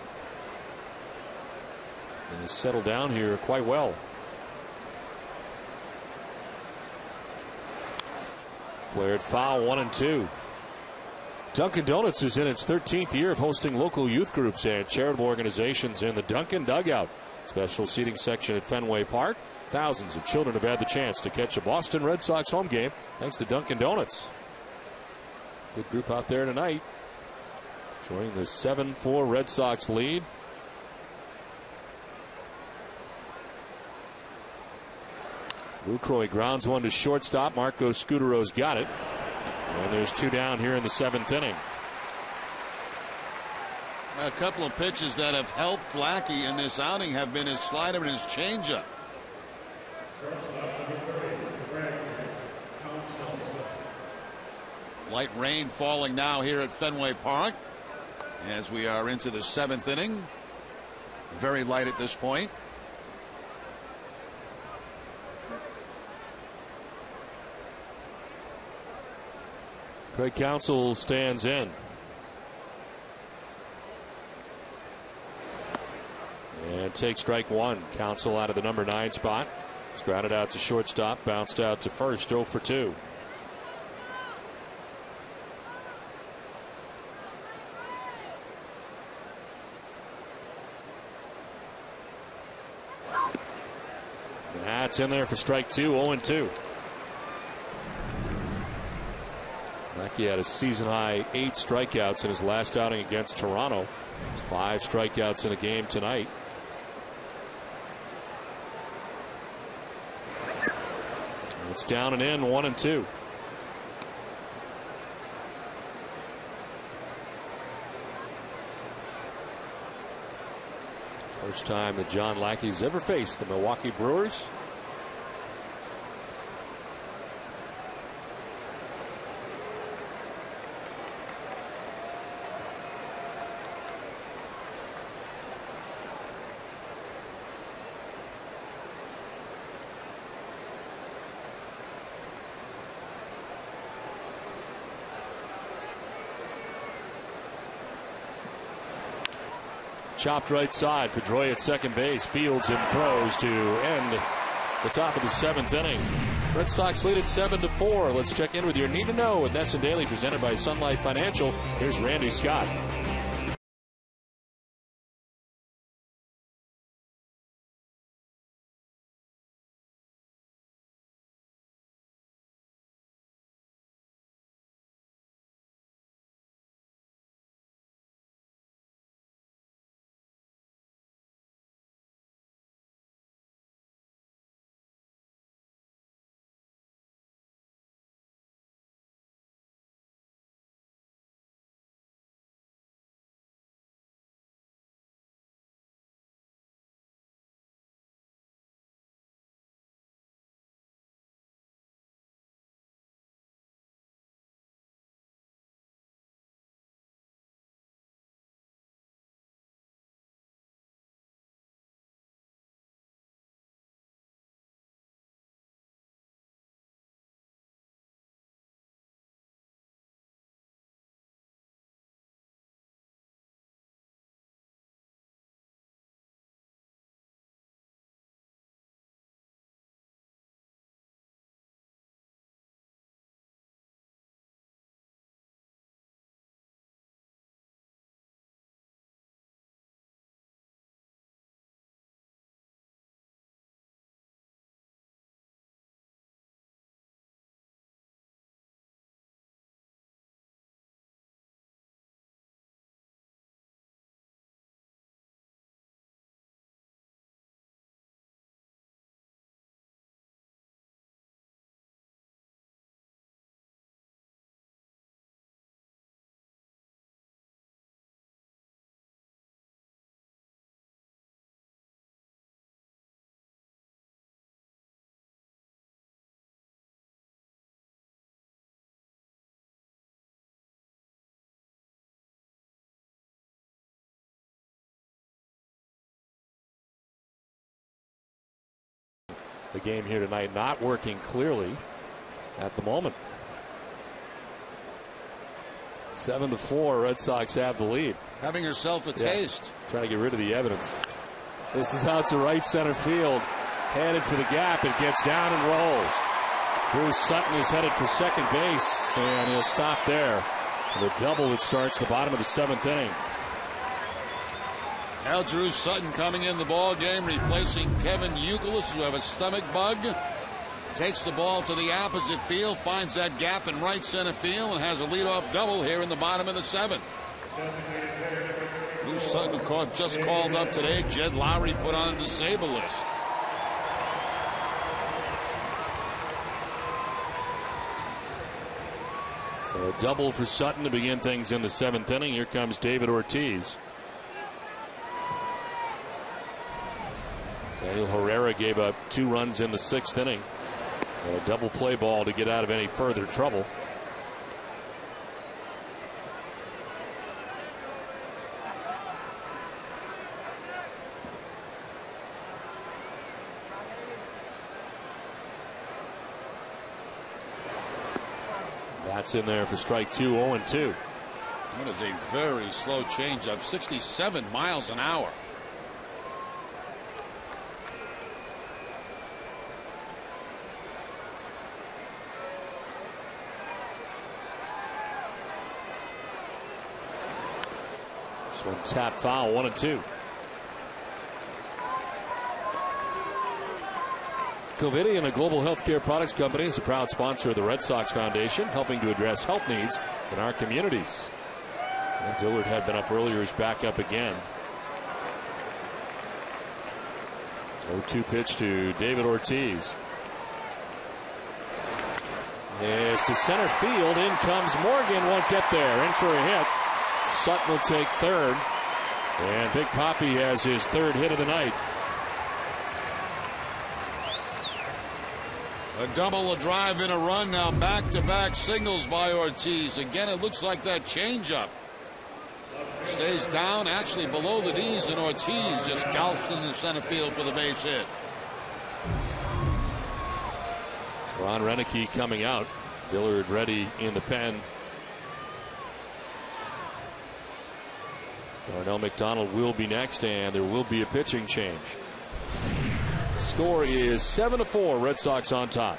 And has settled down here quite well. Flared foul, 1-2. Dunkin' Donuts is in its 13th year of hosting local youth groups and charitable organizations in the Dunkin' Dugout. Special seating section at Fenway Park. Thousands of children have had the chance to catch a Boston Red Sox home game thanks to Dunkin' Donuts. Good group out there tonight. Showing the 7-4 Red Sox lead. Lucroy grounds one to shortstop. Marco Scudero's got it. And there's 2 down here in the 7th inning. A couple of pitches that have helped Lackey in this outing have been his slider and his changeup. Light rain falling now here at Fenway Park as we are into the 7th inning. Very light at this point. Craig Counsell stands in. And takes strike 1. Counsell out of the number 9 spot. He's grounded out to shortstop, bounced out to first, 0 for 2. That's in there for strike 2, 0-2. Lackey had a season high 8 strikeouts in his last outing against Toronto. 5 strikeouts in the game tonight. It's down and in, 1-2. First time that John Lackey's ever faced the Milwaukee Brewers. Chopped right side. Pedroia at second base. Fields and throws to end the top of the 7th inning. Red Sox lead at 7-4. Let's check in with your Need to Know with NESN Daily, presented by Sun Life Financial. Here's Randy Scott. the game here tonight, not working clearly at the moment. 7-4, Red Sox have the lead. Having herself a taste. Trying to get rid of the evidence. This is out to right center field. Headed for the gap. It gets down and rolls. Drew Sutton is headed for second base, and he'll stop there. The double that starts the bottom of the 7th inning. Now Drew Sutton coming in the ball game, replacing Kevin Youkilis, who have a stomach bug. Takes the ball to the opposite field, finds that gap in right center field, and has a leadoff double here in the bottom of the 7th. Drew Sutton, of course, just called up today. Jed Lowry put on a disabled list. So a double for Sutton to begin things in the 7th inning. Here comes David Ortiz. Daniel Herrera gave up 2 runs in the 6th inning. And a double play ball to get out of any further trouble. That's in there for strike 2, 0-2. That is a very slow changeup, 67 miles an hour. This one tapped foul, 1-2. Covidien, a global healthcare products company, is a proud sponsor of the Red Sox Foundation, helping to address health needs in our communities. And Dillard had been up earlier, is back up again. 0-2 pitch to David Ortiz. Is to center field. In comes Morgan. Won't get there. In for a hit. Sutton will take third. And Big Papi has his 3rd hit of the night. A double, a drive, and a run. Now back-to-back singles by Ortiz. Again, it looks like that changeup stays down, actually below the knees, and Ortiz just golfs in the center field for the base hit. Ron Renicky coming out. Dillard ready in the pen. Darnell McDonald will be next, and there will be a pitching change. Score is 7-4, Red Sox on top.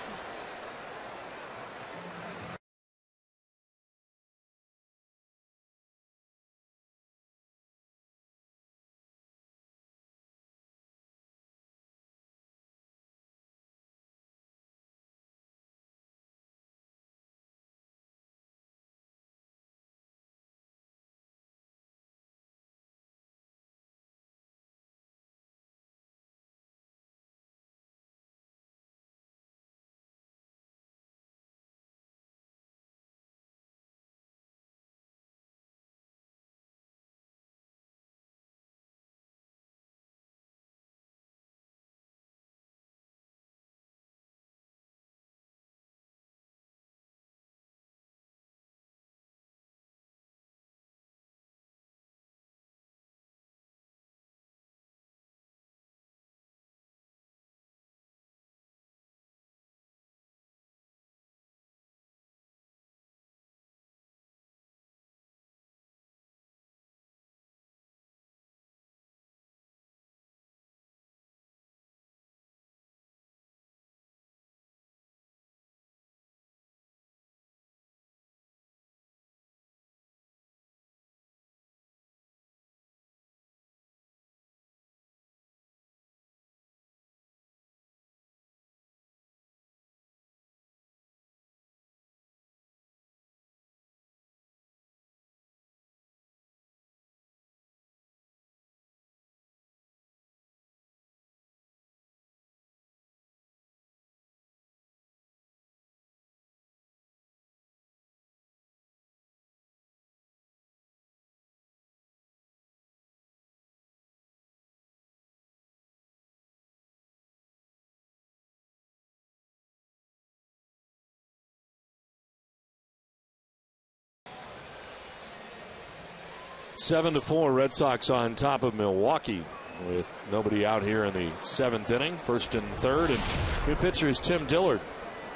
(7-4) Red Sox on top of Milwaukee. with nobody out here in the 7th inning. 1st and 3rd, and good pitcher is Tim Dillard.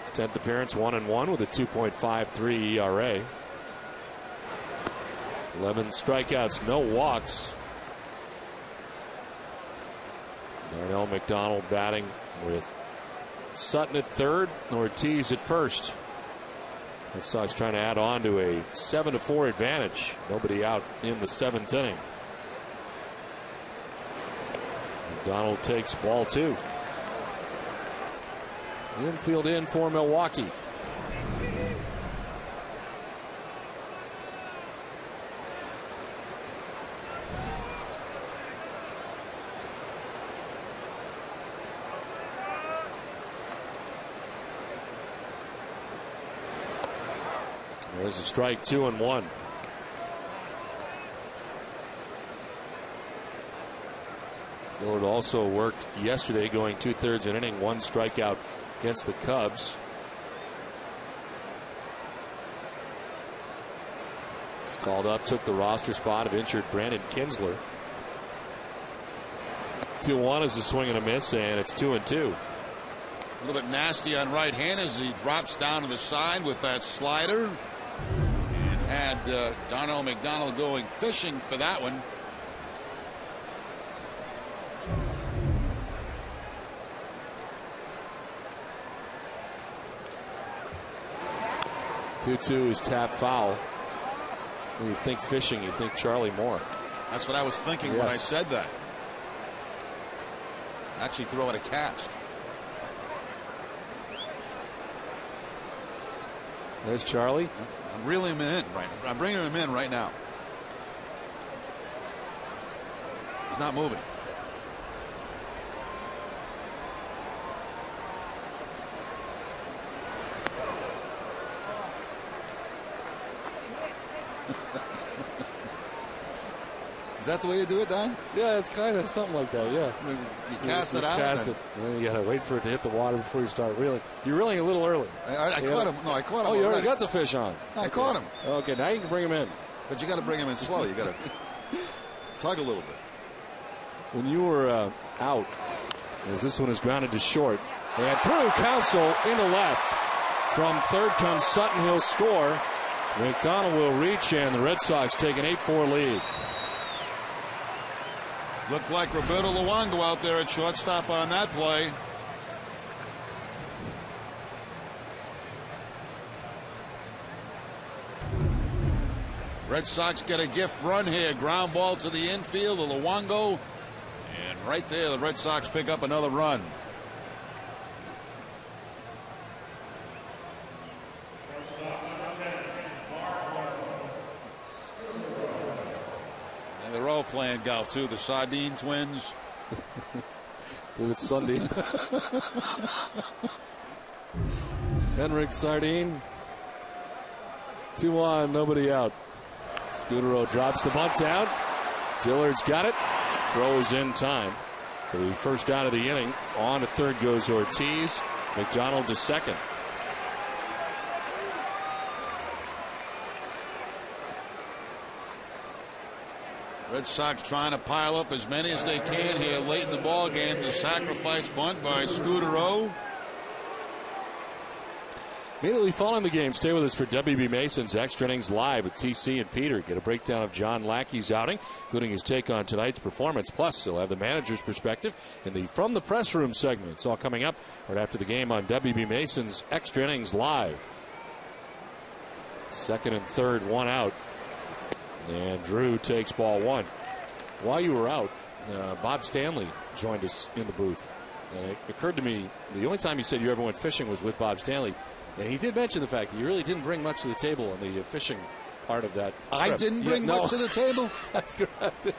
His 10th appearance, 1-1 with a 2.53 ERA. 11 strikeouts, no walks. Darnell McDonald batting with Sutton at 3rd, Ortiz at 1st. Red Sox trying to add on to a 7-4 advantage. Nobody out in the 7th inning. McDonald takes ball 2. Infield in for Milwaukee. There's a strike, 2-1. Dillard also worked yesterday, going 2/3 an inning, 1 strikeout against the Cubs. He's called up, took the roster spot of injured Brandon Kinsler. 2-1 is a swing and a miss, and it's 2-2. A little bit nasty on right hand as he drops down to the side with that slider. And had Darnell McDonald going fishing for that one. Two is tap foul. When you think fishing, you think Charlie Moore. That's what I was thinking when I said that. Actually throw it a cast. There's Charlie. I'm reeling him in right now. I'm bringing him in right now. He's not moving. Is that the way you do it, Don? Yeah, it's kind of something like that, yeah. You cast it out? Cast it, and then you got to wait for it to hit the water before you start reeling. You're reeling a little early. I caught him. No, I caught him. Oh, you already got the fish on. I caught him. Okay, now you can bring him in. But you got to bring him in slow. You got to tug a little bit. When you were out, as this one is grounded to short, and through Counsell into left. From 3rd comes Sutton. He'll score. McDonald will reach, and the Red Sox take an 8-4 lead. Looked like Roberto Luongo out there at shortstop on that play. Red Sox get a gift run here. Ground ball to the infield of Luongo. And right there, the Red Sox pick up another run. They're all playing golf too. The Sardine twins. It's Sunday. Henrik Sardine. 2 on, nobody out. Scutero drops the bunt down. Dillard's got it. Throw is in time for the first out of the inning. On to 3rd goes Ortiz. McDonald to 2nd. Red Sox trying to pile up as many as they can here late in the ball game. The sacrifice bunt by Scutero. Immediately following the game, stay with us for WB Mason's Extra Innings Live with TC and Peter. Get a breakdown of John Lackey's outing, including his take on tonight's performance. Plus, he'll have the manager's perspective in the From the Press Room segment. It's all coming up right after the game on WB Mason's Extra Innings Live. 2nd and 3rd, 1 out. And Drew takes ball 1. While you were out, Bob Stanley joined us in the booth. And it occurred to me, the only time you said you ever went fishing was with Bob Stanley. And he did mention the fact that you really didn't bring much to the table on the fishing part of that trip. I didn't bring much to the table? That's correct.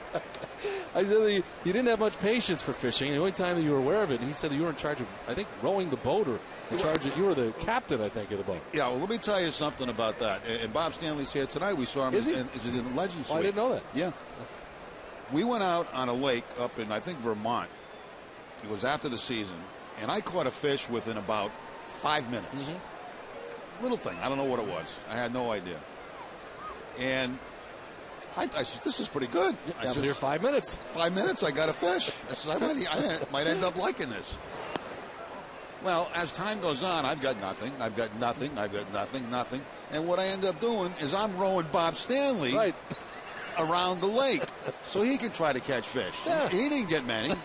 I said that you didn't have much patience for fishing. The only time that you were aware of it, and he said that you were in charge of, I think, rowing the boat, or in charge of, you were the captain, I think, of the boat. Yeah, well, let me tell you something about that. And Bob Stanley's here tonight. We saw him in the Legends Suite. I didn't know that. Yeah. We went out on a lake up in, I think, Vermont. It was after the season, and I caught a fish within about 5 minutes. Mm-hmm. Little thing. I don't know what it was. I had no idea. And I said, this is pretty good. I said, here 5 minutes. 5 minutes, I got a fish. I said, I might end up liking this. Well, as time goes on, I've got nothing. I've got nothing. I've got nothing. Nothing. And what I end up doing is I'm rowing Bob Stanley around the lake so he can try to catch fish. Yeah. He didn't get many.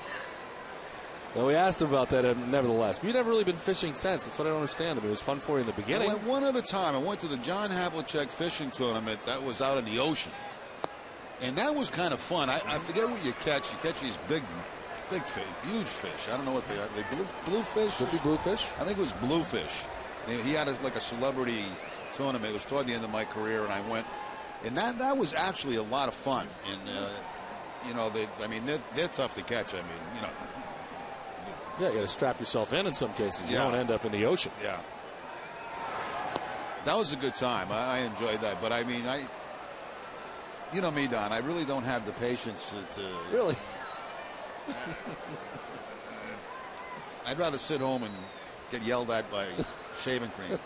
Well, we asked him about that, nevertheless. You've never really been fishing since. That's what I don't understand. I mean, it was fun for you in the beginning. I went one other time. I went to the John Havlicek fishing tournament that was out in the ocean. And that was kind of fun. I forget what you catch. You catch these big fish, huge fish. I don't know what they are. They bluefish? Could be bluefish. I think it was bluefish. And he had like a celebrity tournament. It was toward the end of my career, and I went. And that was actually a lot of fun. And, you know, they're tough to catch. I mean, you know. Yeah, you got to strap yourself in some cases. You don't end up in the ocean. Yeah. That was a good time. I enjoyed that. But, I mean, you know me, Don. I really don't have the patience to. Really? I'd rather sit home and get yelled at by shaving cream.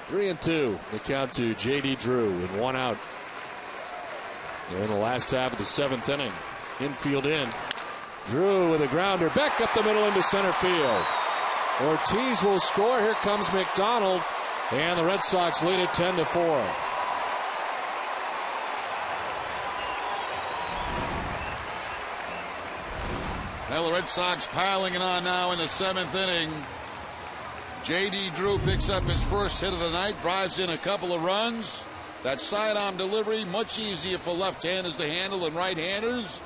3-2. The count to J.D. Drew and 1 out. They're in the last half of the 7th inning. Infield in. Drew with a grounder back up the middle into center field. Ortiz will score. Here comes McDonald. And the Red Sox lead it 10-4. Well, the Red Sox piling it on now in the 7th inning. J.D. Drew picks up his first hit of the night, drives in a couple of runs. That sidearm delivery, much easier for left-handers to handle than right-handers.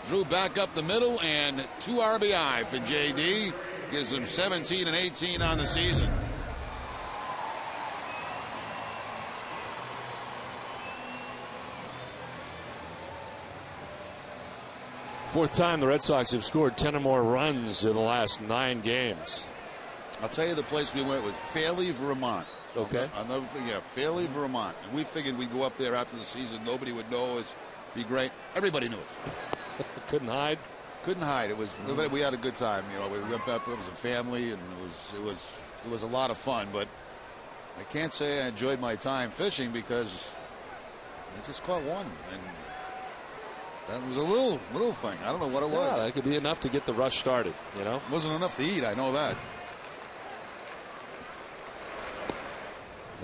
Drew back up the middle, and 2 RBI for J.D. Gives him 17 and 18 on the season. Fourth time the Red Sox have scored 10 or more runs in the last 9 games. I'll tell you the place we went with, Fairleigh, Vermont. Okay. I'll never forget, Fairleigh, Vermont. And we figured we'd go up there after the season. Nobody would know us. Be great. Everybody knew us. Couldn't hide. Couldn't hide. It was. We had a good time. You know, we went up. It was a family, and it was a lot of fun. But I can't say I enjoyed my time fishing because I just caught one, and that was a little thing. I don't know what it was. Yeah, that could be enough to get the rush started. You know, it wasn't enough to eat. I know that.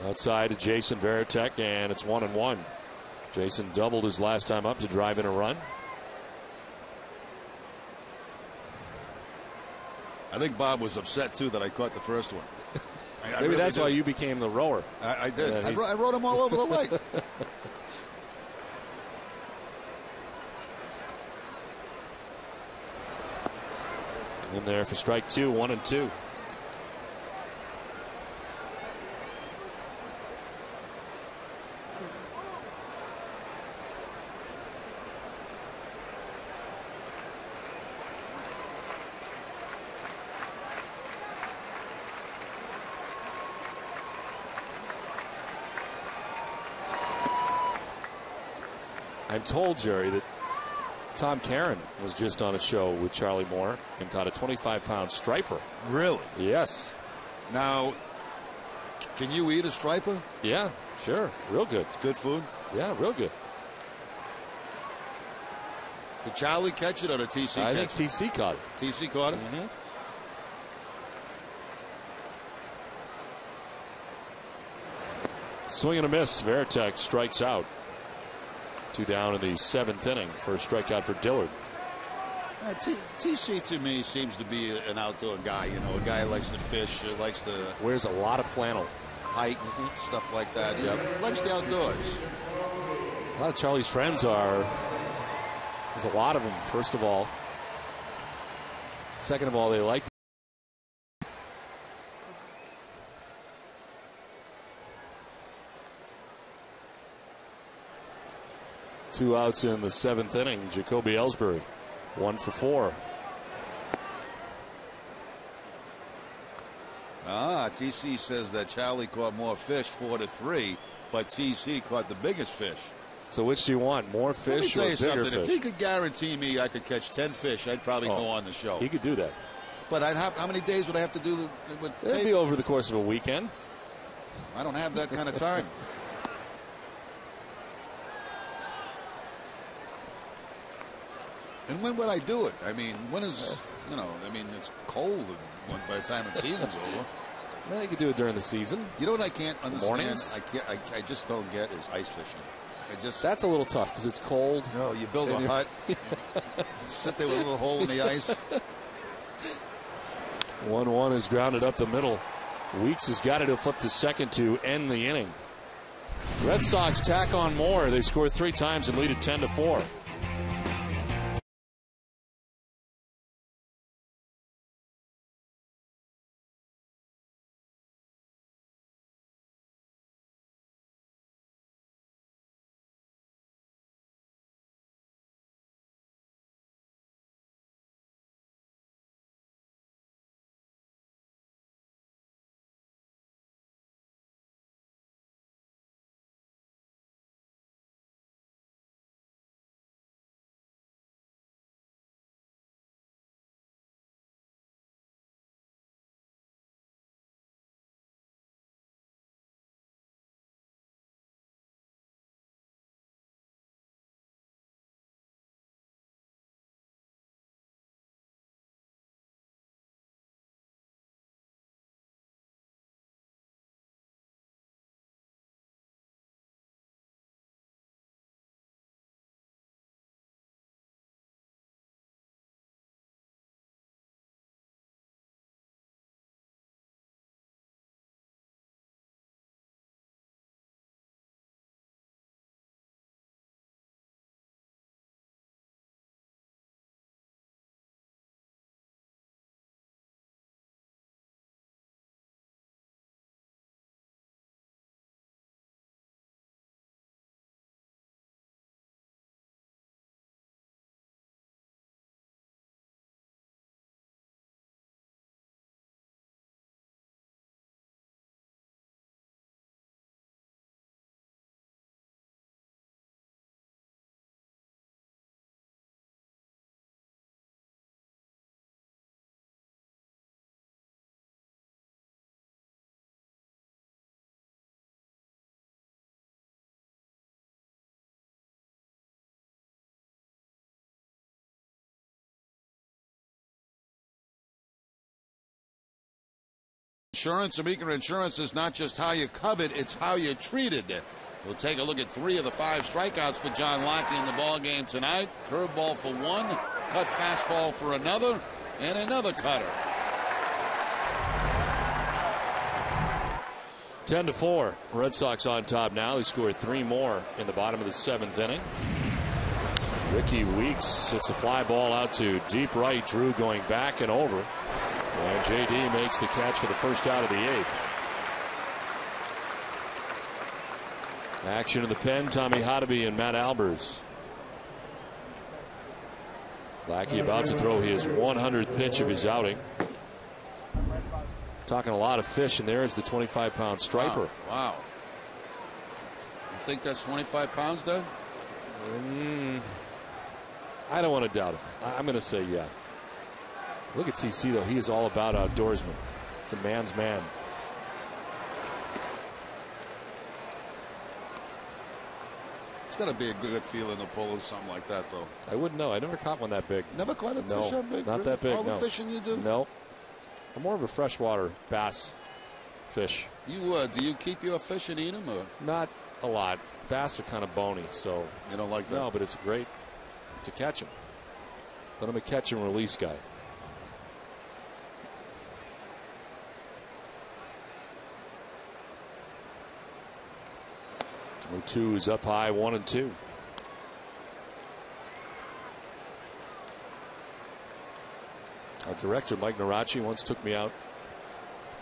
Outside to Jason Varitek, and it's 1-1. Jason doubled his last time up to drive in a run. I think Bob was upset too that I caught the first one. Maybe really that's why you became the rower. I did. I rode him all over the lake. In there for strike 2, 1-2. I'm told, Jerry, that Tom Caron was just on a show with Charlie Moore and caught a 25-pound striper. Really? Yes. Now, can you eat a striper? Yeah, sure. Real good. It's good food? Yeah, real good. Did Charlie catch it or did TC catch it? I think TC caught it. TC caught it? Mm-hmm. Swing and a miss. Varitek strikes out. 2 down in the 7th inning. First strikeout for Dillard. TC to me seems to be an outdoor guy. You know, a guy who likes to fish, likes to wears a lot of flannel, hike, stuff like that. Yep. He likes the outdoors. A lot of Charlie's friends are. There's a lot of them. First of all, second of all, they like. Two outs in the 7th inning. Jacoby Ellsbury, 1 for 4. TC says that Charlie caught more fish, 4-3, but TC caught the biggest fish. So which do you want, more fish or bigger fish? If he could guarantee me I could catch 10 fish, I'd probably go on the show. He could do that. But I'd have, how many days would I have to do? It'd be over the course of a weekend. I don't have that kind of time. And when would I do it? I mean, when is, I mean, it's cold by the time the season's over. Well, you could do it during the season. You know what I can't understand? Mornings? I just don't get is ice fishing. That's a little tough because it's cold. No, you build a hut, sit there with a little hole in the ice. 1-1 is grounded up the middle. Weeks has got it to flip to second to end the inning. Red Sox tack on more. They scored 3 times and lead it 10-4. Insurance, Amica Insurance is not just how you covered, it's how you treated. We'll take a look at 3 of the 5 strikeouts for John Lackey in the ball game tonight. Curveball for 1, cut fastball for another, and another cutter. 10-4. Red Sox on top now. They scored 3 more in the bottom of the 7th inning. Ricky Weeks hits a fly ball out to deep right. Drew going back and over. And J.D. makes the catch for the first out of the 8th. Action in the pen, Tommy Hotteby and Matt Albers. Lackey about to throw his 100th pitch of his outing. Talking a lot of fish, and there is the 25-pound striper. Wow. You think that's 25 pounds, Doug? I don't want to doubt it. I'm going to say yeah. Look at TC, though. He is all about outdoorsman. It's a man's man. It's got to be a good feeling to pull something like that, though. I wouldn't know. I never caught one that big. Never caught a fish that big? Not that big, All no. the fishing you do? No. I'm more of a freshwater bass fish. You do you keep your fish and eat them? Or? Not a lot. Bass are kind of bony, so. You don't like that? No, but it's great to catch them. But I'm a catch and release guy. 2 is up high, 1-2. Our director, Mike Narachi, once took me out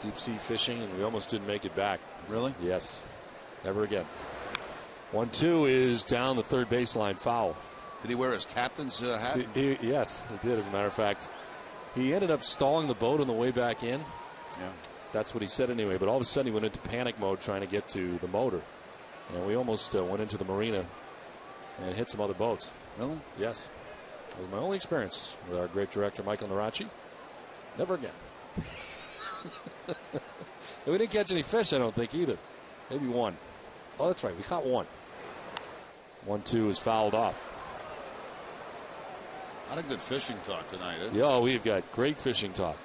deep sea fishing, and we almost didn't make it back. Really? Yes. Never again. 1-2 is down the third baseline, foul. Did he wear his captain's hat? Yes, he did, as a matter of fact. He ended up stalling the boat on the way back in. Yeah. That's what he said anyway, but all of a sudden he went into panic mode trying to get to the motor. And we almost went into the marina and hit some other boats. Really? Yes. It was my only experience with our great director, Michael Narachi. Never again. And we didn't catch any fish, I don't think, either. Maybe one. Oh, that's right. We caught one. 1-2 is fouled off. Not a good fishing talk tonight, eh? Yeah, we've got great fishing talk.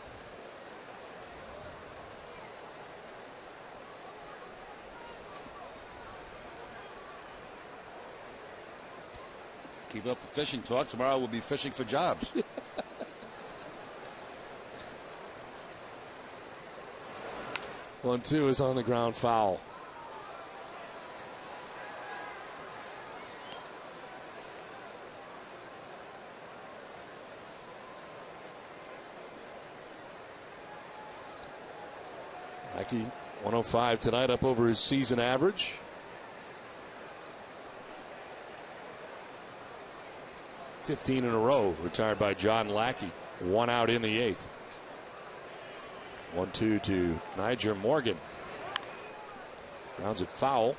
Keep up the fishing talk. Tomorrow we'll be fishing for jobs. 1-2 is on the ground foul. Mackey 105 tonight, up over his season average. $15 in a row, retired by John Lackey. 1 out in the 8th. 1-2 to Niger Morgan. Grounds it foul.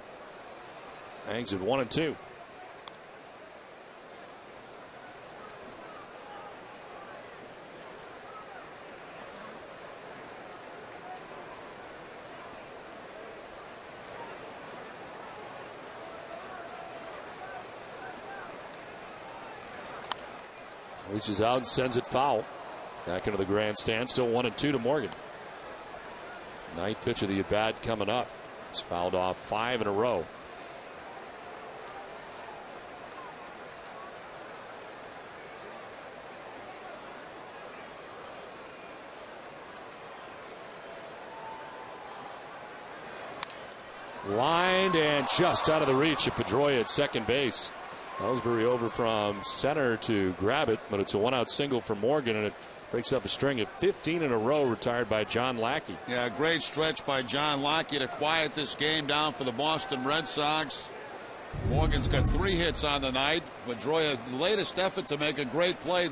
Hangs at 1-2. Reaches out and sends it foul. Back into the grandstand. Still 1-2 to Morgan. 9th pitch of the at-bat coming up. He's fouled off 5 in a row. Lined and just out of the reach of Pedroia at second base. Ellsbury over from center to grab it, but it's a 1-out single for Morgan, and it breaks up a string of 15 in a row retired by John Lackey. Yeah, great stretch by John Lackey to quiet this game down for the Boston Red Sox. Morgan's got 3 hits on the night. Pedroia, the latest effort to make a great play.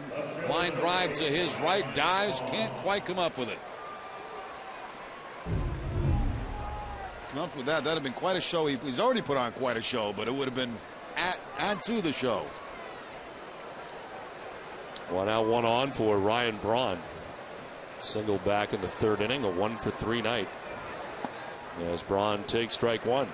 Line drive to his right, dives, can't quite come up with it. Come up with that. That'd have been quite a show. He's already put on quite a show, but it would have been add to the show. 1 out, 1 on for Ryan Braun. Single back in the 3rd inning, a 1-for-3 night. As Braun takes strike 1.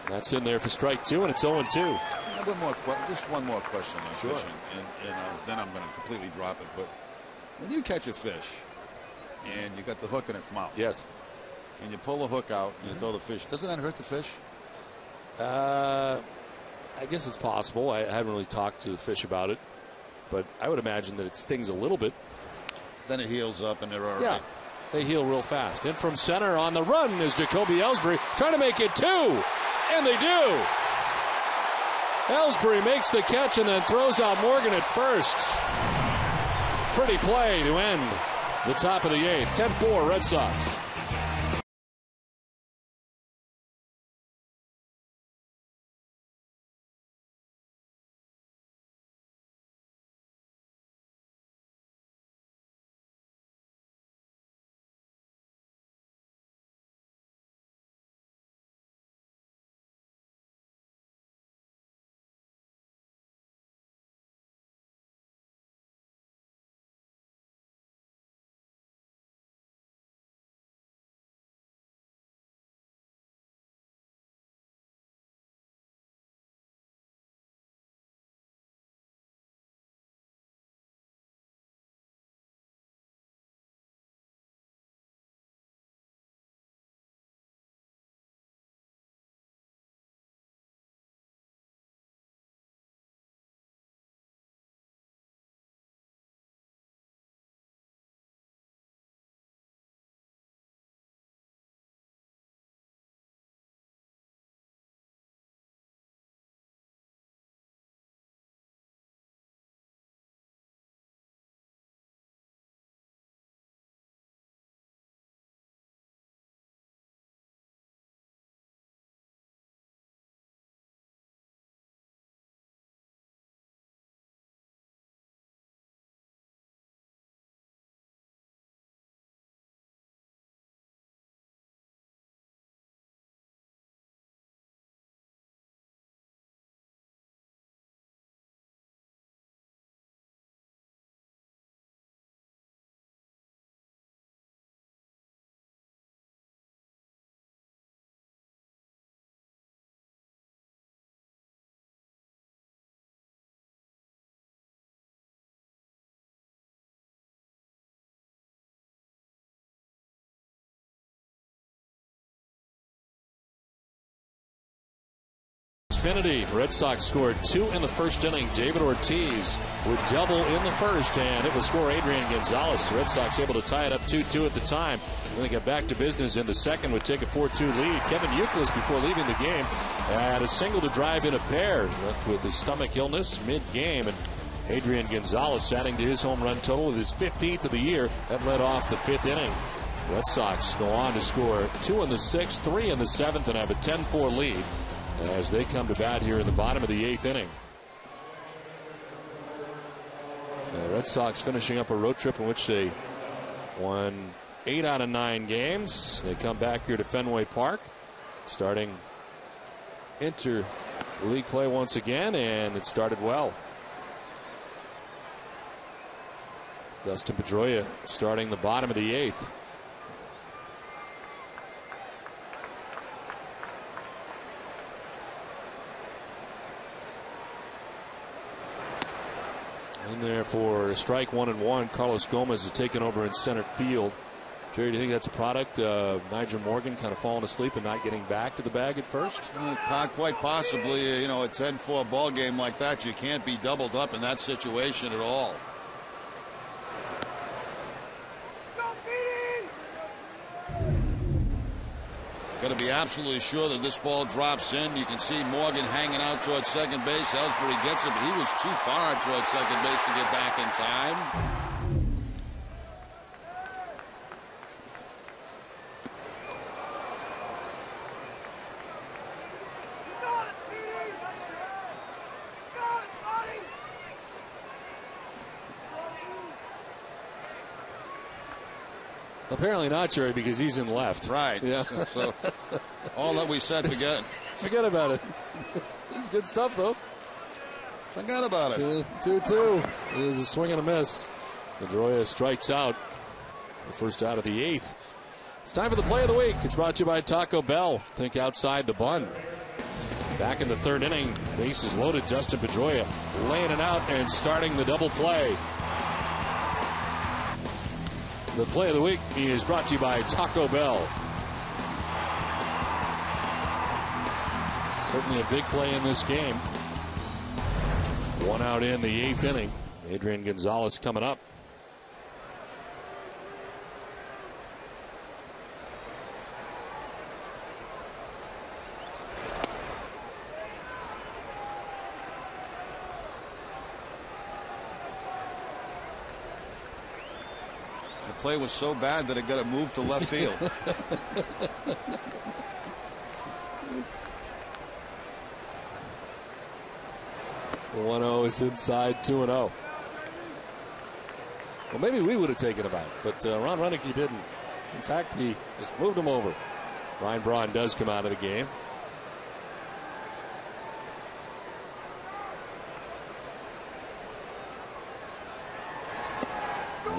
That's in there for strike 2, and it's 0-2. Just one more question on fishing, and then I'm going to completely drop it. But when you catch a fish and you got the hook in its mouth, yes, and you pull the hook out and you throw the fish, doesn't that hurt the fish? I guess it's possible. I haven't really talked to the fish about it, but I would imagine that it stings a little bit. Then it heals up and they're all right. Yeah, they heal real fast. In from center on the run is Jacoby Ellsbury trying to make it 2. And they do. Ellsbury makes the catch and then throws out Morgan at first. Pretty play to end the top of the 8th. 10-4 Red Sox. Xfinity. Red Sox scored 2 in the first inning. David Ortiz would double in the first, and it will score Adrian Gonzalez. Red Sox able to tie it up 2-2 at the time. Then they get back to business in the second, would take a 4-2 lead. Kevin Youkilis, before leaving the game, had a single to drive in a pair. Left with his stomach illness mid-game, and Adrian Gonzalez adding to his home run total with his 15th of the year. That led off the 5th inning. Red Sox go on to score 2 in the 6th, 3 in the 7th, and have a 10-4 lead as they come to bat here in the bottom of the 8th inning. So the Red Sox finishing up a road trip in which they won 8 out of 9 games. They come back here to Fenway Park, starting inter-league play once again, and it started well. Dustin Pedroia starting the bottom of the 8th. In there for strike 1-1. Carlos Gomez is taken over in center field. Jerry, do you think that's a product of Nigel Morgan kind of falling asleep and not getting back to the bag at first? Quite possibly. You know, a 10-4 ball game like that, you can't be doubled up in that situation at all. Got to be absolutely sure that this ball drops in. You can see Morgan hanging out towards second base. Ellsbury gets it, but he was too far towards second base to get back in time. Apparently not, Jerry, because he's in left. Right. Yeah. So all that we said, forget about it. It's good stuff, though. Forget about it. 2-2. It was a swing and a miss. Pedroia strikes out. The first out of the 8th. It's time for the play of the week. It's brought to you by Taco Bell. Think outside the bun. Back in the 3rd inning. Bases loaded. Dustin Pedroia laying it out and starting the double play. The play of the week is brought to you by Taco Bell. Certainly a big play in this game. 1 out in the 8th inning. Adrian Gonzalez coming up. The play was so bad that it got moved to left field. The 1-0 is inside, 2-0. Well, maybe we would have taken him out, but Ron Renneke didn't. In fact, he just moved him over. Ryan Braun does come out of the game.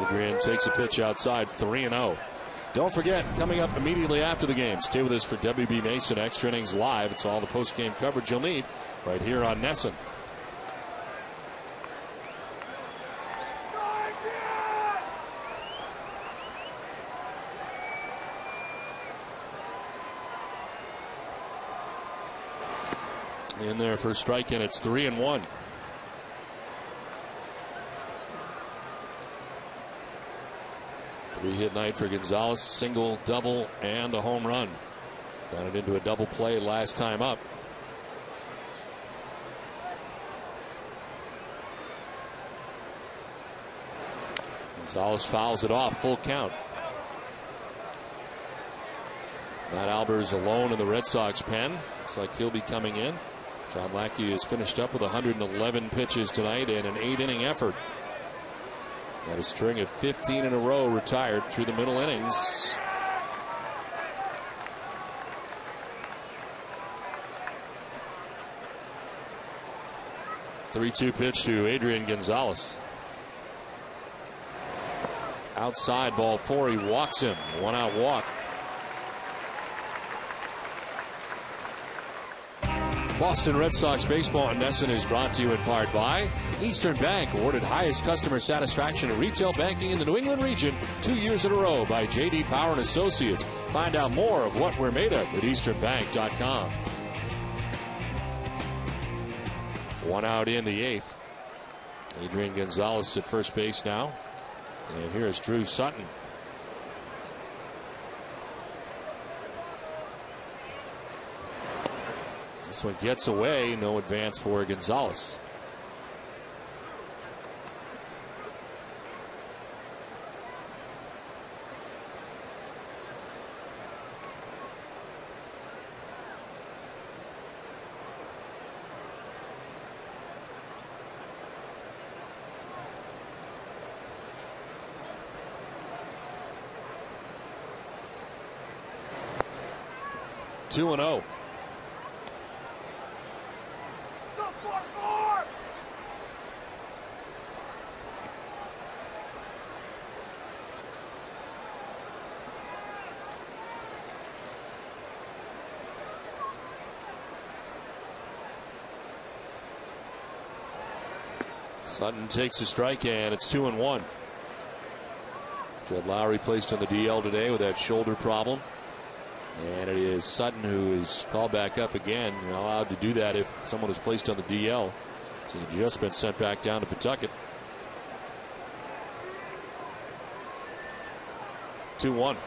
Adrian takes a pitch outside, 3-0. Don't forget, coming up immediately after the game, stay with us for WB Mason Extra Innings Live. It's all the post-game coverage you'll need right here on NESN. In there for a strike, and it's 3-1. Three-hit night for Gonzalez, single, double, and a home run. Got it into a double play last time up. Gonzalez fouls it off, full count. Matt Albers alone in the Red Sox pen. Looks like he'll be coming in. John Lackey has finished up with 111 pitches tonight and an 8-inning effort. Got a string of 15 in a row retired through the middle innings. Three-two pitch to Adrian Gonzalez. Outside, ball 4. He walks him. 1-out walk. Boston Red Sox baseball on NESN is brought to you in part by Eastern Bank, awarded highest customer satisfaction in retail banking in the New England region 2 years in a row by J.D. Power and Associates. Find out more of what we're made of at easternbank.com. One out in the 8th. Adrian Gonzalez at first base now. And here is Drew Sutton. This one gets away. No advance for Gonzalez. Two and 0. Sutton takes a strike, and it's 2-1. Jed Lowry placed on the DL today with that shoulder problem. And it is Sutton who is called back up again. You're not allowed to do that if someone is placed on the DL. So he's just been sent back down to Pawtucket. 2-1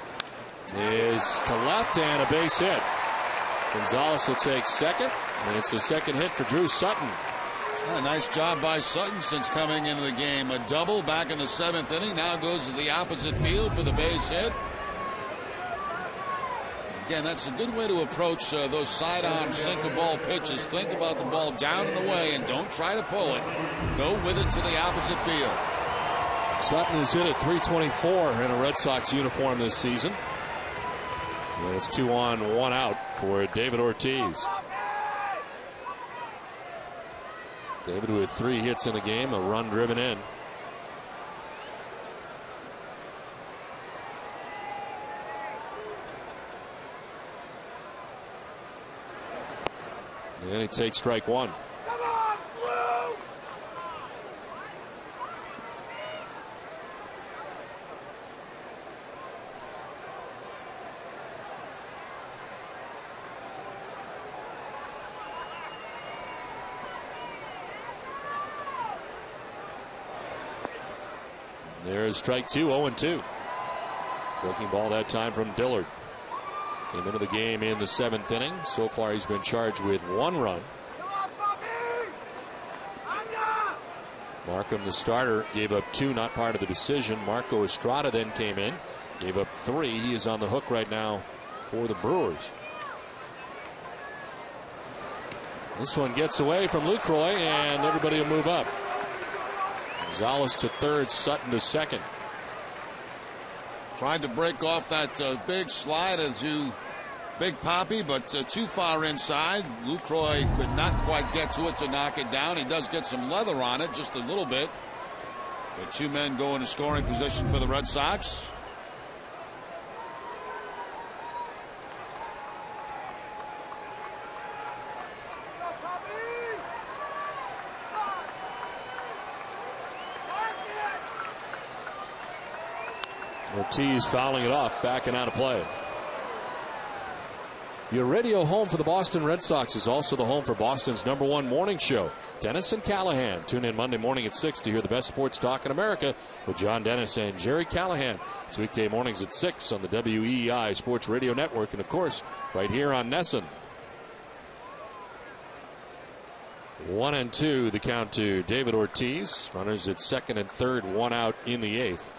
is to left and a base hit. Gonzalez will take second, and it's a second hit for Drew Sutton. Nice job by Sutton since coming into the game. A double back in the 7th inning. Now goes to the opposite field for the base hit. Again, that's a good way to approach those sidearm sinker ball pitches. Think about the ball down and away and don't try to pull it. Go with it to the opposite field. Sutton has hit at .324 in a Red Sox uniform this season. And it's 2 on, 1 out for David Ortiz. David with 3 hits in the game, a run driven in. And he takes strike 1. Come on, Blue! There's strike 2, 0-2. Breaking ball that time from Dillard. Came into the game in the 7th inning. So far he's been charged with 1 run. Markham, the starter, gave up 2, not part of the decision. Marco Estrada then came in, gave up 3. He is on the hook right now for the Brewers. This one gets away from Lucroy, and everybody will move up. Gonzalez to third, Sutton to second. Tried to break off that big slide as you Big Poppy, but too far inside. Lucroy could not quite get to it to knock it down. He does get some leather on it, just a little bit. The 2 men go into scoring position for the Red Sox. Ortiz fouling it off, backing out of play. Your radio home for the Boston Red Sox is also the home for Boston's #1 morning show, Dennis and Callahan. Tune in Monday morning at 6 to hear the best sports talk in America with John Dennis and Jerry Callahan. It's weekday mornings at 6 on the WEEI Sports Radio Network, and of course right here on NESN. 1-2 the count to David Ortiz. Runners at second and third, 1 out in the 8th.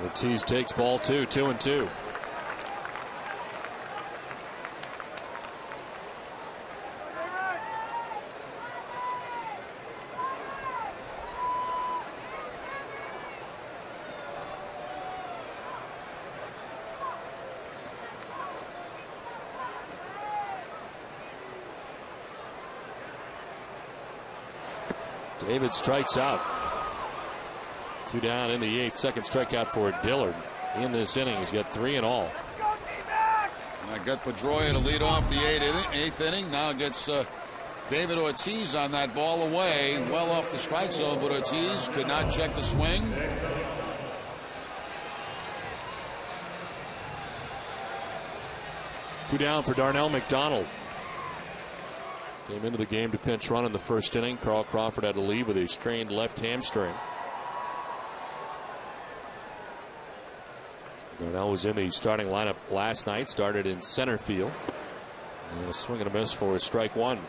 Ortiz takes ball 2, 2-2. David strikes out. 2 down in the 8th. Second strikeout for Dillard in this inning. He's got 3 in all. Got Pedroia to lead off the eighth inning. Now gets David Ortiz on that ball away, well off the strike zone, but Ortiz could not check the swing. Two down for Darnell McDonald. Came into the game to pinch run in the first inning. Carl Crawford had to leave with a strained left hamstring. Darnell was in the starting lineup last night, started in center field. And a swing and a miss for strike one.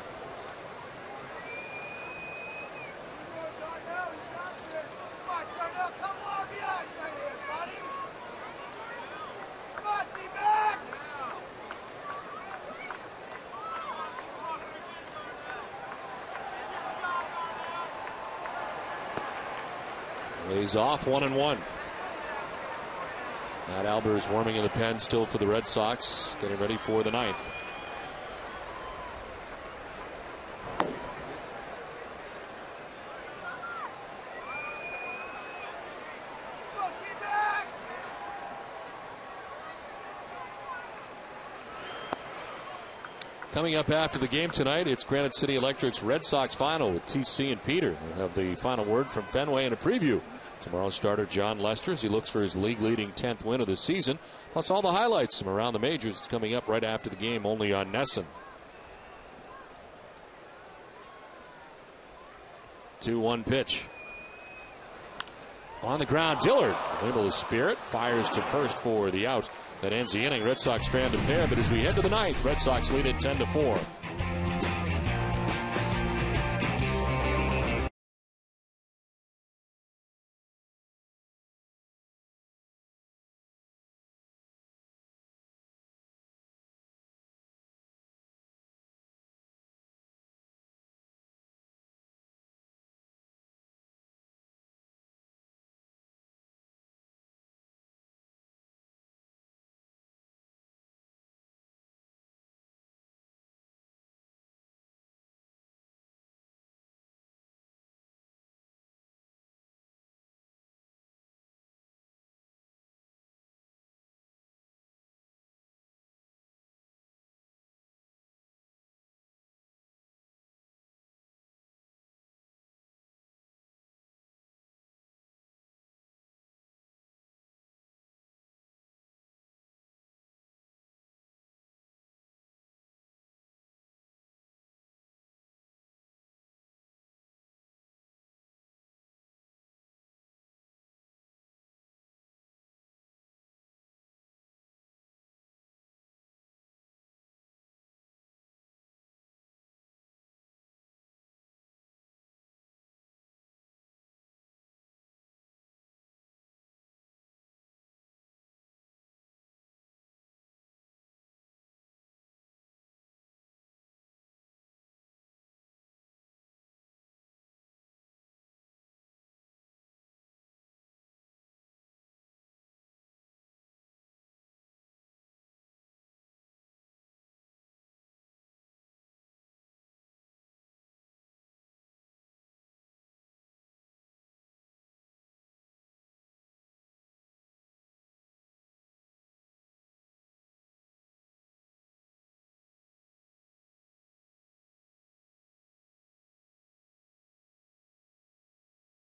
Lays off 1-1. Matt Albers warming in the pen still for the Red Sox, getting ready for the ninth. Coming up after the game tonight, it's Granite City Electric's Red Sox final with TC and Peter. We'll have the final word from Fenway and a preview. Tomorrow's starter John Lester as he looks for his league-leading 10th win of the season. Plus all the highlights from around the majors coming up right after the game only on NESN. 2-1 pitch. On the ground, Dillard able to spear it, fires to first for the out. That ends the inning. Red Sox strand a pair, but as we head to the ninth, Red Sox lead it 10-4.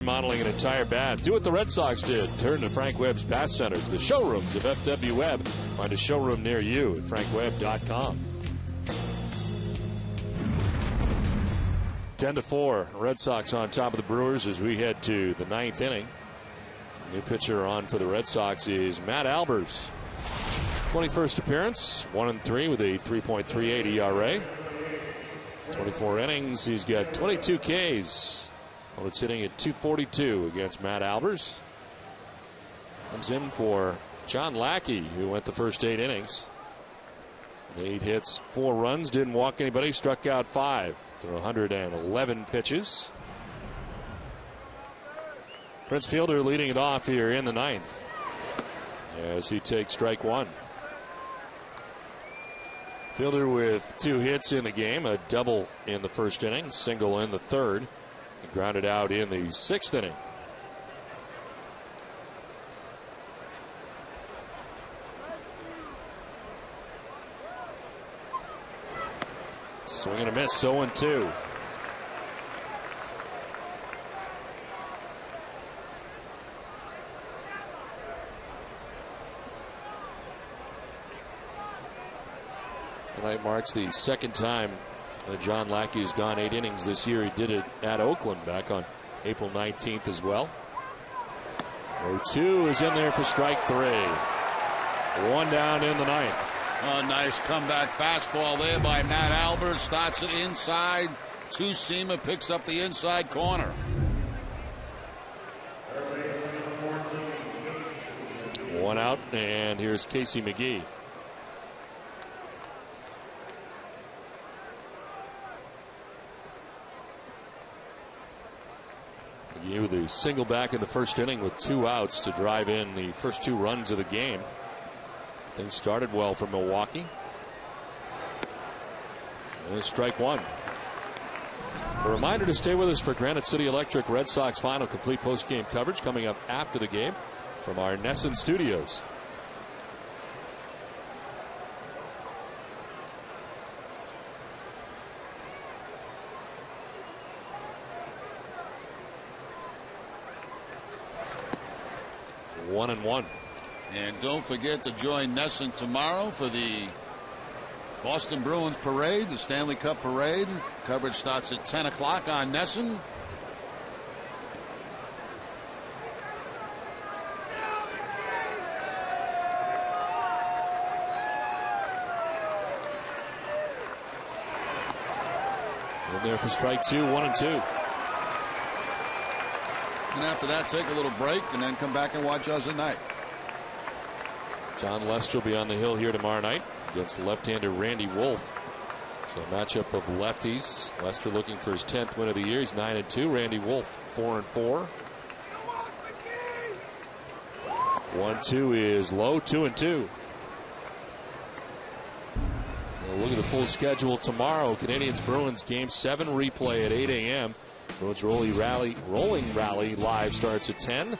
Modeling an entire bath. Do what the Red Sox did. Turn to Frank Webb's Bath Centers, the showrooms of FW Webb. Find a showroom near you at frankwebb.com. 10-4. Red Sox on top of the Brewers as we head to the ninth inning. New pitcher on for the Red Sox is Matt Albers. 21st appearance, 1-3 with a 3.38 ERA. 24 innings. He's got 22 Ks. Well, it's hitting at 242 against Matt Albers. Comes in for John Lackey, who went the first 8 innings. 8 hits, 4 runs, didn't walk anybody, struck out 5 through 111 pitches. Prince Fielder leading it off here in the ninth as he takes strike one. Fielder with 2 hits in the game, a double in the first inning, single in the third. He grounded out in the 6th inning. Swing and a miss, 0-2. Tonight marks the second time that John Lackey has gone 8 innings this year. He did it at Oakland back on April 19th as well. 0-2 is in there for strike 3. 1 down in the ninth. A nice comeback fastball there by Matt Albers. Starts it inside. Two-seamer picks up the inside corner. One out, and here's Casey McGee. McGee with a single back in the first inning with 2 outs to drive in the first 2 runs of the game. Things started well for Milwaukee. And strike 1. A reminder to stay with us for Granite City Electric Red Sox final complete post-game coverage coming up after the game from our Nesson studios. One and one. And don't forget to join Nesson tomorrow for the Boston Bruins parade, the Stanley Cup parade. Coverage starts at 10 o'clock on Nesson. In there for strike 2, 1-2. And after that, take a little break and then come back and watch us at night. John Lester will be on the hill here tomorrow night against the left-hander Randy Wolf. So a matchup of lefties. Lester looking for his 10th win of the year. He's 9-2. Randy Wolf 4-4. 1-2 is low. 2-2. We'll look at the full schedule tomorrow. Canadiens Bruins Game 7 replay at 8 a.m. Bruins rolling rally live starts at 10.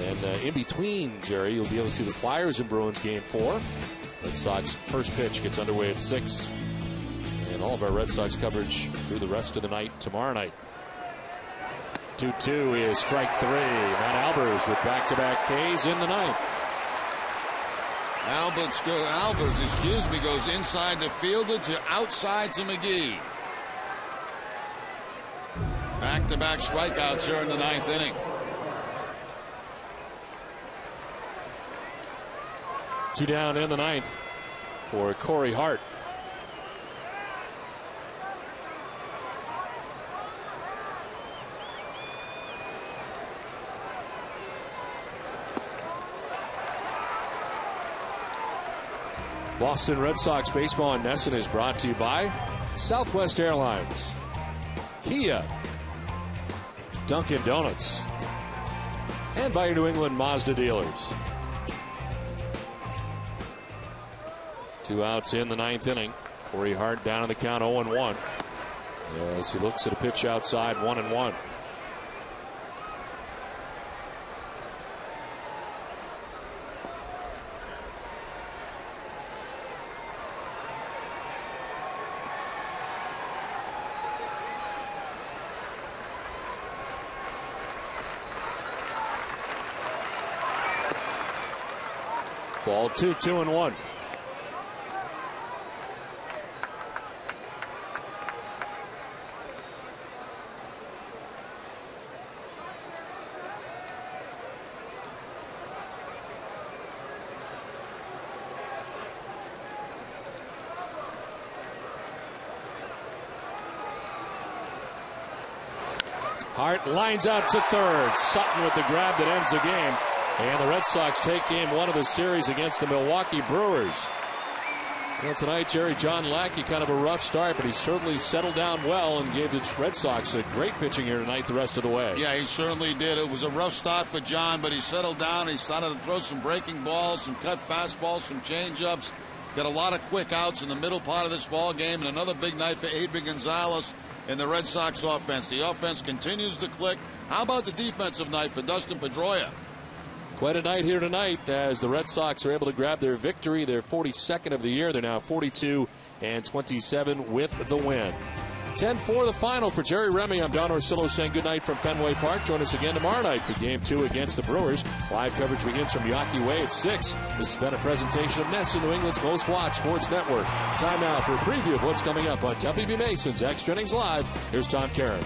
And in between, Jerry, you'll be able to see the Flyers and Bruins Game 4. Red Sox first pitch gets underway at 6. And all of our Red Sox coverage through the rest of the night tomorrow night. 2-2 is strike 3. Matt Albers with back-to-back Ks in the ninth. Albers, goes inside the fielder to outside to McGee. Back-to-back strikeouts here in the ninth inning. 2 down in the ninth for Corey Hart. Boston Red Sox baseball on Nesson is brought to you by Southwest Airlines, Kia, Dunkin' Donuts, and by your New England Mazda dealers. 2 outs in the ninth inning. Corey Hart down in the count 0-1 as he looks at a pitch outside 1-1. Ball 2, 2-1. Hart lines out to third. Sutton with the grab that ends the game. And the Red Sox take game 1 of the series against the Milwaukee Brewers. Well, tonight, Jerry, John Lackey, kind of a rough start, but he certainly settled down well and gave the Red Sox a great pitching here tonight the rest of the way. Yeah, he certainly did. It was a rough start for John, but he settled down. He started to throw some breaking balls, some cut fastballs, some changeups. Got a lot of quick outs in the middle part of this ball game, and another big night for Adrian Gonzalez and the Red Sox offense. The offense continues to click. How about the defensive night for Dustin Pedroia? Quite a night here tonight as the Red Sox are able to grab their victory, their 42nd of the year. They're now 42 and 27 with the win. 10-4 the final for Jerry Remy. I'm Don Orsillo saying goodnight from Fenway Park. Join us again tomorrow night for Game 2 against the Brewers. Live coverage begins from Yawkey Way at 6. This has been a presentation of Nessa, New England's most watched sports network. Time now for a preview of what's coming up on WB Mason's Extra Innings Live. Here's Tom Caron.